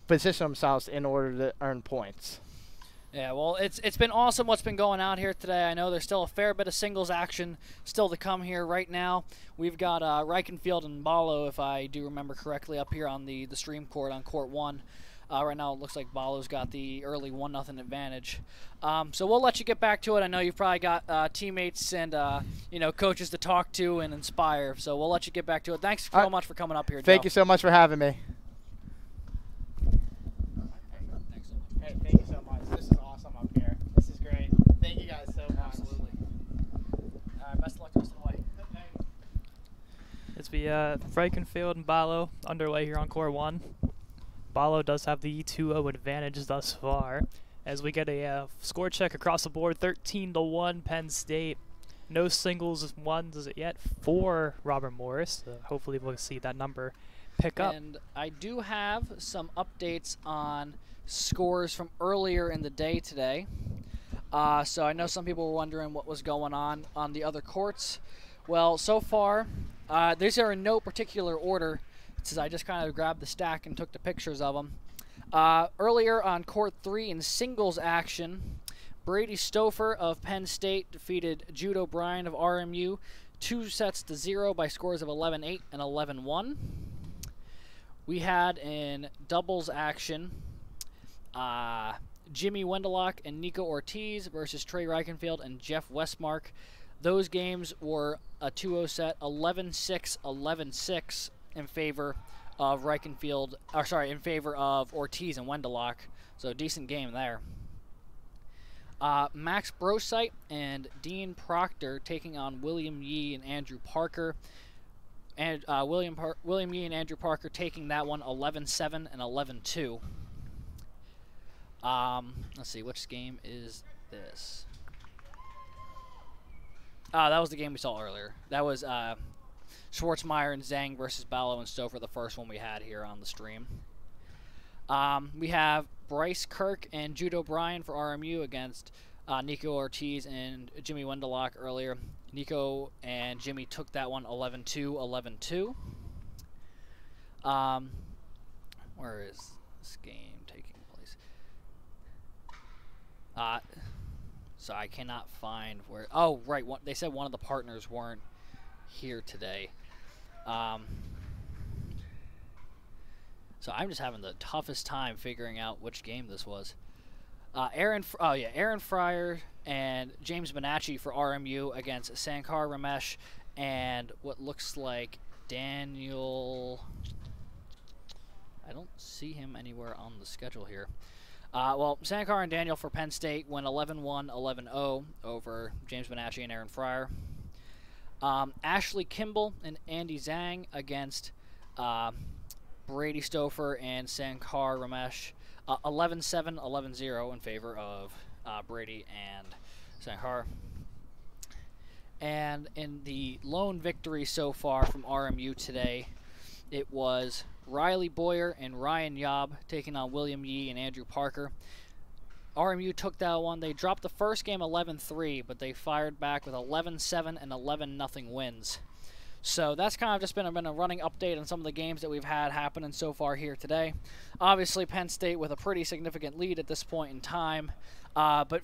[SPEAKER 5] position themselves in order to earn points.
[SPEAKER 2] Yeah, well, it's been awesome what's been going out here today. I know there's still a fair bit of singles action still to come here right now. We've got Reichenfield and Ballo, if I do remember correctly, up here on the stream court on court 1. Right now it looks like Ballo's got the early 1-0 advantage. So we'll let you get back to it. I know you've probably got teammates and coaches to talk to and inspire. So we'll let you get back to it. Thanks so much for coming up here, Joe.
[SPEAKER 5] Thank you so much for having me.
[SPEAKER 2] Thanks so much.
[SPEAKER 5] Hey, thank you so much. This is awesome up here. This is great. Thank you guys so much.
[SPEAKER 2] Absolutely. All right, best of luck the rest of the way.
[SPEAKER 1] It's Reichenfield and Ballo underway here on court 1. Ballo does have the 2-0 advantage thus far, as we get a score check across the board, 13-1 Penn State. No singles ones yet for Robert Morris. Hopefully we'll see that number pick up.
[SPEAKER 2] And I do have some updates on scores from earlier in the day today. So I know some people were wondering what was going on the other courts. Well, so far, these are in no particular order, since I just kind of grabbed the stack and took the pictures of them. Earlier on court 3 in singles action, Brady Stouffer of Penn State defeated Jude O'Brien of RMU 2-0 by scores of 11-8 and 11-1. We had in doubles action Jimmy Wendelock and Nico Ortiz versus Trey Reichenfield and Jeff Westmark. Those games were a 2-0 set, 11-6, 11-6 in favor of in favor of Ortiz and Wendelock. So decent game there. Max Brosite and Dean Proctor taking on William Yee and Andrew Parker. And William Yee and Andrew Parker taking that one 11-7 and 11-2. Let's see, which game is this? That was the game we saw earlier. That was Schwartzmeyer and Zhang versus Ballo and Stouffer, the first one we had here on the stream. We have Bryce Kirk and Jude O'Brien for RMU against Nico Ortiz and Jimmy Wendelock earlier. Nico and Jimmy took that one 11-2, 11-2. Where is this game taking place? So I cannot find where. Oh, right. They said one of the partners weren't here today. So I'm just having the toughest time figuring out which game this was. Aaron Fryer and James Bonacci for RMU against Sankar Ramesh and what looks like Daniel. see him anywhere on the schedule here. Well, Sankar and Daniel for Penn State went 11-1, 11-0 over James Bonacci and Aaron Fryer. Ashley Kimball and Andy Zhang against Brady Stouffer and Sankar Ramesh. 11-7, 11-0 in favor of Brady and Sankar. And in the lone victory so far from RMU today, it was Riley Boyer and Ryan Yob taking on William Yee and Andrew Parker. RMU took that one. They dropped the first game 11-3, but they fired back with 11-7 and 11-0 wins. So that's kind of just been a running update on some of the games that we've had happening so far here today. Obviously, Penn State with a pretty significant lead at this point in time. But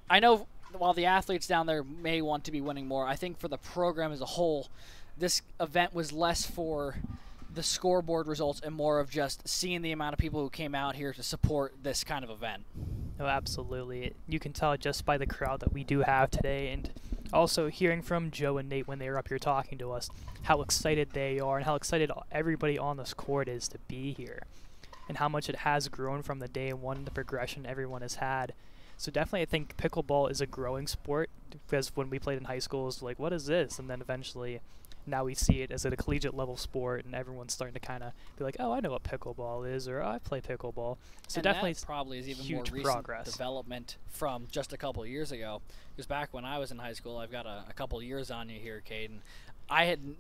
[SPEAKER 2] I know while the athletes down there may want to be winning more, I think for the program as a whole, this event was less for the scoreboard results and more of just seeing the amount of people who came out here to support this kind of event.
[SPEAKER 1] Oh, absolutely. You can tell just by the crowd that we do have today, and also hearing from Joe and Nate when they were up here talking to us, how excited they are and how excited everybody on this court is to be here, and how much it has grown from the day one, the progression everyone has had. So definitely I think pickleball is a growing sport, because when we played in high school, it's like, what is this? And then eventually now we see it as a collegiate level sport, and everyone's starting to kind of be like, oh, I know what pickleball is, or oh, I play pickleball. So
[SPEAKER 2] and
[SPEAKER 1] definitely
[SPEAKER 2] that probably is even
[SPEAKER 1] huge
[SPEAKER 2] more recent
[SPEAKER 1] progress.
[SPEAKER 2] Development from just a couple of years ago. Because back when I was in high school, I've got a couple of years on you here, Caden.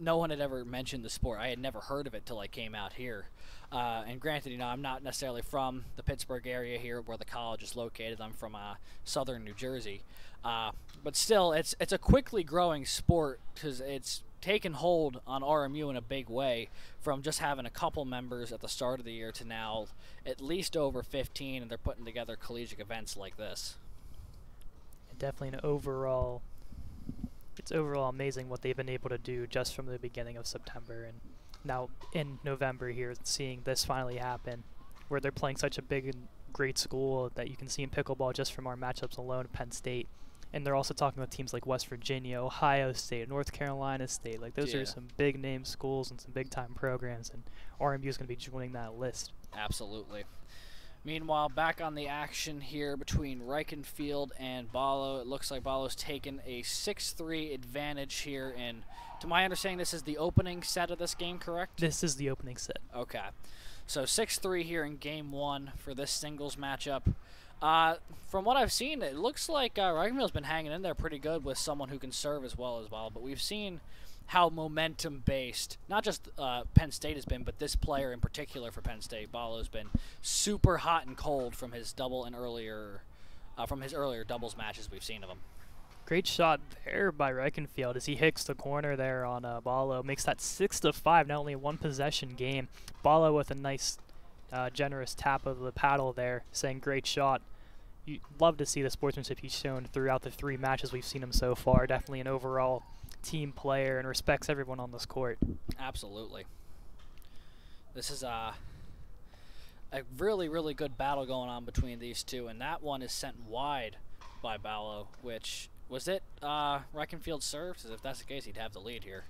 [SPEAKER 2] No one had ever mentioned the sport. I had never heard of it till I came out here. And granted, I'm not necessarily from the Pittsburgh area here where the college is located. I'm from southern New Jersey. But still, it's a quickly growing sport because it's taken hold on RMU in a big way, from just having a couple members at the start of the year to now at least over 15, and they're putting together collegiate events like this.
[SPEAKER 1] Definitely it's overall amazing what they've been able to do just from the beginning of September, and now in November here, seeing this finally happen, where they're playing such a big and great school that you can see in pickleball just from our matchups alone, Penn State. And they're also talking with teams like West Virginia, Ohio State, North Carolina State. Like, those are some big name schools and some big time programs, and RMU is going to be joining that list.
[SPEAKER 2] Absolutely. Meanwhile, back on the action here between Reichenfield and Ballo. It looks like Ballo's taken a 6-3 advantage here, and to my understanding, this is the opening set of this game, correct?
[SPEAKER 1] This is the opening set.
[SPEAKER 2] Okay. So 6-3 here in game one for this singles matchup. From what I've seen, it looks like Reichenfield's been hanging in there pretty good with someone who can serve as well as Ballo, but we've seen how momentum-based, not just Penn State has been, but this player in particular for Penn State, Ballo's been super hot and cold from his earlier doubles matches we've seen of him.
[SPEAKER 1] Great shot there by Reichenfield as he hits the corner there on Ballo. Makes that 6-5, not only a one possession game. Ballo with a nice, generous tap of the paddle there, saying great shot. You love to see the sportsmanship he's shown throughout the 3 matches we've seen him so far. Definitely an overall team player and respects everyone on this court.
[SPEAKER 2] Absolutely. This is a really, really good battle going on between these two, and that one is sent wide by Ballo, which, was it Reichenfield's serve? Because if that's the case, he'd have the lead here.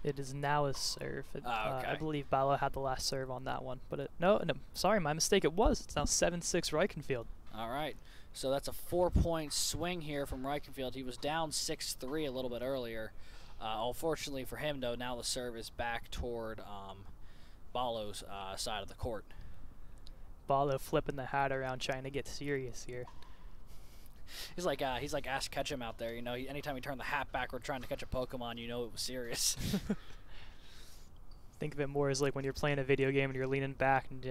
[SPEAKER 1] It is now a serve.
[SPEAKER 2] Okay.
[SPEAKER 1] I believe Ballo had the last serve on that one, but no, sorry, my mistake. It was. It's now 7-6 Reichenfield.
[SPEAKER 2] All right. So that's a 4-point swing here from Reichenfield. He was down 6-3 a little bit earlier. Unfortunately for him, though, now the serve is back toward Ballo's side of the court.
[SPEAKER 1] Ballo flipping the hat around, trying to get serious here.
[SPEAKER 2] He's like Ash Ketchum out there. Anytime you turn the hat backward trying to catch a Pokemon, you know it was serious.
[SPEAKER 1] Think of it more as like when you're playing a video game and you're leaning back and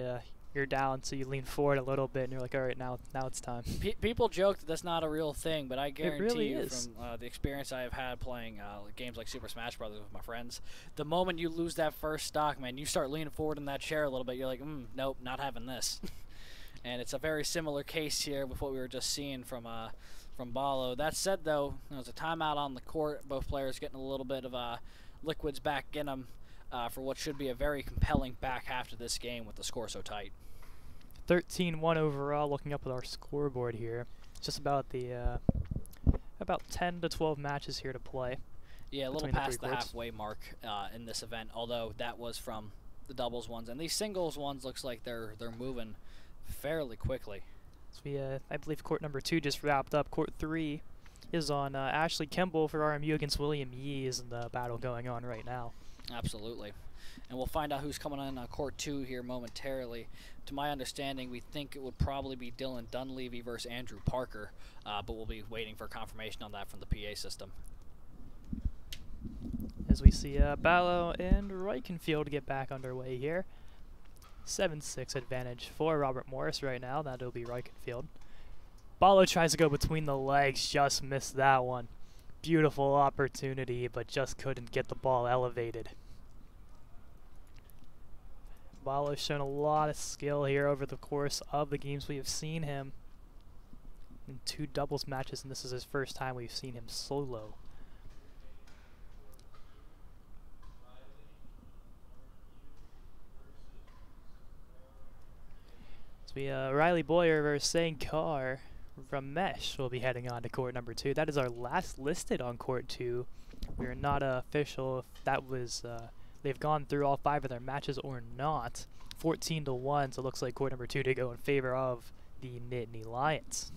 [SPEAKER 1] you're down, so you lean forward a little bit and you're like, all right, now it's time.
[SPEAKER 2] People joke that that's not a real thing, but I guarantee
[SPEAKER 1] really
[SPEAKER 2] you
[SPEAKER 1] is.
[SPEAKER 2] from the experience I have had playing games like Super Smash Bros. With my friends, the moment you lose that first stock, man, you start leaning forward in that chair a little bit. You're like, nope, not having this. And it's a very similar case here with what we were just seeing from Ballo. That said, though, there's a timeout on the court. Both players getting a little bit of liquids back in them for what should be a very compelling back half to this game with the score so tight.
[SPEAKER 1] 13-1 overall. Looking up at our scoreboard here, just about about 10 to 12 matches here to play.
[SPEAKER 2] Yeah, a little
[SPEAKER 1] between
[SPEAKER 2] past the
[SPEAKER 1] courts.
[SPEAKER 2] halfway mark in this event, although that was from the doubles ones, and these singles ones looks like they're moving fairly quickly.
[SPEAKER 1] So we, I believe court number 2 just wrapped up. Court 3 is on Ashley Kimball for RMU against William Yee is the battle going on right now.
[SPEAKER 2] Absolutely. And we'll find out who's coming on court 2 here momentarily. To my understanding, we think it would probably be Dylan Dunleavy versus Andrew Parker, but we'll be waiting for confirmation on that from the PA system.
[SPEAKER 1] As we see Ballo and Reichenfield get back underway here. 7-6 advantage for Robert Morris right now. That'll be Reichenfield. Ballo tries to go between the legs, just missed that one. Beautiful opportunity, but just couldn't get the ball elevated. Ballo's shown a lot of skill here over the course of the games. We have seen him in 2 doubles matches, and this is his first time we've seen him solo. So we Riley Boyer versus Sang Carr from Mesh will be heading on to court number 2. That is our last listed on court 2. We are not official if that was they've gone through all 5 of their matches or not. 14-1, so it looks like court number 2 to go in favor of the Nittany Lions.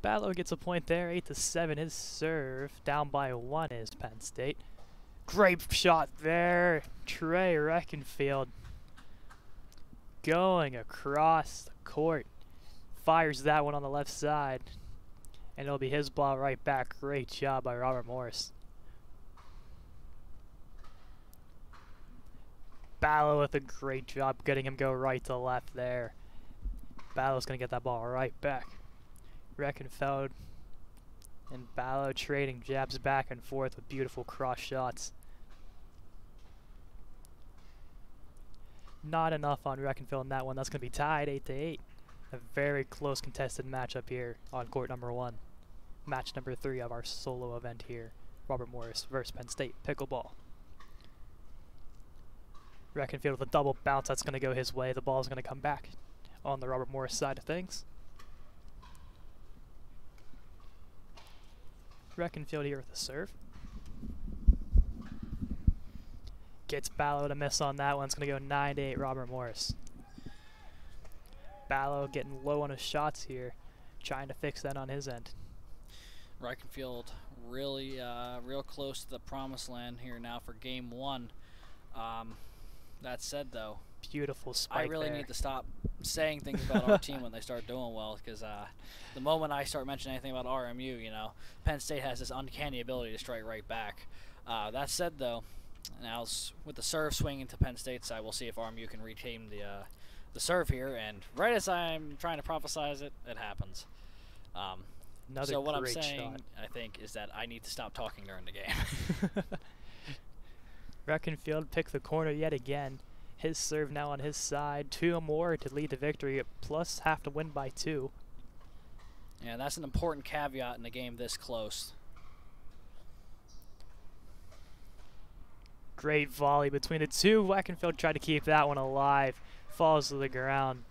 [SPEAKER 1] Ballo gets a point there, 8-7. His serve down by 1 is Penn State. Great shot there, Trey Reichenfield going across the court. Fires that one on the left side. And it'll be his ball right back. Great job by Robert Morris. Ballo with a great job getting him go right to left there. Ballo's going to get that ball right back. Reichenfeld and Ballo trading jabs back and forth with beautiful cross shots. Not enough on Reichenfeld in that one. That's going to be tied 8-8. A very close contested matchup here on court number 1. Match number 3 of our solo event here. Robert Morris versus Penn State Pickleball. Reichenfield with a double bounce. That's going to go his way. The ball is going to come back on the Robert Morris side of things. Reichenfield here with the serve. Gets Ballo to miss on that one. It's going to go 9-8 Robert Morris. Ballo getting low on his shots here, trying to fix that on his end.
[SPEAKER 2] Reichenfield really real close to the promised land here now for game 1. That said, though,
[SPEAKER 1] beautiful spike
[SPEAKER 2] I really
[SPEAKER 1] there.
[SPEAKER 2] need to stop saying things about our team when they start doing well, because the moment I start mentioning anything about RMU, you know, Penn State has this uncanny ability to strike right back. That said, though, now with the serve swinging to Penn State's side, we'll see if RMU can retain the serve here, and right as I'm trying to prophesize it, it happens. So what I'm saying,
[SPEAKER 1] shot.
[SPEAKER 2] I think, is that I need to stop talking during the game.
[SPEAKER 1] Reichenfield picked the corner yet again. His serve now on his side. 2 more to lead the victory, plus have to win by 2.
[SPEAKER 2] Yeah, that's an important caveat in a game this close.
[SPEAKER 1] Great volley between the two. Reichenfield tried to keep that one alive. Falls to the ground.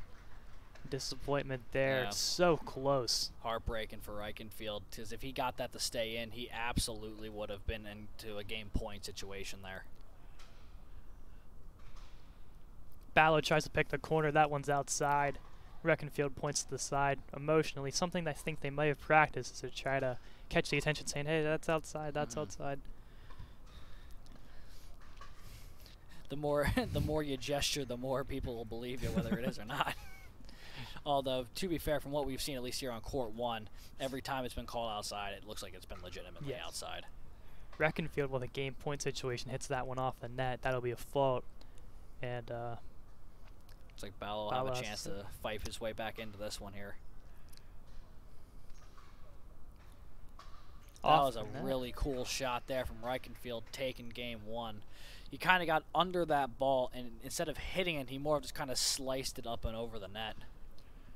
[SPEAKER 1] Disappointment there.
[SPEAKER 2] Yeah.
[SPEAKER 1] So close.
[SPEAKER 2] Heartbreaking for Reichenfield, because if he got that to stay in, he absolutely would have been into a game point situation there.
[SPEAKER 1] Ballo tries to pick the corner. That one's outside. Reichenfield points to the side emotionally. Something I think they might have practiced is to try to catch the attention, saying, hey, that's outside, that's outside.
[SPEAKER 2] The more you gesture, the more people will believe you, whether it is or not. Although, to be fair, from what we've seen, at least here on Court 1, every time it's been called outside, it looks like it's been legitimately outside.
[SPEAKER 1] Reichenfield with a game point situation hits that one off the net. That'll be a fault. And
[SPEAKER 2] looks like Ballo will have a chance to fight his way back into this one here. That was a really cool shot there from Reichenfield taking game 1. He kind of got under that ball, and instead of hitting it, he more just kind of sliced it up and over the net.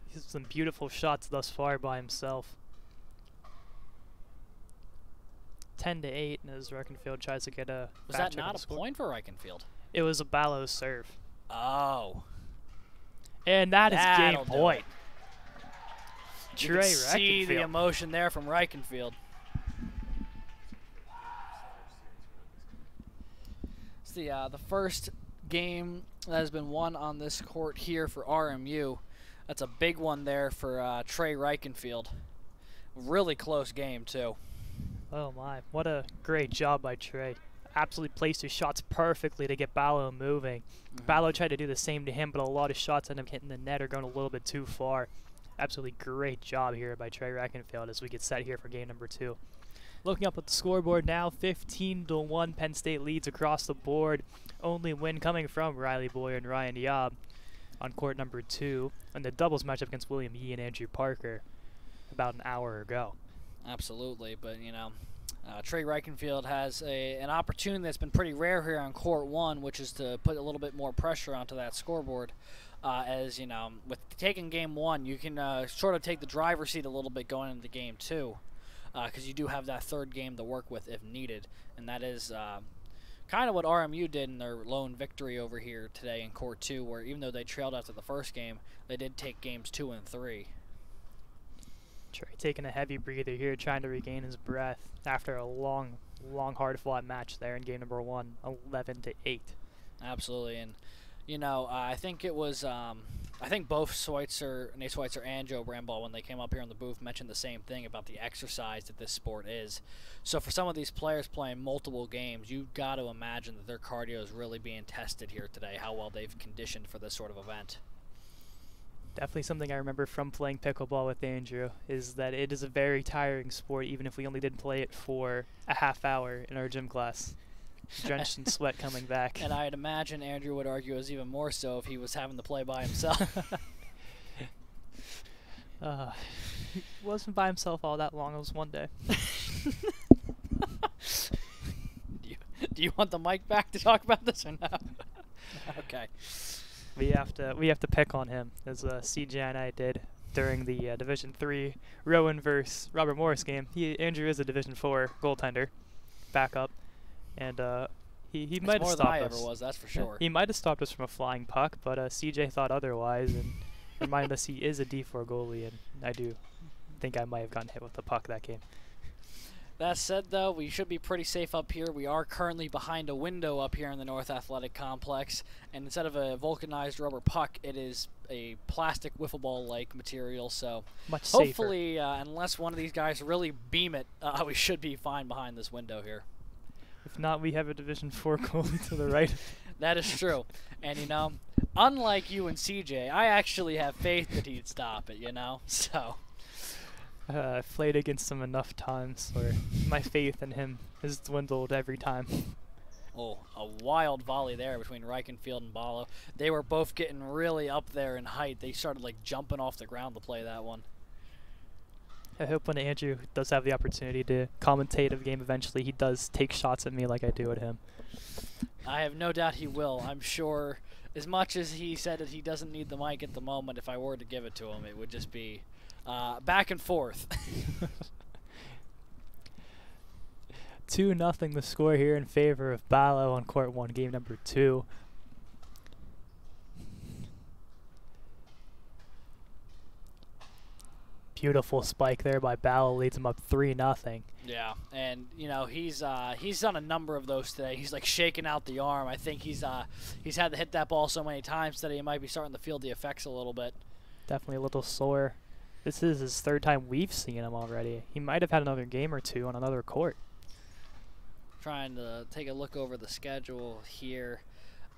[SPEAKER 1] He's some beautiful shots thus far by himself. 10-8 as Reichenfield tries to get a.
[SPEAKER 2] Was that not a point for Reichenfield?
[SPEAKER 1] It was a Ballo serve.
[SPEAKER 2] Oh.
[SPEAKER 1] And that is game point.
[SPEAKER 2] You can see the emotion there from Reichenfield. the first game that has been won on this court here for RMU. That's a big one there for Trey Reichenfield. Really close game, too.
[SPEAKER 1] Oh my, what a great job by Trey. Absolutely placed his shots perfectly to get Ballo moving. Ballo tried to do the same to him, but a lot of shots end up hitting the net or going a little bit too far. Absolutely great job here by Trey Reichenfield as we get set here for game number 2. Looking up at the scoreboard now, 15-1 Penn State leads across the board. Only win coming from Riley Boyer and Ryan Yob on court number 2. And the doubles matchup against William Yee and Andrew Parker about an hour ago.
[SPEAKER 2] Absolutely, but you know, Trey Reichenfield has an opportunity that's been pretty rare here on court 1, which is to put a little bit more pressure onto that scoreboard. As you know, with taking game 1, you can sort of take the driver's seat a little bit going into game 2, because you do have that third game to work with if needed, and that is kind of what RMU did in their lone victory over here today in court 2, where even though they trailed after the first game, they did take games 2 and 3.
[SPEAKER 1] Trey taking a heavy breather here, trying to regain his breath after a long, hard-fought match there in game number 1, 11-8.
[SPEAKER 2] Absolutely, and you know, I think it was, I think both Nate Schweitzer and Joe Bramball, when they came up here in the booth, mentioned the same thing about the exercise that this sport is. So for some of these players playing multiple games, you've got to imagine that their cardio is really being tested here today, how well they've conditioned for this sort of event.
[SPEAKER 1] Definitely something I remember from playing pickleball with Andrew is that it is a very tiring sport, even if we only did play it for a half hour in our gym class. Drenched in sweat coming back.
[SPEAKER 2] And I'd imagine Andrew would argue it was even more so if he was having to play by himself.
[SPEAKER 1] He wasn't by himself all that long. It was one day.
[SPEAKER 2] Do you want the mic back to talk about this or no? Okay.
[SPEAKER 1] We have to pick on him, as CJ and I did during the Division III Rowan versus Robert Morris game. Andrew is a Division IV goaltender, backup, and he might have stopped us.
[SPEAKER 2] More than I ever was, that's for sure.
[SPEAKER 1] He might have stopped us from a flying puck, but CJ thought otherwise and reminded us he is a D4 goalie, and I do think I might have gotten hit with the puck that game.
[SPEAKER 2] That said, though, we should be pretty safe up here. We are currently behind a window up here in the North Athletic Complex, and instead of a vulcanized rubber puck, it is a plastic wiffle ball-like material, so
[SPEAKER 1] much safer.
[SPEAKER 2] Hopefully, unless one of these guys really beam it, we should be fine behind this window here.
[SPEAKER 1] If not, we have a Division IV goalie to the right.
[SPEAKER 2] That is true. And, you know, unlike you and CJ, I actually have faith that he'd stop it, you know, so...
[SPEAKER 1] I've played against him enough times where my faith in him has dwindled every time.
[SPEAKER 2] Oh, a wild volley there between Reichenfield and Ballo. They were both getting really up there in height. They started like jumping off the ground to play that one.
[SPEAKER 1] I hope when Andrew does have the opportunity to commentate a game eventually, he does take shots at me like I do at him.
[SPEAKER 2] I have no doubt he will. I'm sure, as much as he said that he doesn't need the mic at the moment, if I were to give it to him, it would just be back and forth.
[SPEAKER 1] 2-0 the score here in favor of Ballo on court 1, game number 2. Beautiful spike there by Ballo, leads him up 3-0.
[SPEAKER 2] Yeah, and you know he's done a number of those today. He's like shaking out the arm. I think he's had to hit that ball so many times today he might be starting to feel the effects a little bit.
[SPEAKER 1] Definitely a little sore. This is his third time we've seen him already. He might have had another game or two on another court.
[SPEAKER 2] Trying to take a look over the schedule here.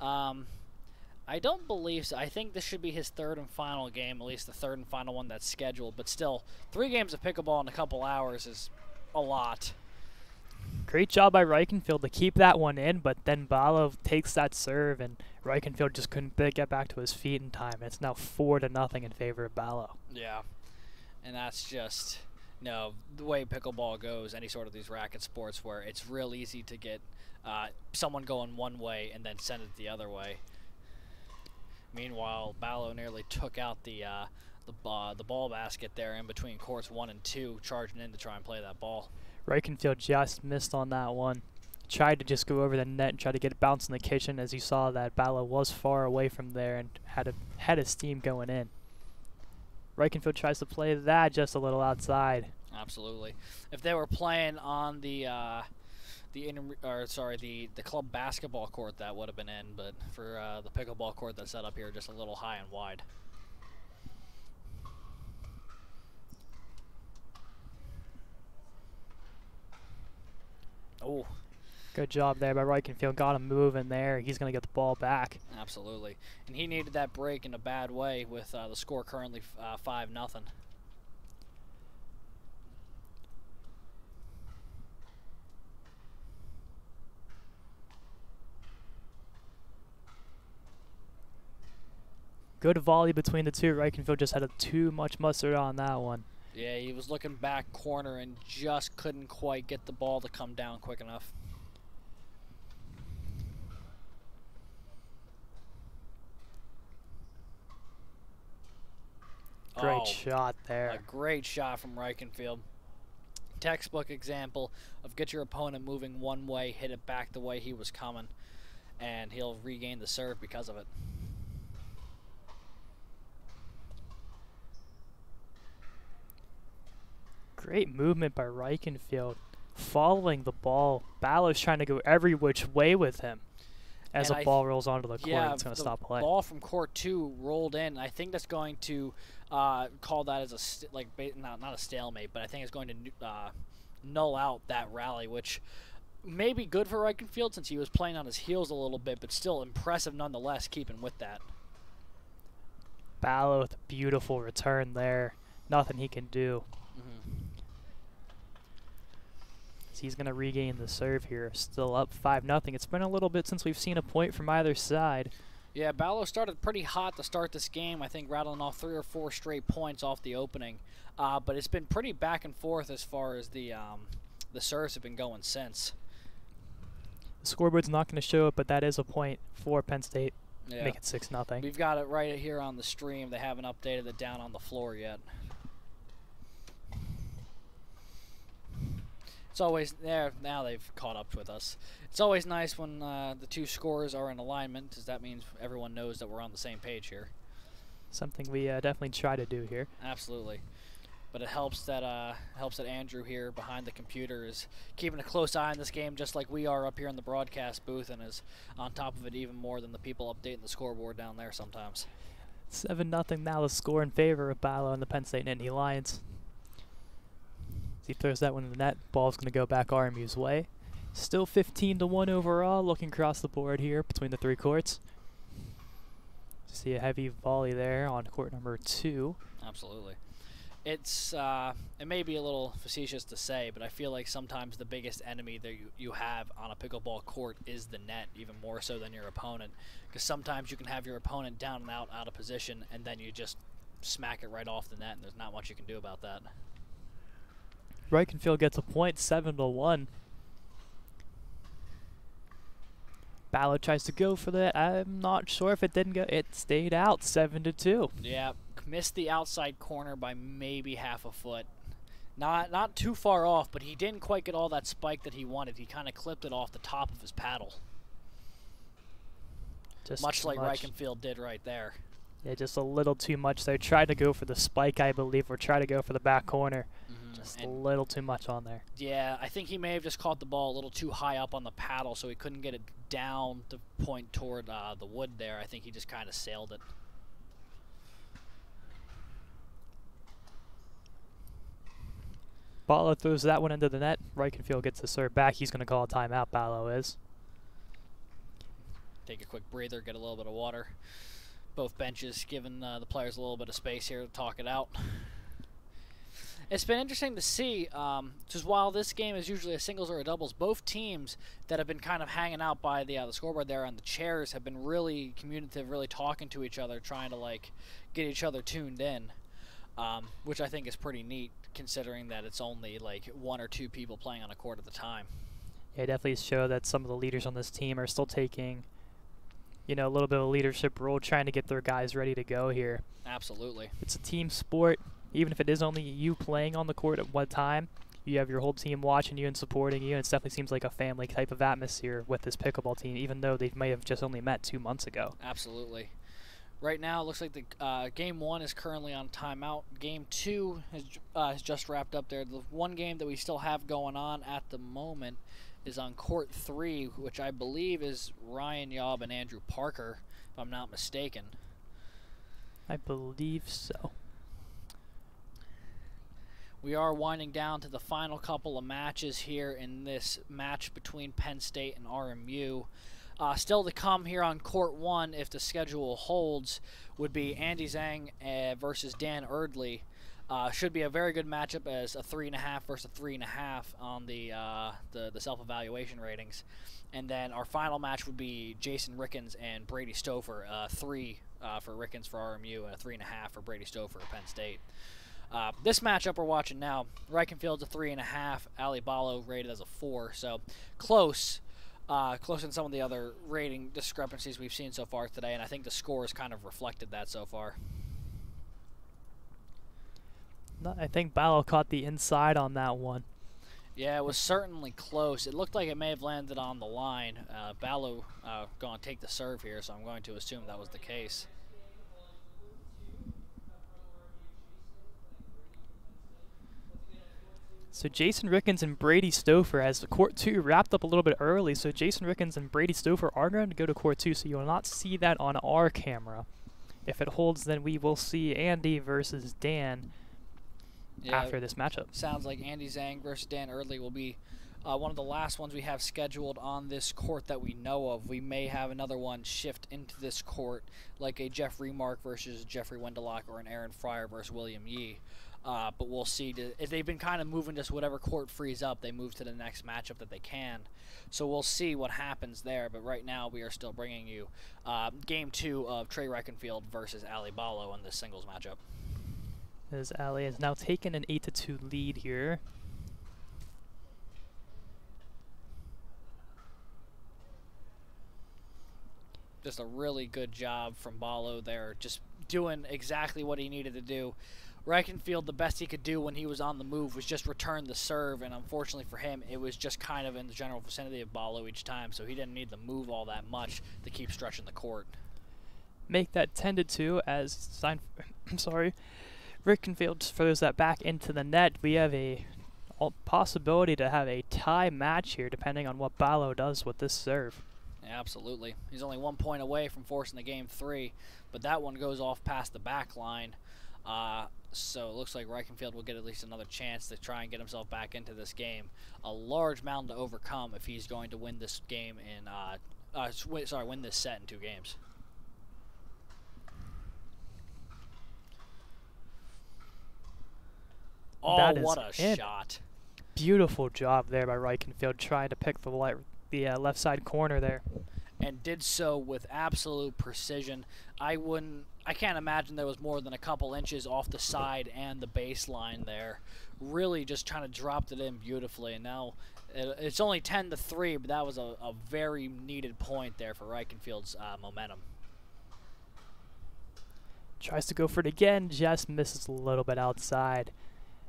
[SPEAKER 2] I don't believe so. I think this should be his third and final game, at least the third and final one that's scheduled. But still, 3 games of pickleball in a couple hours is a lot.
[SPEAKER 1] Great job by Reichenfield to keep that one in, but then Ballo takes that serve, and Reichenfield just couldn't get back to his feet in time. It's now 4-0 in favor of Ballo.
[SPEAKER 2] Yeah, and that's just, you know, the way pickleball goes, any sort of these racket sports where it's real easy to get someone going one way and then send it the other way. Meanwhile, Ballo nearly took out the ball basket there in between courts 1 and 2, charging in to try and play that ball.
[SPEAKER 1] Reichenfield just missed on that one. Tried to just go over the net and try to get it bounced in the kitchen, as you saw that Ballo was far away from there and had a steam going in. Reichenfield tries to play that just a little outside.
[SPEAKER 2] Absolutely. If they were playing on the the club basketball court that would have been in, but for the pickleball court that's set up here, just a little high and wide. Oh,
[SPEAKER 1] Good job there by Reichenfield. Got him moving there. He's going to get the ball back.
[SPEAKER 2] absolutely. And he needed that break in a bad way with the score currently 5-0.
[SPEAKER 1] Good volley between the two. Reichenfield just had too much mustard on that one.
[SPEAKER 2] Yeah, he was looking back corner and just couldn't quite get the ball to come down quick enough.
[SPEAKER 1] Great
[SPEAKER 2] Oh,
[SPEAKER 1] shot
[SPEAKER 2] a
[SPEAKER 1] there.
[SPEAKER 2] great shot from Reichenfield. Textbook example of get your opponent moving one way, hit it back the way he was coming, and he'll regain the serve because of it.
[SPEAKER 1] Great movement by Reichenfield. Following the ball. Ballow's trying to go every which way with him. As
[SPEAKER 2] And
[SPEAKER 1] the ball rolls onto the court,
[SPEAKER 2] Yeah,
[SPEAKER 1] it's going to
[SPEAKER 2] the
[SPEAKER 1] stop play.
[SPEAKER 2] ball from court 2 rolled in. I think that's going to call that as a not a stalemate, but I think it's going to null out that rally, which may be good for Reichenfield since he was playing on his heels a little bit, but still impressive nonetheless, keeping with that.
[SPEAKER 1] Ballow with a beautiful return there. Nothing he can do. He's going to regain the serve here. Still up 5-0. It's been a little bit since we've seen a point from either side.
[SPEAKER 2] Yeah, Ballow started pretty hot to start this game. I think rattling off 3 or 4 straight points off the opening. But it's been pretty back and forth as far as the serves have been going since.
[SPEAKER 1] The scoreboard's not going to show it, but that is a point for Penn State.
[SPEAKER 2] Yeah.
[SPEAKER 1] Make it 6-0.
[SPEAKER 2] We've got it right here on the stream. They haven't updated it down on the floor yet. It's always there. Now they've caught up with us. It's always nice when the two scores are in alignment, because that means everyone knows that we're on the same page here.
[SPEAKER 1] Something we definitely try to do here.
[SPEAKER 2] Absolutely. But it helps that Andrew here behind the computer is keeping a close eye on this game, just like we are up here in the broadcast booth, and is on top of it even more than the people updating the scoreboard down there sometimes.
[SPEAKER 1] 7-0 now, the score in favor of Ballow and the Penn State Nittany Lions. He throws that one in the net. Ball's going to go back RMU's way. Still 15-1 overall. Looking across the board here between the 3 courts. See a heavy volley there on court number 2.
[SPEAKER 2] Absolutely. It's it may be a little facetious to say, but I feel like sometimes the biggest enemy that you have on a pickleball court is the net, even more so than your opponent. Because sometimes you can have your opponent down and out of position, and then you just smack it right off the net, and there's not much you can do about that.
[SPEAKER 1] Reichenfield gets a point, 7-1. Ballow tries to go for that. I'm not sure if it didn't go. It stayed out, 7-2.
[SPEAKER 2] Yeah, missed the outside corner by maybe half a foot. Not too far off, but he didn't quite get all that spike that he wanted. He kind of clipped it off the top of his paddle.
[SPEAKER 1] Just
[SPEAKER 2] Much like
[SPEAKER 1] much.
[SPEAKER 2] Reichenfield did right there.
[SPEAKER 1] Yeah, just a little too much there. Tried to go for the spike, I believe, or try to go for the back corner. Just a little too much on there.
[SPEAKER 2] Yeah, I think he may have just caught the ball a little too high up on the paddle, so he couldn't get it down to point toward the wood there. I think he just kind of sailed it.
[SPEAKER 1] Ballow throws that one into the net. Reichenfield gets the serve back. He's going to call a timeout, Ballow is.
[SPEAKER 2] Take a quick breather, get a little bit of water. Both benches giving the players a little bit of space here to talk it out. It's been interesting to see, just while this game is usually a singles or a doubles, both teams that have been kind of hanging out by the scoreboard there on the chairs have been really communicative, really talking to each other, trying to like get each other tuned in, which I think is pretty neat considering that it's only like 1 or 2 people playing on a court at the time.
[SPEAKER 1] Yeah, definitely show that some of the leaders on this team are still taking, you know, a little bit of a leadership role, trying to get their guys ready to go here.
[SPEAKER 2] Absolutely.
[SPEAKER 1] It's a team sport. Even if it is only you playing on the court at one time, you have your whole team watching you and supporting you. And it definitely seems like a family type of atmosphere with this pickleball team, even though they may have just only met 2 months ago.
[SPEAKER 2] Absolutely. Right now, it looks like the Game 1 is currently on timeout. Game 2 has just wrapped up there. The one game that we still have going on at the moment is on court 3, which I believe is Ryan Yaub and Andrew Parker, if I'm not mistaken.
[SPEAKER 1] I believe so.
[SPEAKER 2] We are winding down to the final couple of matches here in this match between Penn State and RMU. Still to come here on court 1, if the schedule holds, would be Andy Zhang versus Dan Erdley. Should be a very good matchup as a 3.5 versus a 3.5 on the self-evaluation ratings. And then our final match would be Jason Rickens and Brady Stouffer, 3 for Rickens for RMU and a 3.5 for Brady Stouffer for Penn State. This matchup we're watching now, Reichenfield's a 3.5, Ali Ballo rated as a 4, so close. Close in some of the other rating discrepancies we've seen so far today, and I think the score has kind of reflected that so far.
[SPEAKER 1] I think Ballo caught the inside on that one.
[SPEAKER 2] Yeah, it was certainly close. It looked like it may have landed on the line. Ballo going to take the serve here, so I'm going to assume that was the case.
[SPEAKER 1] So Jason Rickens and Brady Stouffer, as court 2 wrapped up a little bit early, so Jason Rickens and Brady Stouffer are going to go to court 2, so you will not see that on our camera. If it holds, then we will see Andy versus Dan after this matchup.
[SPEAKER 2] Sounds like Andy Zhang versus Dan Erdley will be one of the last ones we have scheduled on this court that we know of. We may have another one shift into this court, like a Jeff Remark versus Jeffrey Wendelock or an Aaron Fryer versus William Yee. But we'll see. If they've been kind of moving just whatever court frees up, they move to the next matchup that they can. So we'll see what happens there. But right now we are still bringing you Game 2 of Trey Reichenfield versus Ali Ballo in this singles matchup.
[SPEAKER 1] As Ali has now taken an 8-2 lead here.
[SPEAKER 2] Just a really good job from Ballo there, just doing exactly what he needed to do. Reichenfield, the best he could do when he was on the move was just return the serve, and unfortunately for him, it was just kind of in the general vicinity of Ballo each time, so he didn't need to move all that much to keep stretching the court.
[SPEAKER 1] Make that 10-2 as Reichenfield throws that back into the net. We have a possibility to have a tie match here, depending on what Ballo does with this serve.
[SPEAKER 2] Yeah, absolutely. He's only 1 point away from forcing the game 3, but that one goes off past the back line. So it looks like Reichenfield will get at least another chance to try and get himself back into this game. A large mountain to overcome if he's going to win this game in, win this set in 2 games. Oh, what a shot.
[SPEAKER 1] Beautiful job there by Reichenfield trying to pick the left side corner there.
[SPEAKER 2] And did so with absolute precision. I can't imagine there was more than a couple inches off the side and the baseline there. Really just trying to drop it in beautifully. And now it's only 10-3, but that was a very needed point there for Reichenfield's momentum.
[SPEAKER 1] Tries to go for it again, just misses a little bit outside.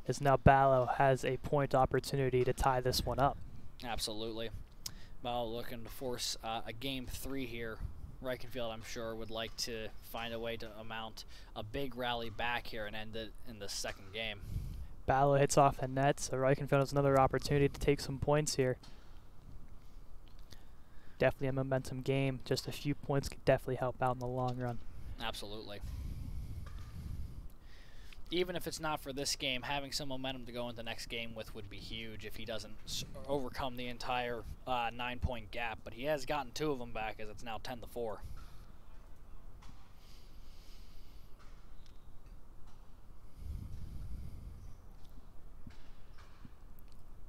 [SPEAKER 1] As now Ballo has a point opportunity to tie this one up.
[SPEAKER 2] Absolutely. Ballo looking to force a game 3 here. Reichenfield, I'm sure, would like to find a way to mount a big rally back here and end it in the second game.
[SPEAKER 1] Ballo hits off the net, so Reichenfield has another opportunity to take some points here. Definitely a momentum game. Just a few points could definitely help out in the long run.
[SPEAKER 2] Absolutely. Even if it's not for this game, having some momentum to go into the next game with would be huge if he doesn't overcome the entire 9-point gap. But he has gotten 2 of them back as it's now 10-4.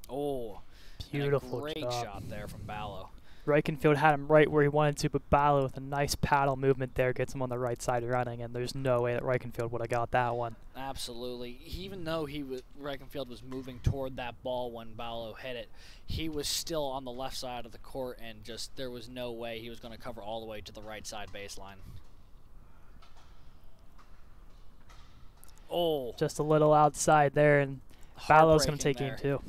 [SPEAKER 2] Oh,
[SPEAKER 1] beautiful
[SPEAKER 2] great
[SPEAKER 1] job.
[SPEAKER 2] Shot there from Ballo.
[SPEAKER 1] Reichenfield had him right where he wanted to, but Ballo with a nice paddle movement there gets him on the right side running, and there's no way that Reichenfield would have got that one.
[SPEAKER 2] Absolutely. Even though Reichenfield was moving toward that ball when Ballo hit it, he was still on the left side of the court, and just there was no way he was going to cover all the way to the right side baseline. Oh.
[SPEAKER 1] Just a little outside there, and Ballo's going to take game 2.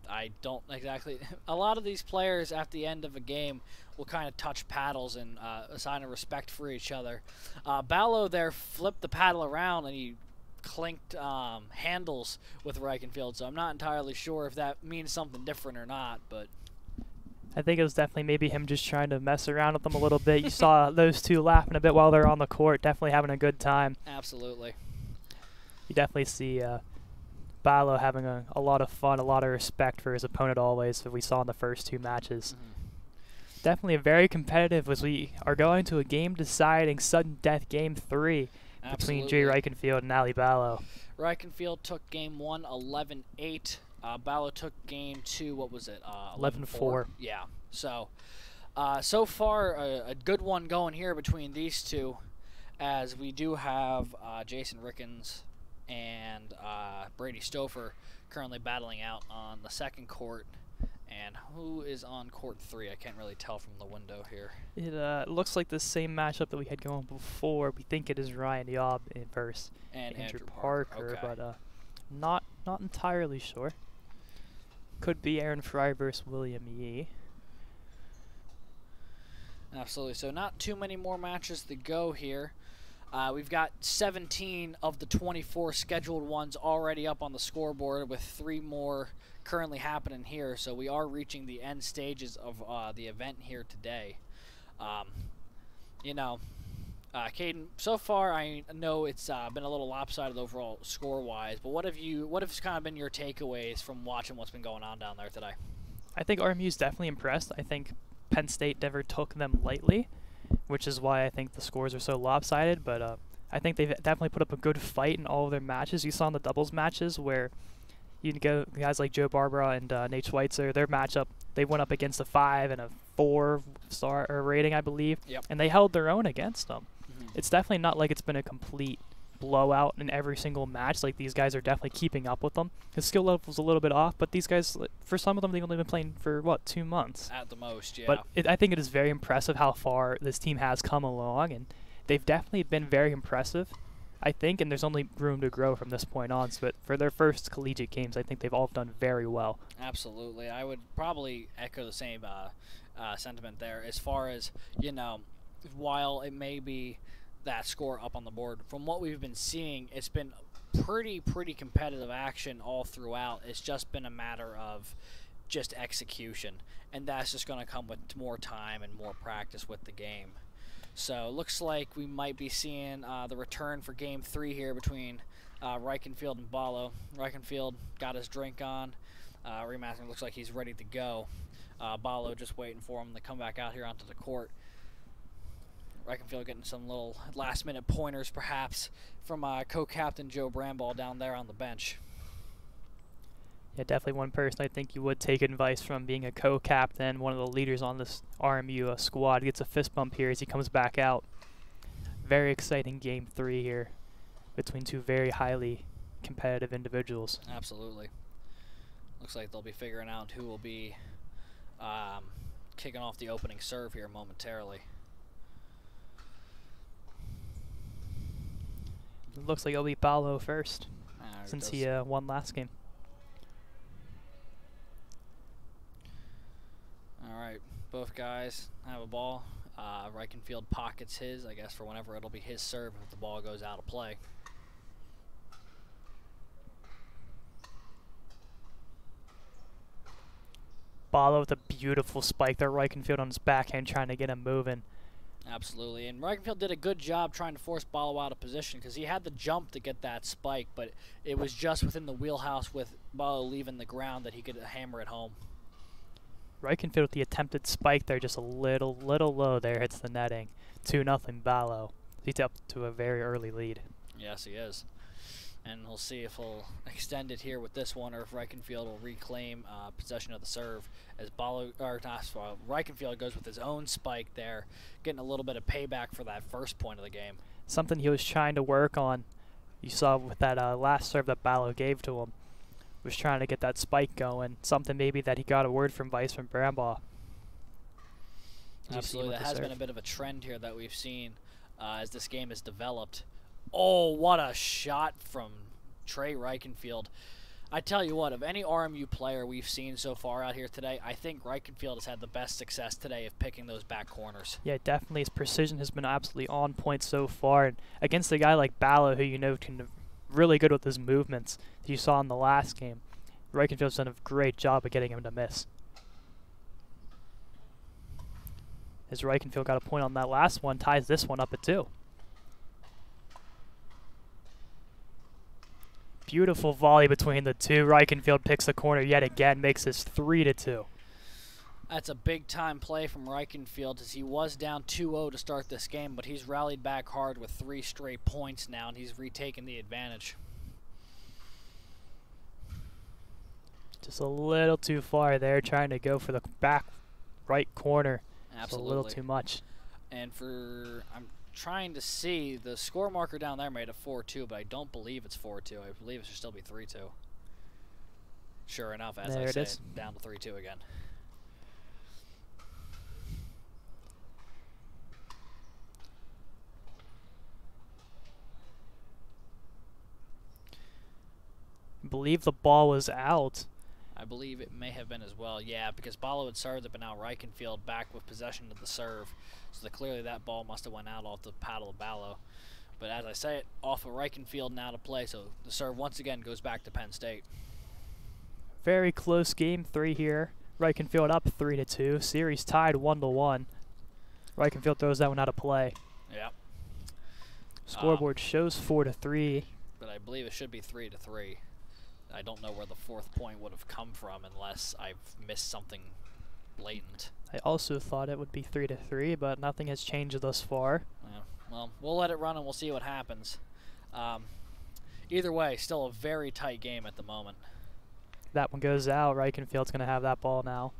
[SPEAKER 2] I don't exactly. A lot of these players at the end of a game will kind of touch paddles and a sign of respect for each other. Ballo there flipped the paddle around and he clinked handles with Reichenfield, so I'm not entirely sure if that means something different or not, but
[SPEAKER 1] I think it was definitely maybe him just trying to mess around with them a little bit. You saw those two laughing a bit while they're on the court, definitely having a good time.
[SPEAKER 2] absolutely.
[SPEAKER 1] You definitely see Ballo having a lot of fun, a lot of respect for his opponent always, that we saw in the first two matches. Definitely very competitive as we are going to a game-deciding sudden death game 3 between Jay Reichenfield and Ali Ballo.
[SPEAKER 2] Reichenfield took game 1 11-8. Ballo took game 2, what was it?
[SPEAKER 1] 11-4.
[SPEAKER 2] Yeah. So, so far a good one going here between these two, as we do have Jason Rickens and Brady Stouffer currently battling out on the second court. And who is on court 3? I can't really tell from the window here.
[SPEAKER 1] It looks like the same matchup that we had going before. We think it is Ryan Yob versus Andrew Parker,
[SPEAKER 2] okay.
[SPEAKER 1] but not entirely sure. Could be Aaron Fry versus William Yee.
[SPEAKER 2] Absolutely. So not too many more matches to go here. We've got 17 of the 24 scheduled ones already up on the scoreboard, with 3 more currently happening here. So we are reaching the end stages of the event here today. Caden, so far I know it's been a little lopsided overall score-wise, but what have kind of been your takeaways from watching what's been going on down there today?
[SPEAKER 1] I think RMU's definitely impressed. I think Penn State never took them lightly, which is why I think the scores are so lopsided, but I think they've definitely put up a good fight in all of their matches. You saw in the doubles matches where you can go guys like Joe Barbara and Nate Schweitzer, their matchup, they went up against a 5 and a 4-star rating, I believe,
[SPEAKER 2] Yep.
[SPEAKER 1] and they held their own against them. It's definitely not like it's been a complete blowout in every single match. Like, these guys are definitely keeping up with them. His skill level's a little bit off, but these guys, for some of them, they've only been playing for, 2 months?
[SPEAKER 2] At the most, yeah.
[SPEAKER 1] But I think it is very impressive how far this team has come along, and they've definitely been very impressive, I think, and there's only room to grow from this point on. So for their first collegiate games, I think they've all done very well.
[SPEAKER 2] Absolutely. I would probably echo the same sentiment there, as far as, while it may be that score up on the board, from what we've been seeing, it's been pretty competitive action all throughout. It's just been a matter of just execution, and that's just going to come with more time and more practice with the game. So it looks like we might be seeing the return for game 3 here between Reichenfield and Ballo. Reichenfield got his drink on. Remaster looks like he's ready to go. Ballo just waiting for him to come back out here onto the court. Reichenfield getting some little last-minute pointers, perhaps, from co-captain Joe Bramball down there on the bench.
[SPEAKER 1] Yeah, definitely one person I think you would take advice from, being a co-captain, one of the leaders on this RMU squad. He gets a fist bump here as he comes back out. Very exciting game 3 here between 2 very highly competitive individuals.
[SPEAKER 2] Absolutely. Looks like they'll be figuring out who will be kicking off the opening serve here momentarily.
[SPEAKER 1] It looks like it'll be Ballo first, since he won last game.
[SPEAKER 2] Alright, both guys have a ball. Reichenfield pockets his, I guess, for whenever it'll be his serve if the ball goes out of play.
[SPEAKER 1] Ballo with a beautiful spike there. Reichenfield on his backhand trying to get him moving.
[SPEAKER 2] Absolutely, and Reichenfield did a good job trying to force Ballo out of position, because he had the jump to get that spike, but it was just within the wheelhouse with Ballo leaving the ground that he could hammer it home.
[SPEAKER 1] Reichenfield with the attempted spike there, just a little low there, hits the netting. 2-0 Ballo. He's up to a very early lead.
[SPEAKER 2] Yes, he is. And we'll see if he'll extend it here with this one, or if Reichenfield will reclaim possession of the serve, as Reichenfield goes with his own spike there, getting a little bit of payback for that first point of the game.
[SPEAKER 1] Something he was trying to work on, you saw with that last serve that Ballo gave to him, was trying to get that spike going. Something maybe that he got a word from Vice from Brambaugh.
[SPEAKER 2] Absolutely, that has been a bit of a trend here that we've seen as this game has developed. Oh, what a shot from Trey Reichenfield. I tell you what, of any RMU player we've seen so far out here today, I think Reichenfield has had the best success today of picking those back corners.
[SPEAKER 1] Yeah, definitely. His precision has been absolutely on point so far. And against a guy like Ballo, who you know can really good with his movements that you saw in the last game. Reichenfield's done a great job of getting him to miss. As Reichenfield got a point on that last one, ties this one up at 2. Beautiful volley between the two. Reichenfield picks the corner yet again, makes this 3-2.
[SPEAKER 2] That's a big-time play from Reichenfield, as he was down 2-0 to start this game, but he's rallied back hard with 3 straight points now, and he's retaken the advantage.
[SPEAKER 1] Just a little too far there, trying to go for the back right corner.
[SPEAKER 2] Absolutely.
[SPEAKER 1] Just a little too much.
[SPEAKER 2] And I'm trying to see, the score marker down there made it 4-2, but I don't believe it's 4-2. I believe it should still be 3-2. Sure enough, as I say, down to 3-2 again.
[SPEAKER 1] I believe the ball was out.
[SPEAKER 2] I believe it may have been as well, yeah, because Ballo had served it, but now Reichenfield back with possession of the serve. So clearly that ball must have went out off the paddle of Ballo. But as I say it, off of Reichenfield now to play, so the serve once again goes back to Penn State.
[SPEAKER 1] Very close game 3 here. Reichenfield up 3-2. Series tied 1-1. Reichenfield throws that one out of play.
[SPEAKER 2] Yep.
[SPEAKER 1] Scoreboard shows 4-3.
[SPEAKER 2] But I believe it should be 3-3. I don't know where the 4th point would have come from unless I've missed something blatant.
[SPEAKER 1] I also thought it would be 3-3, but nothing has changed thus far.
[SPEAKER 2] Yeah. Well, we'll let it run and we'll see what happens. Either way, still a very tight game at the moment.
[SPEAKER 1] That one goes out. Reichenfield's going to have that ball now.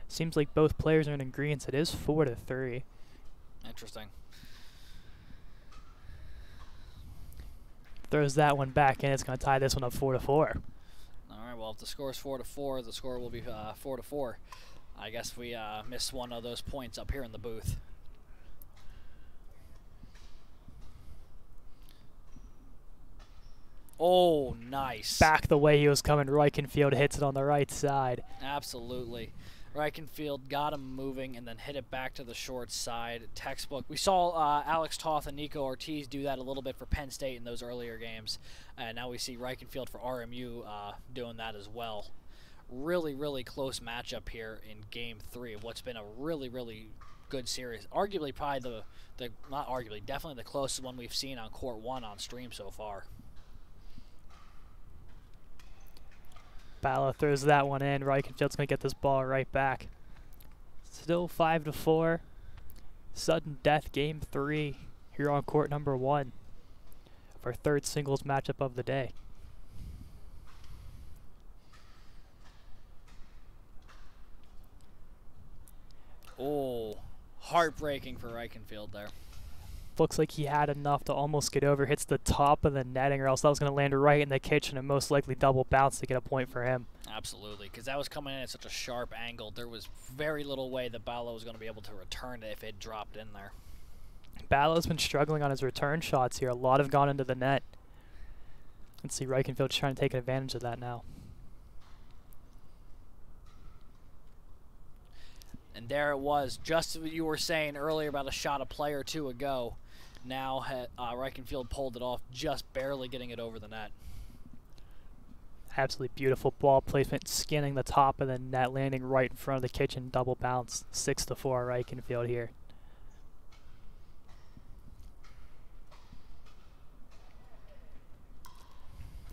[SPEAKER 1] Seems like both players are in agreement. It is 4-3.
[SPEAKER 2] Interesting.
[SPEAKER 1] Throws that one back in. It's going to tie this one up 4-4.
[SPEAKER 2] All right. Well, if the score is 4-4, the score will be 4-4. I guess we missed one of those points up here in the booth. Oh, nice.
[SPEAKER 1] Back the way he was coming. Reichenfield hits it on the right side.
[SPEAKER 2] Absolutely. Reichenfield got him moving and then hit it back to the short side. Textbook. We saw Alex Toth and Nico Ortiz do that a little bit for Penn State in those earlier games. And now we see Reichenfield for RMU doing that as well. Really, really close matchup here in Game 3 of what's been a really, really good series. Arguably, probably not arguably, definitely the closest one we've seen on Court 1 on stream so far.
[SPEAKER 1] Ballo throws that one in. Reichenfield's going to get this ball right back. Still 5-4. Sudden death game 3 here on court number 1 of our 3rd singles matchup of the day.
[SPEAKER 2] Oh, heartbreaking for Reichenfield there.
[SPEAKER 1] Looks like he had enough to almost get over. Hits the top of the netting, or else that was going to land right in the kitchen and most likely double bounce to get a point for him.
[SPEAKER 2] Absolutely, because that was coming in at such a sharp angle. There was very little way that Ballo was going to be able to return it if it dropped in there.
[SPEAKER 1] Ballo's been struggling on his return shots here. A lot have gone into the net. Let's see, Reichenfield's trying to take advantage of that now.
[SPEAKER 2] And there it was, just as you were saying earlier about a shot a play or two ago. Now Reichenfield pulled it off, just barely getting it over the net.
[SPEAKER 1] Absolutely beautiful ball placement, scanning the top of the net, landing right in front of the kitchen, double bounce, 6-4 Reichenfield here.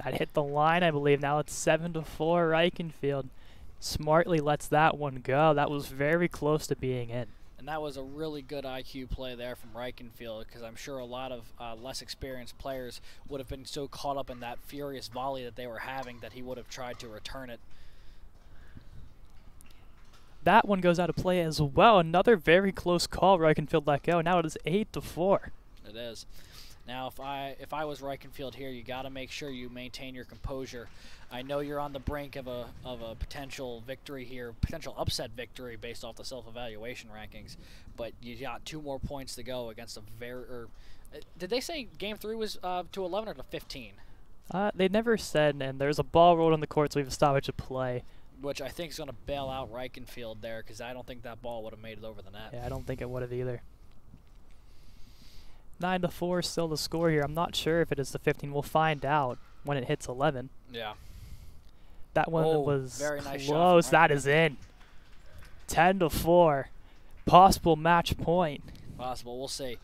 [SPEAKER 1] That hit the line, I believe. Now it's 7-4 Reichenfield. Smartly lets that one go. That was very close to being in.
[SPEAKER 2] And that was a really good IQ play there from Reichenfield, because I'm sure a lot of less experienced players would have been so caught up in that furious volley that they were having that he would have tried to return it.
[SPEAKER 1] That one goes out of play as well. Another very close call. Reichenfield let go. Now it is 8-4.
[SPEAKER 2] It is. Now, if I was Reichenfield here, you got to make sure you maintain your composure. I know you're on the brink of a potential victory here, potential upset victory based off the self-evaluation rankings, but you got 2 more points to go against a did they say Game 3 was to 11 or to 15?
[SPEAKER 1] They never said, and there's a ball rolled on the court, so we have a stoppage of play.
[SPEAKER 2] Which I think is going to bail out Reichenfield there, because I don't think that ball would have made it over the net.
[SPEAKER 1] Yeah, I don't think it would have either. 9-4 still the score here. I'm not sure if it is the 15. We'll find out when it hits 11.
[SPEAKER 2] Yeah.
[SPEAKER 1] That one
[SPEAKER 2] Oh,
[SPEAKER 1] was
[SPEAKER 2] very nice shot from
[SPEAKER 1] close. That
[SPEAKER 2] Ryan.
[SPEAKER 1] is in. 10-4. Possible match point.
[SPEAKER 2] Possible. We'll see.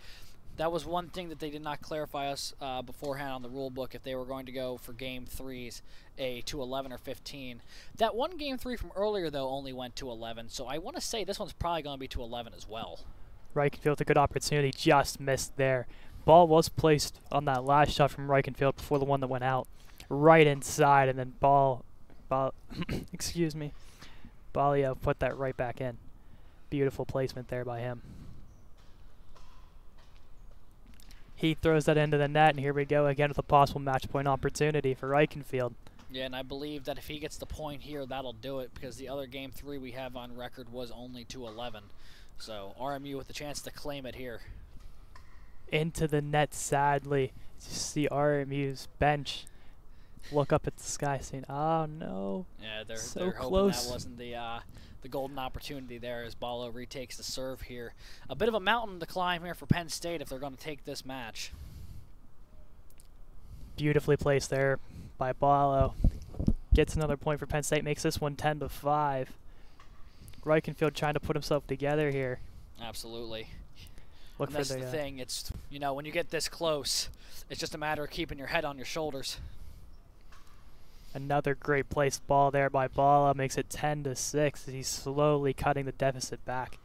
[SPEAKER 2] That was one thing that they did not clarify us beforehand on the rule book if they were going to go for game threes to 11 or 15. That one game 3 from earlier, though, only went to 11, so I want to say this one's probably going to be to 11 as well.
[SPEAKER 1] Reichenfield with a good opportunity, just missed there. Ball was placed on that last shot from Reichenfield before the one that went out. Right inside, and then excuse me, Balio put that right back in. Beautiful placement there by him. He throws that into the net, and here we go again with a possible match point opportunity for Reichenfield.
[SPEAKER 2] Yeah, and I believe that if he gets the point here, that'll do it, because the other game 3 we have on record was only to 11. So RMU with the chance to claim it here.
[SPEAKER 1] Into the net, sadly. You see RMU's bench look up at the sky saying, oh no.
[SPEAKER 2] Yeah, they're
[SPEAKER 1] so
[SPEAKER 2] hoping
[SPEAKER 1] close.
[SPEAKER 2] that wasn't the golden opportunity there as Ballo retakes the serve here. A bit of a mountain to climb here for Penn State if they're going to take this match.
[SPEAKER 1] Beautifully placed there by Ballo. Gets another point for Penn State, makes this one 10-5. Reichenfield trying to put himself together here.
[SPEAKER 2] Absolutely.
[SPEAKER 1] Look
[SPEAKER 2] And
[SPEAKER 1] for
[SPEAKER 2] that's the thing. It's, you know, when you get this close, it's just a matter of keeping your head on your shoulders.
[SPEAKER 1] Another great placed ball there by Ballo, makes it 10-6 as he's slowly cutting the deficit back.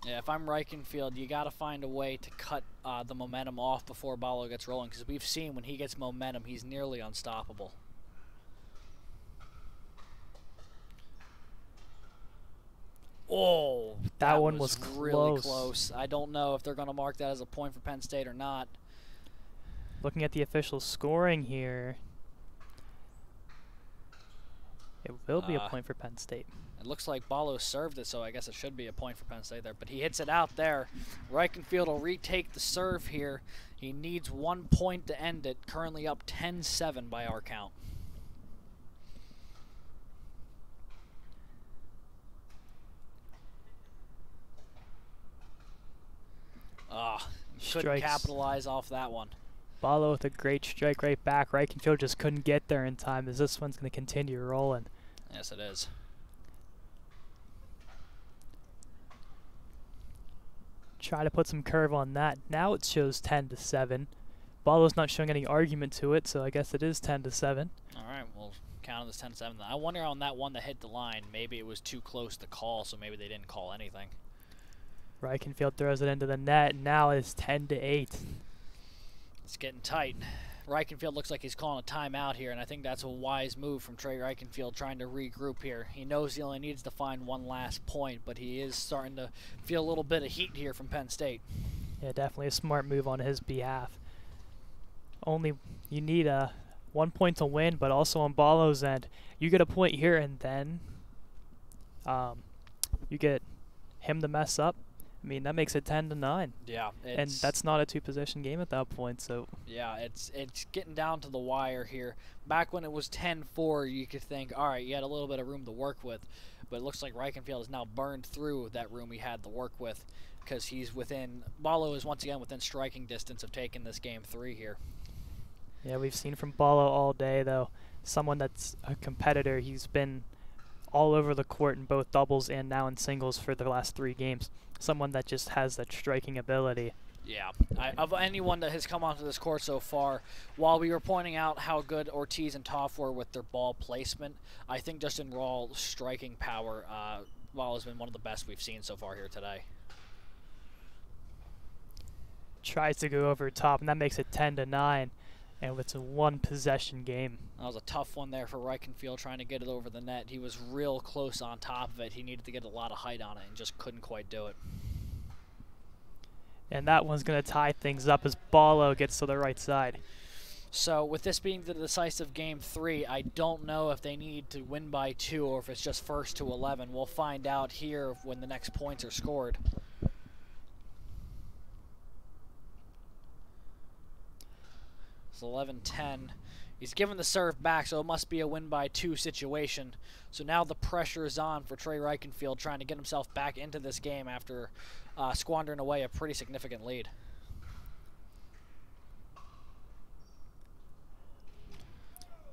[SPEAKER 2] Yeah, if I'm Reichenfield, you got to find a way to cut the momentum off before Ballo gets rolling, because we've seen when he gets momentum, he's nearly unstoppable. Oh,
[SPEAKER 1] that one was
[SPEAKER 2] really close. I don't know if they're going to mark that as a point for Penn State or not.
[SPEAKER 1] Looking at the official scoring here, it will be a point for Penn State.
[SPEAKER 2] It looks like Ballo served it, so I guess it should be a point for Penn State there. But he hits it out there. Reichenfield will retake the serve here. He needs 1 point to end it. Currently up 10-7 by our count. Couldn't
[SPEAKER 1] Strikes.
[SPEAKER 2] capitalize off that one.
[SPEAKER 1] Ballo with a great strike right back. Reichenfield just couldn't get there in time as this one's going to continue rolling.
[SPEAKER 2] Yes, it is.
[SPEAKER 1] Try to put some curve on that. Now it shows 10-7. Ballo's not showing any argument to it, so I guess it is 10-7.
[SPEAKER 2] All right, we'll count on this 10-7. I wonder on that one that hit the line, maybe it was too close to call, so maybe they didn't call anything.
[SPEAKER 1] Reichenfield throws it into the net, and now it's 10-8.
[SPEAKER 2] It's getting tight. Reichenfield looks like he's calling a timeout here, and I think that's a wise move from Trey Reichenfield trying to regroup here. He knows he only needs to find one last point, but he is starting to feel a little bit of heat here from Penn State.
[SPEAKER 1] Yeah, definitely a smart move on his behalf. Only you need 1 point to win, but also on Ballo's end, you get a point here, and then you get him to mess up. I mean, that makes it 10-9.
[SPEAKER 2] Yeah,
[SPEAKER 1] and that's not a two-possession game at that point. So
[SPEAKER 2] yeah, it's getting down to the wire here. Back when it was 10-4, you could think, all right, you had a little bit of room to work with, but it looks like Reichenfield has now burned through that room he had to work with, because he's within. Ballo is once again within striking distance of taking this game 3 here.
[SPEAKER 1] Yeah, we've seen from Ballo all day though. Someone that's a competitor. He's been all over the court in both doubles and now in singles for the last 3 games. Someone that just has that striking ability.
[SPEAKER 2] Yeah, of anyone that has come onto this court so far, while we were pointing out how good Ortiz and Toff were with their ball placement, I think just in raw striking power, Ballo has been one of the best we've seen so far here today.
[SPEAKER 1] Tries to go over top, and that makes it 10-9, and it's a 1-possession game.
[SPEAKER 2] That was a tough one there for Reichenfield trying to get it over the net. He was real close on top of it. He needed to get a lot of height on it and just couldn't quite do it.
[SPEAKER 1] And that one's going to tie things up as Ballo gets to the right side.
[SPEAKER 2] So with this being the decisive game 3, I don't know if they need to win by 2 or if it's just first to 11. We'll find out here when the next points are scored. It's 11-10. He's given the serve back, so it must be a win by 2 situation. So now the pressure is on for Trey Reichenfield trying to get himself back into this game after squandering away a pretty significant lead.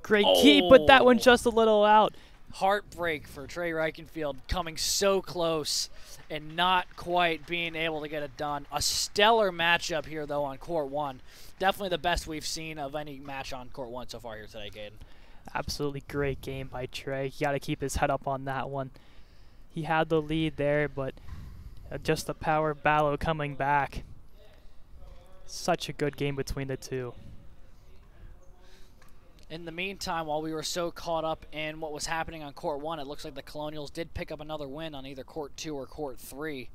[SPEAKER 1] Great keep, but that one just a little out.
[SPEAKER 2] Heartbreak for Trey Reichenfield, coming so close and not quite being able to get it done. A stellar matchup here, though, on court 1. Definitely the best we've seen of any match on court 1 so far here today, Caden.
[SPEAKER 1] Absolutely great game by Trey. He got to keep his head up on that one. He had the lead there, but just the power of Ballo coming back. Such a good game between the two.
[SPEAKER 2] In the meantime, while we were so caught up in what was happening on court 1, it looks like the Colonials did pick up another win on either court 2 or court 3.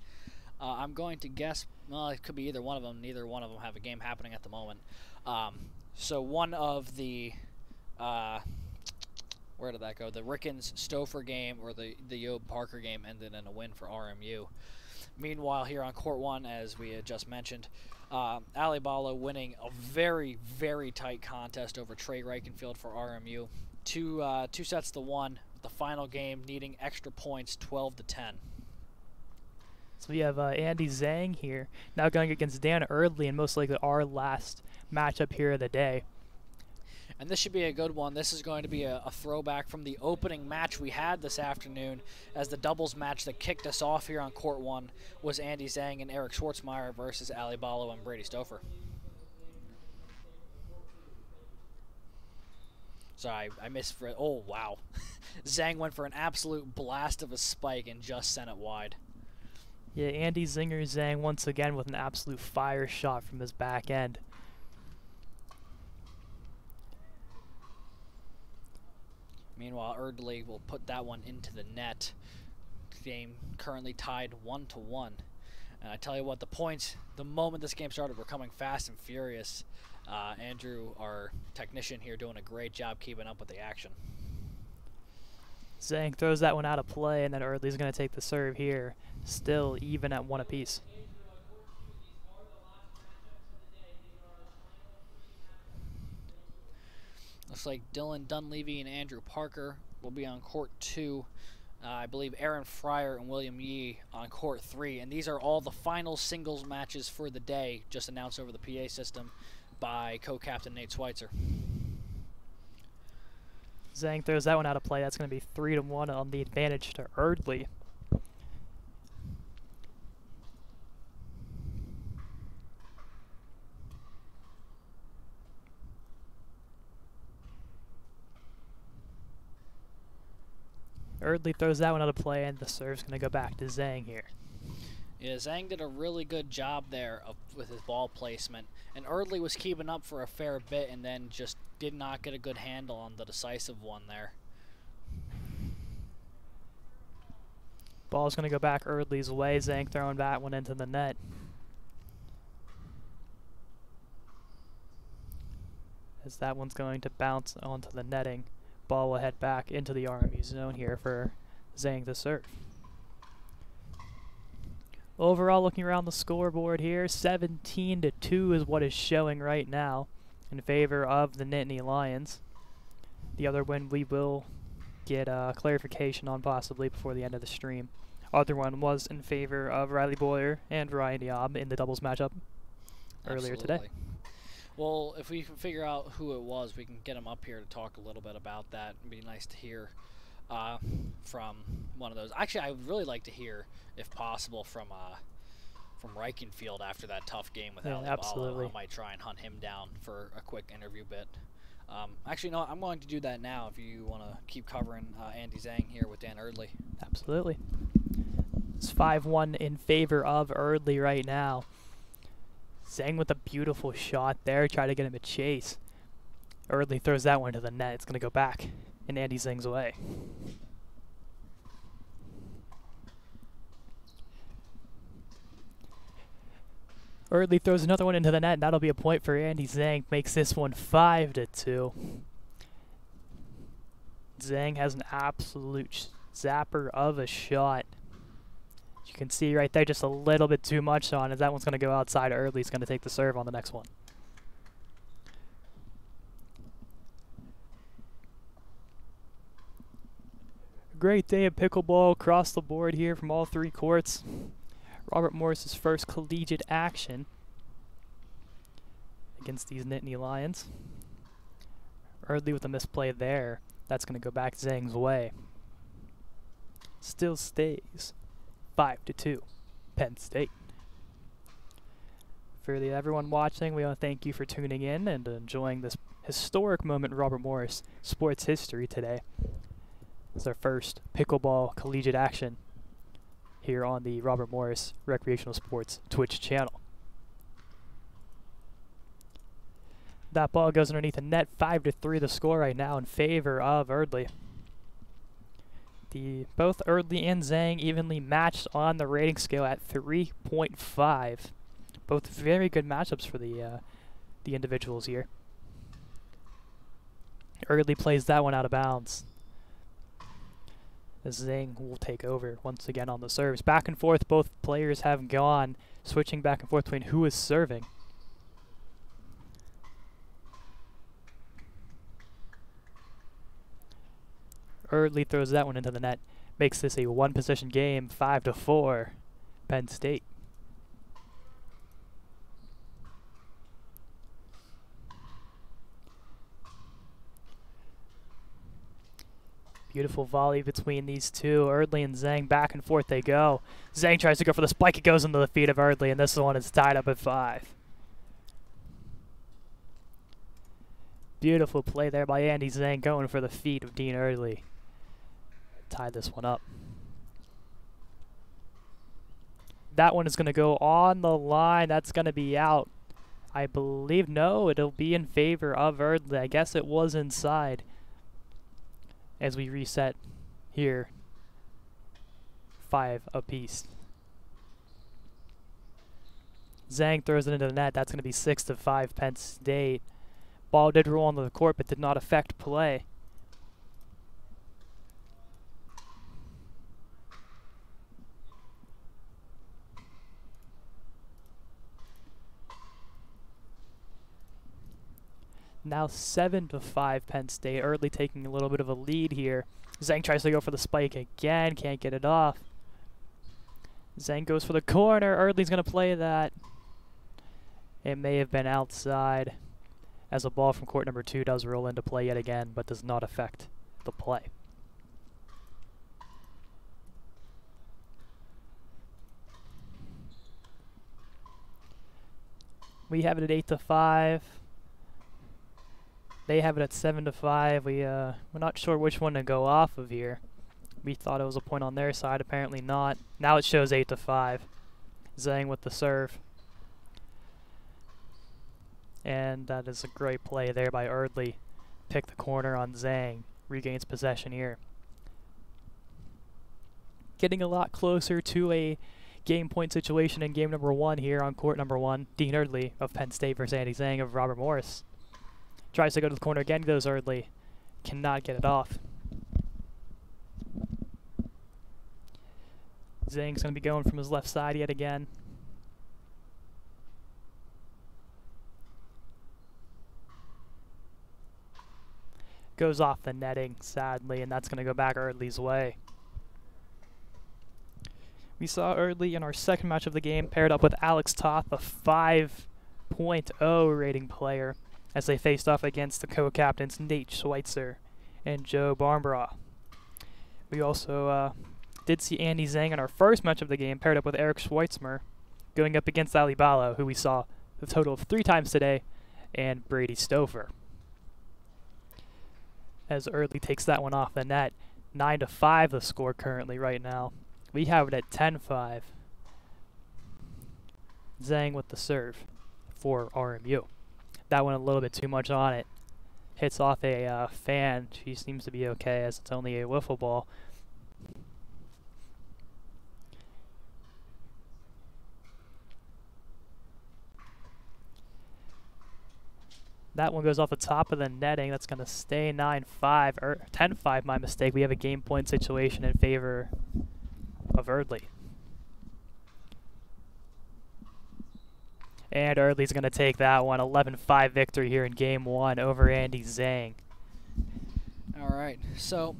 [SPEAKER 2] I'm going to guess, well, it could be either one of them. Neither one of them have a game happening at the moment. So one of the, where did that go? The Rickens-Stouffer game or the Yob Parker game ended in a win for RMU. Meanwhile, here on court 1, as we had just mentioned, Ali Ballo winning a very, very tight contest over Trey Reichenfield for RMU. Two sets to 1. The final game needing extra points, 12-10.
[SPEAKER 1] So we have Andy Zhang here, now going against Dan Erdley in most likely our last matchup here of the day.
[SPEAKER 2] And this should be a good one. This is going to be a throwback from the opening match we had this afternoon, as the doubles match that kicked us off here on court 1 was Andy Zhang and Eric Schwartzmeyer versus Ali Ballo and Brady Stouffer. Sorry, I missed. Oh, wow. Zhang went for an absolute blast of a spike and just sent it wide.
[SPEAKER 1] Yeah, Andy Zinger Zhang once again with an absolute fire shot from his back end.
[SPEAKER 2] Meanwhile, Erdley will put that one into the net. Game currently tied 1-1. And I tell you what, the points, the moment this game started, were coming fast and furious. Andrew, our technician here, doing a great job keeping up with the action.
[SPEAKER 1] Zhang throws that one out of play, and then Erdley's going to take the serve here. Still even at 1 apiece.
[SPEAKER 2] Looks like Dylan Dunleavy and Andrew Parker will be on court 2. I believe Aaron Fryer and William Yee on court 3. And these are all the final singles matches for the day, just announced over the PA system by co-captain Nate Schweitzer.
[SPEAKER 1] Zhang throws that one out of play. That's going to be 3-1 on the advantage to Erdley. Erdley throws that one out of play, and the serve's going to go back to Zhang here.
[SPEAKER 2] Yeah, Zhang did a really good job there with his ball placement, and Erdley was keeping up for a fair bit and then just did not get a good handle on the decisive one there.
[SPEAKER 1] Ball's going to go back Erdley's way. Zhang throwing that one into the net. As that one's going to bounce onto the netting. Ball will head back into the RMU zone here for Zhang to serve. Overall, looking around the scoreboard here, 17-2 is what is showing right now in favor of the Nittany Lions. The other win we will get clarification on possibly before the end of the stream. Other one was in favor of Riley Boyer and Ryan Yob in the doubles matchup earlier today.
[SPEAKER 2] Well, if we can figure out who it was, we can get him up here to talk a little bit about that. It'd be nice to hear from one of those. Actually, I would really like to hear, if possible, from Reichenfield after that tough game with Ali
[SPEAKER 1] absolutely.
[SPEAKER 2] Ballo. I might try and hunt him down for a quick interview bit. Actually, no, I'm going to do that now if you want to keep covering Andy Zhang here with Dan Erdley.
[SPEAKER 1] Absolutely. It's 5-1 in favor of Erdley right now. Zhang with a beautiful shot there, try to get him a chase. Erdley throws that one to the net. It's going to go back in Andy Zhang's way. Erdley throws another one into the net, and that'll be a point for Andy Zhang. Makes this one 5-2. Zhang has an absolute zapper of a shot. You can see right there just a little bit too much on it. That one's going to go outside. Erdley's going to take the serve on the next one. Great day of pickleball across the board here from all 3 courts. Robert Morris's first collegiate action against these Nittany Lions. Early with a misplay there. That's going to go back Zhang's way. Still stays 5-2, Penn State. For everyone watching, we want to thank you for tuning in and enjoying this historic moment in Robert Morris sports history today. It's our first pickleball collegiate action here on the Robert Morris Recreational Sports Twitch channel. That ball goes underneath the net, 5-3 the score right now in favor of Eardley. Both Eardley and Zhang evenly matched on the rating scale at 3.5. Both very good matchups for the individuals here. Eardley plays that one out of bounds. As Zhang will take over once again on the serves. Back and forth, both players have gone, switching back and forth between who is serving. Eardley throws that one into the net. Makes this a one-possession game, 5-4, Penn State. Beautiful volley between these two. Eardley and Zhang, back and forth they go. Zhang tries to go for the spike. It goes into the feet of Eardley, and this one is tied up at 5. Beautiful play there by Andy Zhang, going for the feet of Dean Eardley. Tie this one up. That one is going to go on the line. That's going to be out. I believe, no, it'll be in favor of Eardley. I guess it was inside. As we reset here, 5 apiece. Zhang throws it into the net. That's going to be 6-5 Penn State. Ball did roll onto the court, but did not affect play. Now 7-5 Penn State. Eardley taking a little bit of a lead here. Zhang tries to go for the spike again. Can't get it off. Zhang goes for the corner. Eardley's going to play that. It may have been outside, as a ball from court number 2 does roll into play yet again, but does not affect the play. We have it at 8-5. They have it at 7-5. We're not sure which one to go off of here. We thought it was a point on their side. Apparently not. Now it shows 8-5. Zhang with the serve. And that is a great play there by Eardley. Pick the corner on Zhang. Regains possession here. Getting a lot closer to a game point situation in game number 1 here on court number 1. Dean Eardley of Penn State versus Andy Zhang of Robert Morris. Tries to go to the corner again, goes Eardley. Cannot get it off. Zhang's going to be going from his left side yet again. Goes off the netting, sadly, and that's going to go back Eardley's way. We saw Eardley in our second match of the game paired up with Alex Toth, a 5.0 rating player, as they faced off against the co-captains Nate Schweitzer and Joe Barnborough. We also did see Andy Zhang in our first match of the game paired up with Eric Schweitzmer, going up against Ali Balo, who we saw a total of 3 times today, and Brady Stouffer. As Eardley takes that one off the net, 9-5 the score currently right now. We have it at 10-5. Zhang with the serve for RMU. That one a little bit too much on it. Hits off a fan. She seems to be okay as it's only a wiffle ball. That one goes off the top of the netting. That's going to stay 9-5, or 10-5, my mistake. We have a game point situation in favor of Eardley. And Eardley's going to take that one. 11-5 victory here in game 1 over Andy Zhang.
[SPEAKER 2] All right. So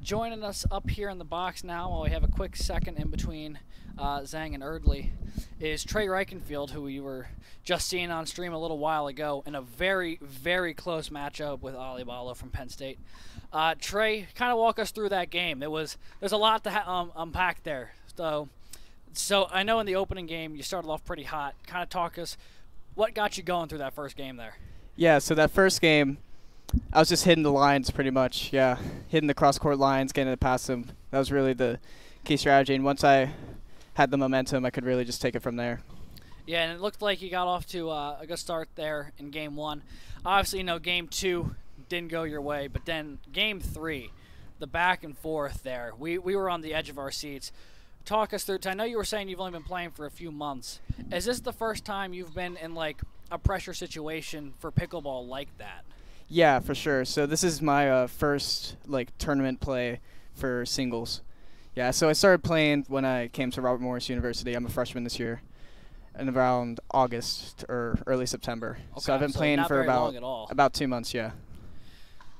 [SPEAKER 2] joining us up here in the box now, while we have a quick second in between Zhang and Erdley, is Trey Reichenfield, who we were just seeing on stream a little while ago in a very, very close matchup with Ali Balo from Penn State. Trey, kind of walk us through that game. There's a lot to unpack there. So I know in the opening game you started off pretty hot. Kind of talk us, what got you going through that first game there?
[SPEAKER 6] Yeah, so that first game, I was just hitting the lines pretty much. Yeah, hitting the cross-court lines, getting it past them. That was really the key strategy. And once I had the momentum, I could really just take it from there.
[SPEAKER 2] Yeah, and it looked like you got off to a good start there in Game 1. Obviously, Game 2 didn't go your way, but then Game 3, the back and forth there, we were on the edge of our seats. Talk us through. I know you were saying you've only been playing for a few months. Is this the first time you've been in like a pressure situation for pickleball like that?
[SPEAKER 6] Yeah, for sure. So this is my first like tournament play for singles. Yeah, so I started playing when I came to Robert Morris University. I'm a freshman this year, and around August or early September.
[SPEAKER 2] Okay,
[SPEAKER 6] so I've been playing for about 2 months. Yeah.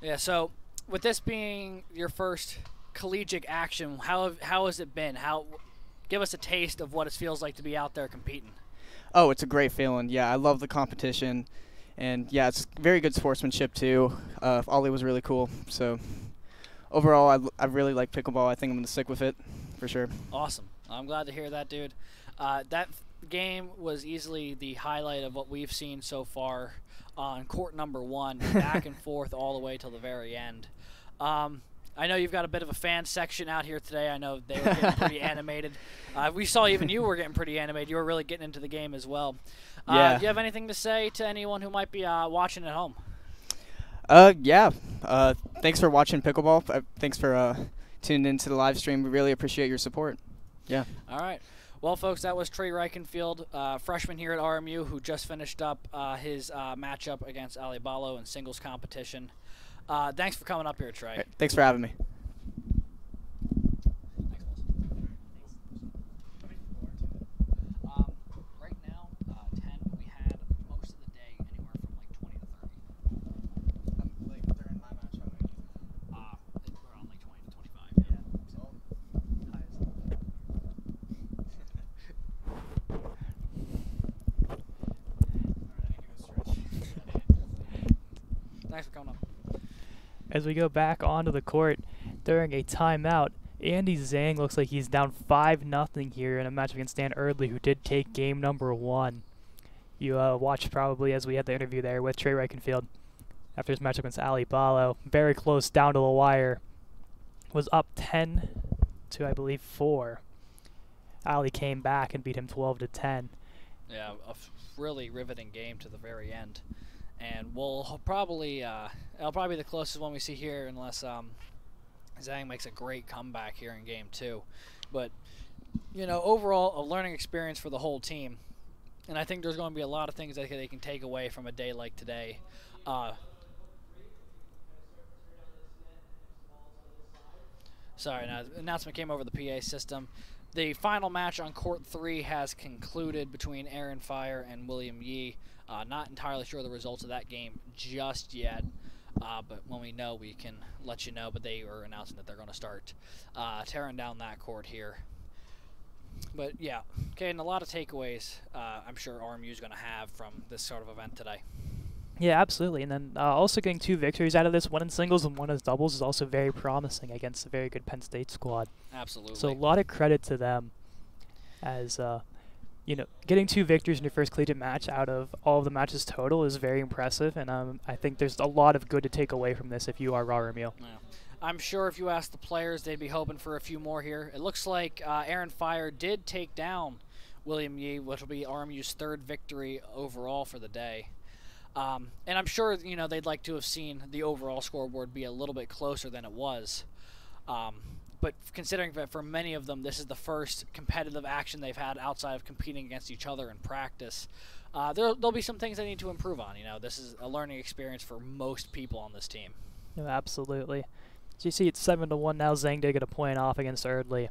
[SPEAKER 2] Yeah. So with this being your first collegiate action, how has it been? Give us a taste of what it feels like to be out there competing.
[SPEAKER 6] Oh, it's a great feeling. Yeah, I love the competition, and yeah, it's very good sportsmanship too. Ollie was really cool. So overall, I really like pickleball. I think I'm gonna stick with it for sure.
[SPEAKER 2] Awesome. I'm glad to hear that, dude. That game was easily the highlight of what we've seen so far on court number 1, back and forth all the way till the very end. I know you've got a bit of a fan section out here today. I know they were getting pretty animated. We saw even you were getting pretty animated. You were really getting into the game as well.
[SPEAKER 6] Yeah.
[SPEAKER 2] Do you have anything to say to anyone who might be watching at home?
[SPEAKER 6] Yeah. Thanks for watching pickleball. Thanks for tuning into the live stream. We really appreciate your support. Yeah.
[SPEAKER 2] All right. Well, folks, that was Trey Reichenfield, freshman here at RMU, who just finished up his matchup against Ali Balo in singles competition. Thanks for coming up here, Trey.
[SPEAKER 6] Right, thanks for having me.
[SPEAKER 2] Right now, 10, but we had most of the day anywhere from like 20 to 30.
[SPEAKER 6] Like during my match, how many?
[SPEAKER 2] Around like 20 to 25. Yeah.
[SPEAKER 6] So
[SPEAKER 2] Thanks for coming up.
[SPEAKER 1] As we go back onto the court during a timeout, Andy Zhang looks like he's down 5-0 here in a match against Dan Erdley, who did take game number 1. You watched probably as we had the interview there with Trey Reichenfield after his match against Ali Balo. Very close down to the wire. Was up 10 to, I believe, 4. Ali came back and beat him 12-10.
[SPEAKER 2] Yeah, really riveting game to the very end. And we'll probably it'll probably be the closest one we see here, unless Zhang makes a great comeback here in game 2. But overall, a learning experience for the whole team, and I think there's going to be a lot of things that they can take away from a day like today. Sorry, now the announcement came over the PA system. The final match on court 3 has concluded between Aaron Fire and William Yee. Not entirely sure the results of that game just yet, but when we know, we can let you know. But they are announcing that they're going to start tearing down that court here. But yeah, okay, and a lot of takeaways I'm sure RMU is going to have from this sort of event today.
[SPEAKER 1] Yeah, absolutely. And then also getting 2 victories out of this, one in singles and one as doubles, is also very promising against a very good Penn State squad.
[SPEAKER 2] Absolutely.
[SPEAKER 1] So a lot of credit to them as, getting 2 victories in your first collegiate match out of all of the matches total is very impressive. And I think there's a lot of good to take away from this if you are RMU.
[SPEAKER 2] Yeah. I'm sure if you ask the players, they'd be hoping for a few more here. It looks like Aaron Fire did take down William Yee, which will be RMU's 3rd victory overall for the day. And I'm sure, they'd like to have seen the overall scoreboard be a little bit closer than it was. But considering that for many of them, this is the first competitive action they've had outside of competing against each other in practice, there'll be some things they need to improve on. This is a learning experience for most people on this team.
[SPEAKER 1] No, absolutely. So you see it's 7-1 now. Zhang did get a point off against Erdley.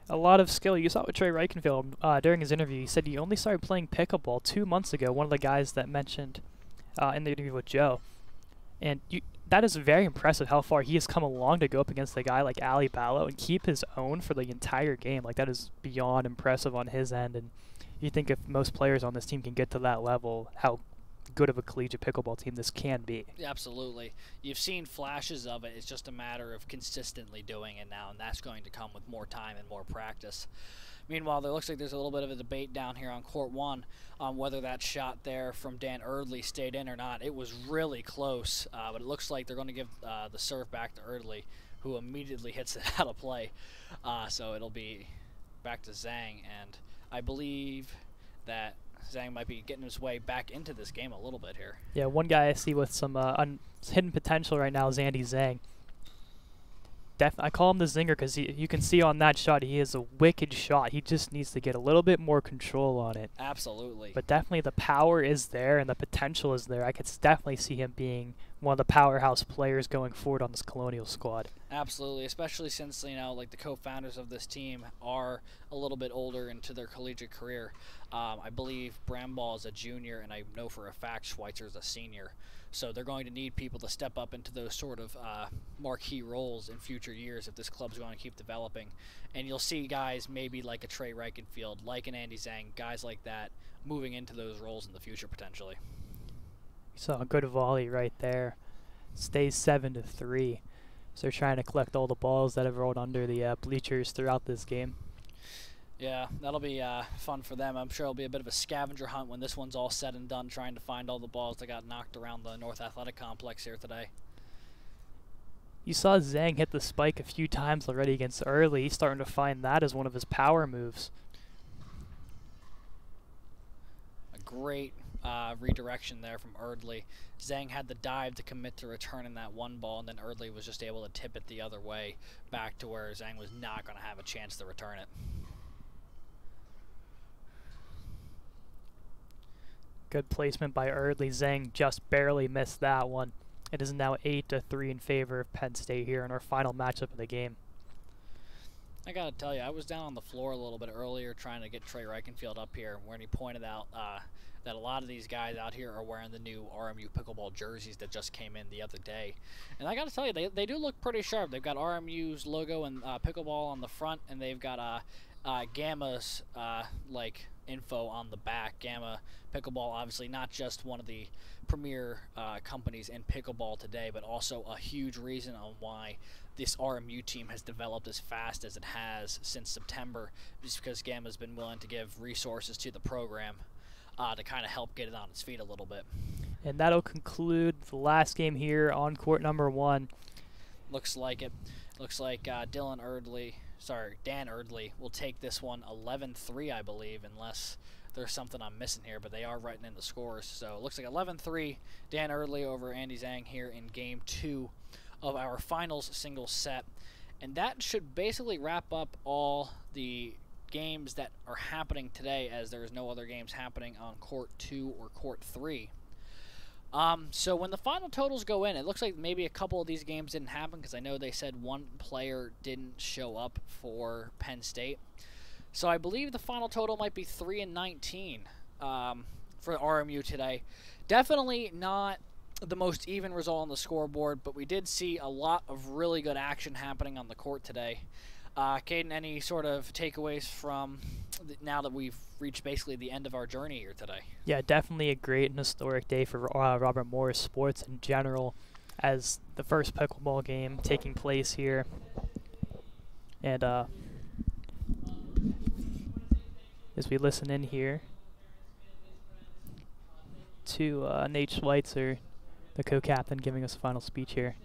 [SPEAKER 1] A lot of skill. You saw with Trey Reichenfield during his interview. He said he only started playing pickleball 2 months ago. One of the guys that mentioned in the interview with Joe. And that is very impressive how far he has come along to go up against a guy like Ali Ballo and keep his own for the entire game. Like, that is beyond impressive on his end. And you think if most players on this team can get to that level, how good of a collegiate pickleball team this can be.
[SPEAKER 2] Yeah, absolutely. You've seen flashes of it. It's just a matter of consistently doing it now, and that's going to come with more time and more practice. Meanwhile, there looks like there's a little bit of a debate down here on court 1 on whether that shot there from Dan Erdley stayed in or not. It was really close, but it looks like they're going to give the serve back to Erdley, who immediately hits it out of play. So it'll be back to Zhang, and I believe that Zhang might be getting his way back into this game a little bit here.
[SPEAKER 1] Yeah, one guy I see with some hidden potential right now is Andy Zhang. I call him the zinger because you can see on that shot he is a wicked shot. He just needs to get a little bit more control on it.
[SPEAKER 2] Absolutely.
[SPEAKER 1] But definitely the power is there and the potential is there. I could definitely see him being one of the powerhouse players going forward on this Colonial squad.
[SPEAKER 2] Absolutely, especially since, you know, like the co-founders of this team are a little bit older into their collegiate career. I believe Bramball is a junior, and I know for a fact Schweitzer is a senior. So they're going to need people to step up into those sort of marquee roles in future years if this club's going to keep developing. And you'll see guys maybe like a Trey Reichenfield, like an Andy Zhang, guys like that moving into those roles in the future potentially.
[SPEAKER 1] You saw a good volley right there. Stays 7-3. So they're trying to collect all the balls that have rolled under the bleachers throughout this game.
[SPEAKER 2] Yeah, that'll be fun for them. I'm sure it'll be a bit of a scavenger hunt when this one's all said and done, trying to find all the balls that got knocked around the North Athletic Complex here today.
[SPEAKER 1] You saw Zhang hit the spike a few times already against Early. He's starting to find that as one of his power moves.
[SPEAKER 2] A great redirection there from Erdley. Zhang had the dive to commit to returning that one ball, and then Erdley was just able to tip it the other way back to where Zhang was not going to have a chance to return it.
[SPEAKER 1] Good placement by Erdley. Zhang just barely missed that one. It is now 8-3 in favor of Penn State here in our final matchup of the game.
[SPEAKER 2] I gotta tell you, I was down on the floor a little bit earlier trying to get Trey Reichenfield up here, where he pointed out that a lot of these guys out here are wearing the new RMU Pickleball jerseys that just came in the other day. And I gotta tell you, they do look pretty sharp. They've got RMU's logo and Pickleball on the front, and they've got Gamma's like info on the back. Gamma Pickleball, obviously not just one of the premier companies in pickleball today, but also a huge reason on why this RMU team has developed as fast as it has since September, just because Gamma's been willing to give resources to the program to kind of help get it on its feet a little bit.
[SPEAKER 1] And that'll conclude the last game here on court number 1.
[SPEAKER 2] Looks like it. Looks like Dan Erdley will take this one 11-3, I believe, unless there's something I'm missing here, but they are writing in the scores. So it looks like 11-3, Dan Erdley over Andy Zhang here in Game 2 of our finals singles set. And that should basically wrap up all the games that are happening today, as there is no other games happening on Court 2 or Court 3. So when the final totals go in, it looks like maybe a couple of these games didn't happen, because I know they said one player didn't show up for Penn State. So I believe the final total might be 3-19 for RMU today. Definitely not the most even result on the scoreboard, but we did see a lot of really good action happening on the court today. Caden, any sort of takeaways from now that we've reached basically the end of our journey here today?
[SPEAKER 1] Yeah, definitely a great and historic day for Robert Morris sports in general, as the first pickleball game taking place here. And as we listen in here to Nate Schweitzer, the co-captain, giving us a final speech here.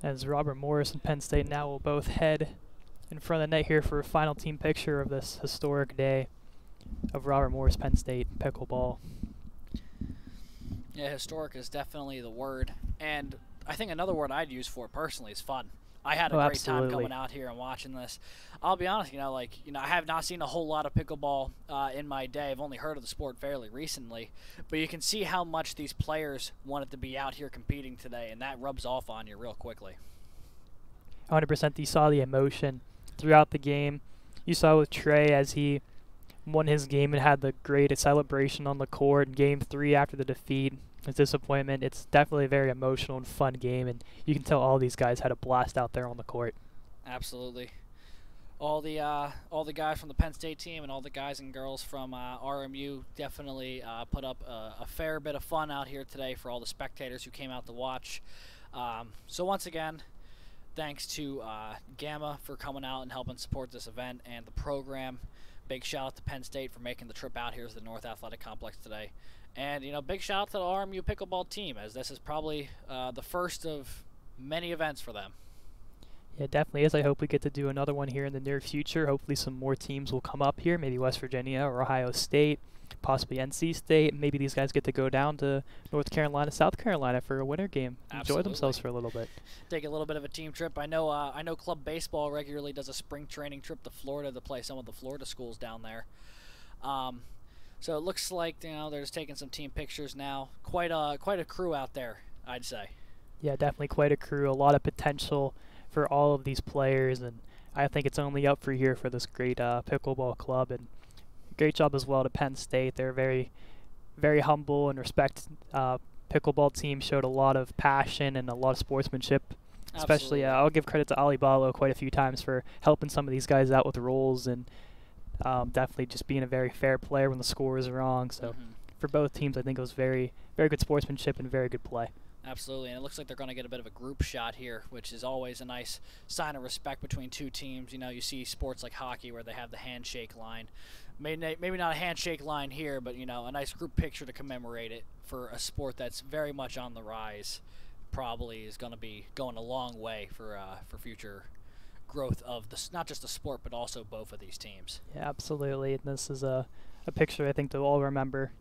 [SPEAKER 1] As Robert Morris and Penn State now will both head in front of the net here for a final team picture of this historic day of Robert Morris Penn State pickleball.
[SPEAKER 2] Yeah, historic is definitely the word, and I think another word I'd use for it personally is fun. I had a
[SPEAKER 1] Oh,
[SPEAKER 2] great time
[SPEAKER 1] absolutely.
[SPEAKER 2] coming out here and watching this. I'll be honest, I have not seen a whole lot of pickleball in my day. I've only heard of the sport fairly recently, but you can see how much these players wanted to be out here competing today, and that rubs off on you real quickly.
[SPEAKER 1] 100%. You saw the emotion throughout the game. You saw with Trey as he won his game and had the greatest celebration on the court in Game 3 after the defeat, his disappointment. It's definitely a very emotional and fun game, and you can tell all these guys had a blast out there on the court.
[SPEAKER 2] Absolutely. All the guys from the Penn State team and all the guys and girls from RMU definitely put up a fair bit of fun out here today for all the spectators who came out to watch. So once again, thanks to Gamma for coming out and helping support this event and the program. Big shout out to Penn State for making the trip out here to the North Athletic Complex today. And, big shout out to the RMU pickleball team, as this is probably the first of many events for them.
[SPEAKER 1] Yeah, it definitely is. I hope we get to do another one here in the near future. Hopefully some more teams will come up here, maybe West Virginia or Ohio State, possibly NC State. Maybe these guys get to go down to North Carolina, South Carolina for a winter game.
[SPEAKER 2] Absolutely.
[SPEAKER 1] Enjoy themselves for a little bit.
[SPEAKER 2] Take a little bit of a team trip. I know Club Baseball regularly does a spring training trip to Florida to play some of the Florida schools down there. So it looks like they're just taking some team pictures now. Quite a crew out there, I'd say.
[SPEAKER 1] Yeah, definitely quite a crew. A lot of potential for all of these players, and I think it's only up for here for this great pickleball club. And great job as well to Penn State. They're very, very humble and respect. Pickleball team showed a lot of passion and a lot of sportsmanship. Especially,
[SPEAKER 2] Absolutely.
[SPEAKER 1] I'll give credit to Ali Balo quite a few times for helping some of these guys out with rules and definitely just being a very fair player when the score is wrong. So for both teams, I think it was very, very good sportsmanship and very good play.
[SPEAKER 2] Absolutely, and it looks like they're going to get a bit of a group shot here, which is always a nice sign of respect between two teams. You see sports like hockey where they have the handshake line. Maybe not a handshake line here, but a nice group picture to commemorate it for a sport that's very much on the rise. Probably is going to be going a long way for future growth of not just the sport, but also both of these teams.
[SPEAKER 1] Yeah, absolutely. And this is a picture I think they'll all remember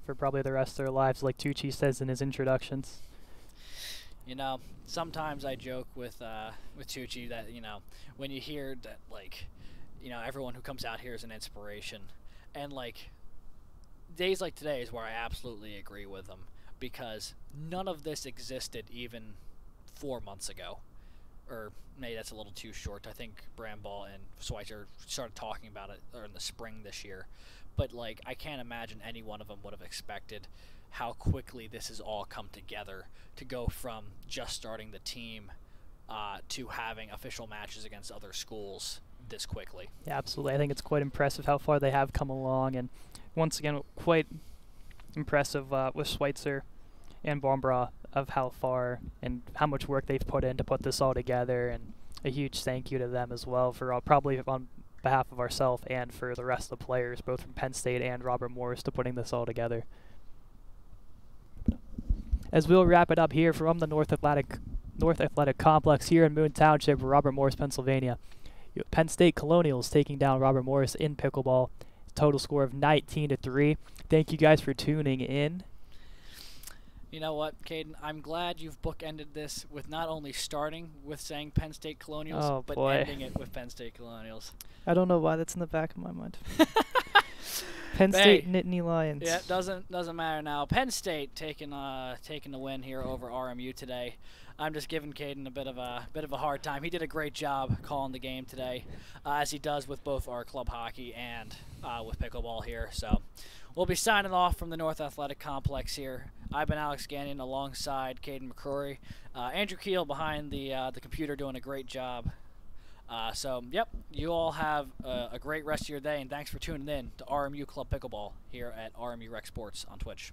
[SPEAKER 1] for probably the rest of their lives, like Tucci says in his introductions.
[SPEAKER 2] Sometimes I joke with Tucci that when you hear that everyone who comes out here is an inspiration, and days like today is where I absolutely agree with him, because none of this existed even 4 months ago, or maybe that's a little too short. I think Bramball and Schweitzer started talking about it in the spring this year, but I can't imagine any one of them would have expected how quickly this has all come together to go from just starting the team to having official matches against other schools this quickly.
[SPEAKER 1] Yeah, absolutely. I think it's quite impressive how far they have come along, and once again, quite impressive with Schweitzer and Bombra of how far and how much work they've put in to put this all together, and a huge thank you to them as well for probably on behalf of ourselves and for the rest of the players, both from Penn State and Robert Morris, to putting this all together. As we'll wrap it up here from the North Athletic Complex here in Moon Township, Robert Morris, Pennsylvania. Penn State Colonials taking down Robert Morris in pickleball. Total score of 19-3. Thank you guys for tuning in.
[SPEAKER 2] You know what, Caden? I'm glad you've bookended this with not only starting with saying Penn State Colonials, but ending it with Penn State Colonials.
[SPEAKER 1] I don't know why that's in the back of my mind. Penn State Nittany Lions.
[SPEAKER 2] Yeah, doesn't matter now. Penn State taking the win here over RMU today. I'm just giving Caden a bit of a hard time. He did a great job calling the game today, as he does with both our club hockey and with pickleball here. So we'll be signing off from the North Athletic Complex here. I've been Alex Gagnon alongside Caden McCrory. Andrew Keel behind the computer doing a great job. So, yep, you all have a great rest of your day, and thanks for tuning in to RMU Club Pickleball here at RMU Rec Sports on Twitch.